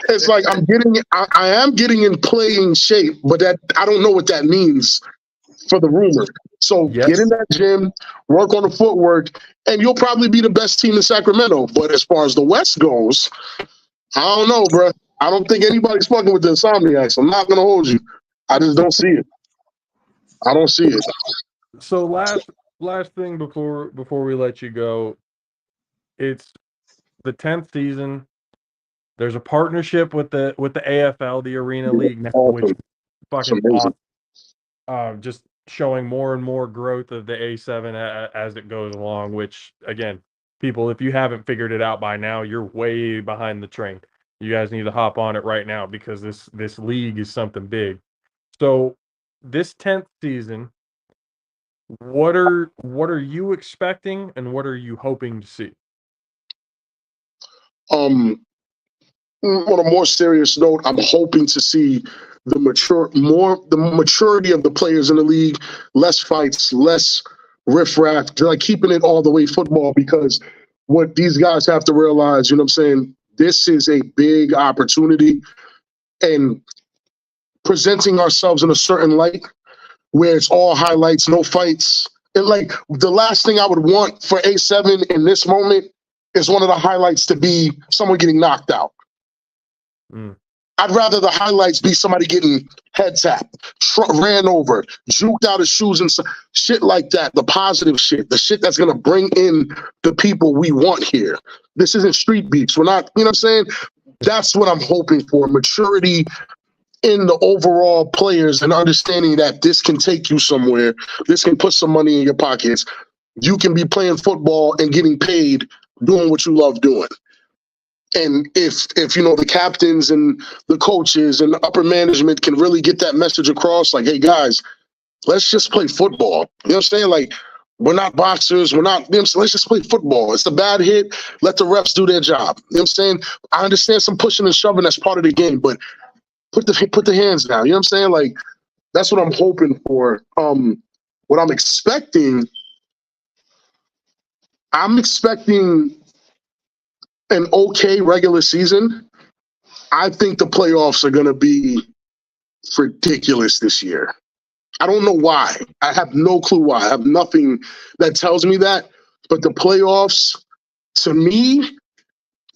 S8: it's like I am getting in playing shape, but that I don't know what that means for the rumor. So get in that gym, work on the footwork, and you'll probably be the best team in Sacramento. But as far as the West goes, I don't know, bro. I don't think anybody's fucking with the Insomniacs. I'm not gonna hold you. I just don't see it. I don't see it.
S1: So last thing before we let you go, it's the 10th season. There's a partnership with the AFL, the Arena League now, which is fucking awesome. Just showing more and more growth of the A7 as it goes along, which, again, people, if you haven't figured it out by now, you're way behind the train. You guys need to hop on it right now because this league is something big. So this 10th season, what are you expecting and what are you hoping to see?
S8: On a more serious note, I'm hoping to see the maturity of the players in the league, less fights, less riffraff, like keeping it all the way football, because what these guys have to realize, you know what I'm saying, this is a big opportunity, and presenting ourselves in a certain light where it's all highlights, no fights. And like the last thing I would want for A7 in this moment is one of the highlights to be someone getting knocked out. I'd rather the highlights be somebody getting head tapped, ran over, juked out of shoes and shit like that. The positive shit, the shit that's going to bring in the people we want here. This isn't street beefs. We're not, you know what I'm saying? That's what I'm hoping for. Maturity in the overall players and understanding that this can take you somewhere. This can put some money in your pockets. You can be playing football and getting paid doing what you love doing. And if you know the captains and the coaches and the upper management can really get that message across, like, hey guys, let's just play football. You know what I'm saying? Like, we're not boxers, we're not, you know what I'm saying? Let's just play football. It's the bad hit. Let the refs do their job. You know what I'm saying? I understand some pushing and shoving, that's part of the game, but put the hands down. You know what I'm saying? Like, that's what I'm hoping for. What I'm expecting an okay regular season. I think the playoffs are going to be ridiculous this year. I don't know why. I have no clue why. I have nothing that tells me that. But the playoffs, to me,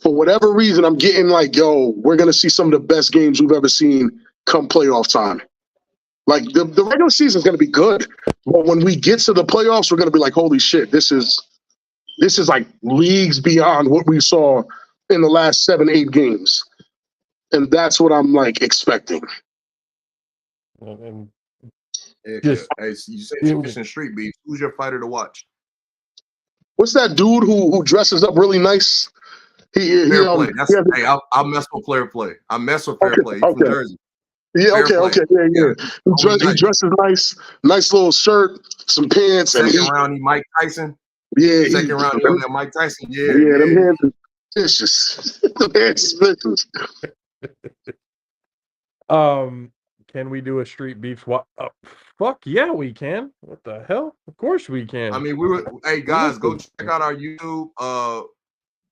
S8: for whatever reason, I'm getting like, yo, we're going to see some of the best games we've ever seen come playoff time. Like, the regular season is going to be good. But when we get to the playoffs, we're going to be like, holy shit, this is like leagues beyond what we saw in the last 7-8 games. And that's what I'm like expecting.
S1: And
S4: Hey,
S1: just
S4: you say it's in street beef. Who's your fighter to watch?
S8: What's that dude who dresses up really nice?
S4: Fair play. Hey, I'll mess with fair play. I mess with fair play. He's from Jersey.
S8: Yeah,
S4: Fair
S8: okay. He dresses nice little shirt, some pants.
S4: Second round, he Mike Tyson.
S8: Yeah.
S4: Second round, he on that Mike Tyson. Yeah,
S8: them hands are vicious. Them hands are vicious.
S1: Can we do a street beef? Fuck yeah, we can. What the hell? Of course we can.
S4: I mean, hey guys, go check out our YouTube.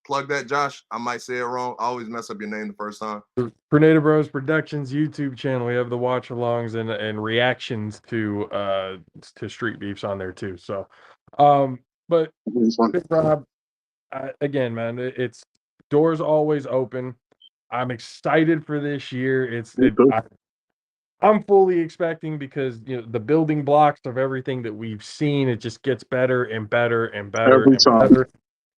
S4: Plug that, Josh. I might say it wrong. I always mess up your name the first time.
S1: Tornado Bros Productions YouTube channel. We have the watch alongs and reactions to street beefs on there too. So, but Rob, again, man, it's doors always open. I'm excited for this year. I'm fully expecting because the building blocks of everything that we've seen, it just gets better and better and better
S8: every
S1: and
S8: time.
S1: better.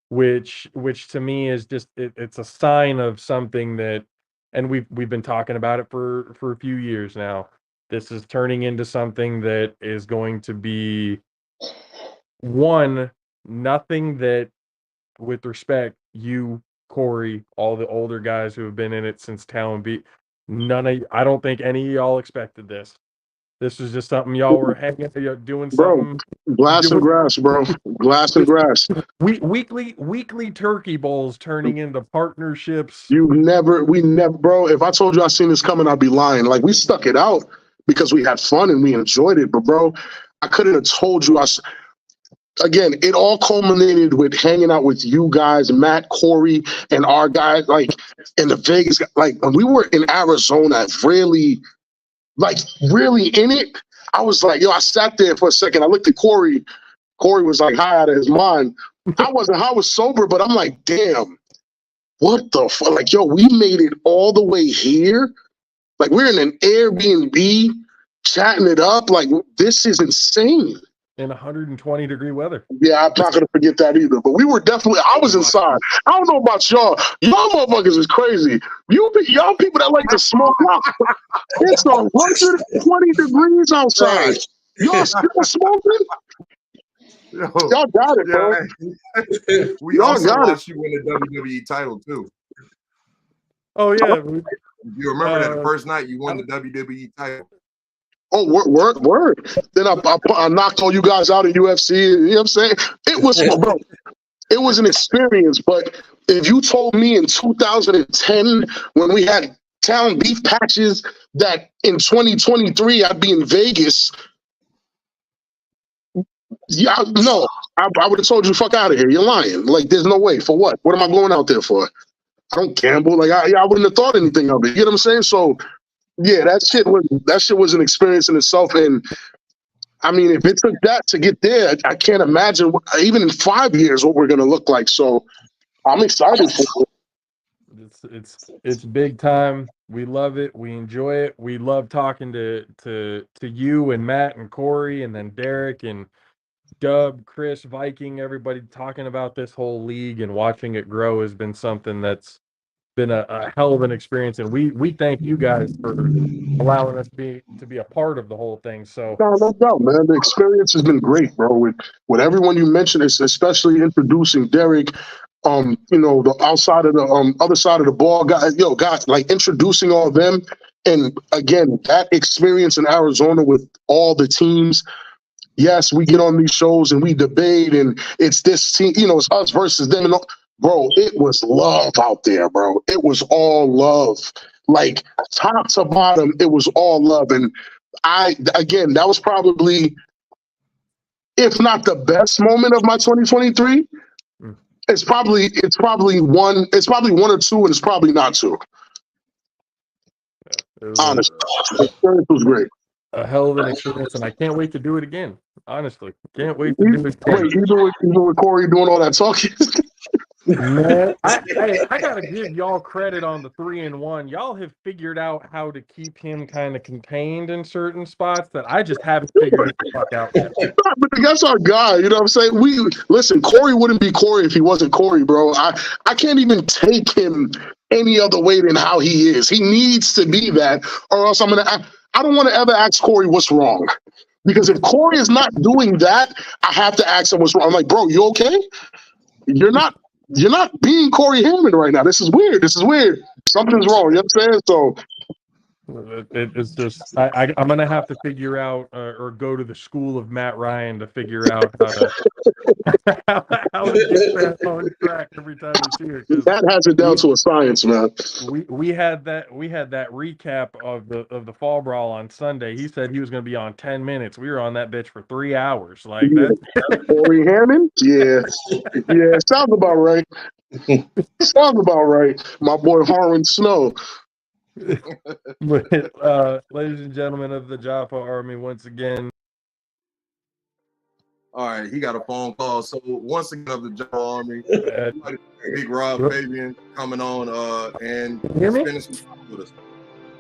S1: Which to me is just it's a sign of something that, and we've been talking about it for a few years now. This is turning into something that is going to be nothing that, with respect, you, Corey, all the older guys who have been in it since Talon Beat, I don't think any of y'all expected this. This was just something y'all were doing something.
S8: Glass and grass, bro. Glass and grass.
S1: Weekly turkey bowls turning into partnerships.
S8: We never, bro. If I told you I seen this coming, I'd be lying. Like, we stuck it out because we had fun and we enjoyed it. But bro, I couldn't have told you. Again, it all culminated with hanging out with you guys, Matt, Corey, and our guys, like in the Vegas. Like when we were in Arizona, really in it. I was like, yo, I sat there for a second. I looked at Corey. Corey was like high out of his mind. I was sober, but I'm like, damn, what the fuck? Like, yo, we made it all the way here. Like, we're in an Airbnb chatting it up. Like, this is insane.
S1: In 120-degree weather.
S8: Yeah, I'm not going to forget that either. But we were definitely, I was inside. I don't know about y'all. Y'all motherfuckers is crazy. Y'all people that like to smoke out. It's 120 degrees outside. Y'all still smoking? Y'all got it, bro.
S4: We also watched you win the WWE title, too.
S1: Oh, yeah.
S4: You remember that the first night you won the WWE title.
S8: Oh, word. Then I knocked all you guys out in UFC. You know what I'm saying? It was, bro, it was an experience. But if you told me in 2010, when we had town beef patches, that in 2023 I'd be in Vegas, yeah, no, I would have told you, fuck out of here. You're lying. Like, there's no way. For what? What am I going out there for? I don't gamble. Like, I wouldn't have thought anything of it. You know what I'm saying? So, yeah, that shit was an experience in itself. And I mean, if it took that to get there, I can't imagine even in 5 years what we're going to look like. So I'm excited for it.
S1: It's big time. We love it. We enjoy it. We love talking to you and Matt and Corey and then Derek and Dub, Chris, Viking, everybody talking about this whole league and watching it grow has been something that's been a hell of an experience, and we thank you guys for allowing us to be a part of the whole thing. So
S8: no doubt, man. The experience has been great, bro. With everyone you mentioned, especially introducing Derek, the outside of the other side of the ball, guys, like introducing all of them, and again, that experience in Arizona with all the teams. Yes, we get on these shows and we debate, and it's this team, it's us versus them. And bro, it was love out there, bro. It was all love. Like top to bottom, it was all love. And that was probably, if not the best moment of my 2023, it's probably one or two, and it's probably not two. Honestly, the experience was great.
S1: A hell of an experience, and I can't wait to do it again. Honestly, can't wait to do it again.
S8: Wait, even with Corey doing all that talking.
S1: Man, I gotta give y'all credit on the 3-1. Y'all have figured out how to keep him kind of contained in certain spots that I just haven't figured the fuck out yet.
S8: But that's our guy, you know what I'm saying? Listen, Corey wouldn't be Corey if he wasn't Corey, bro. I can't even take him any other way than how he is. He needs to be that, or else I don't want to ever ask Corey what's wrong. Because if Corey is not doing that, I have to ask him what's wrong. I'm like, bro, you okay? You're not being Corey Hammond right now. This is weird. Something's wrong. You know what I'm saying? So
S1: it's just I'm gonna have to figure out or go to the school of Matt Ryan to figure out how to get that on track every time you see it.
S8: That has it down to a science, man.
S1: We had that recap of the fall brawl on Sunday. He said he was gonna be on 10 minutes. We were on that bitch for 3 hours. Like that.
S8: Corey Hammond? Yeah. Yeah, sounds about right. Sounds about right. My boy Harlan Snow.
S1: But, ladies and gentlemen of the Jaffa Army, once again.
S4: All right, he got a phone call. So once again of the Jaffa Army, Big Rob Fabian coming on and spending some time with us.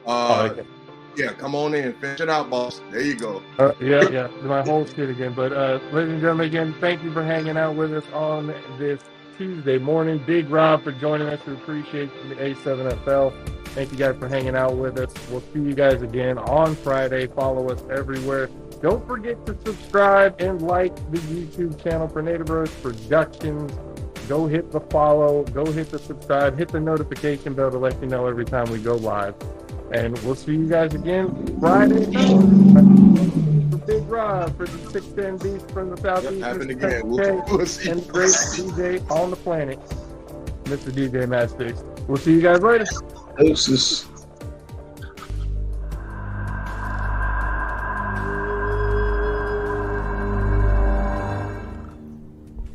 S1: Okay.
S4: Yeah, come on in, finish it out, boss. There you go.
S1: Yeah, my whole shit again. But ladies and gentlemen, again, thank you for hanging out with us on this Tuesday morning. Big Rob for joining us. We appreciate the A7FL. Thank you guys for hanging out with us. We'll see you guys again on Friday. Follow us everywhere. Don't forget to subscribe and like the YouTube channel for Native Rose Productions. Go hit the follow. Go hit the subscribe. Hit the notification bell to let you know every time we go live. And we'll see you guys again Friday night. For Big Rob, for the 610 Beast from the Southeast.
S4: Happened again. We'll see.
S1: And great DJ on the planet, Mr. DJ Matt Sticks. We'll see you guys later.
S3: Deuces.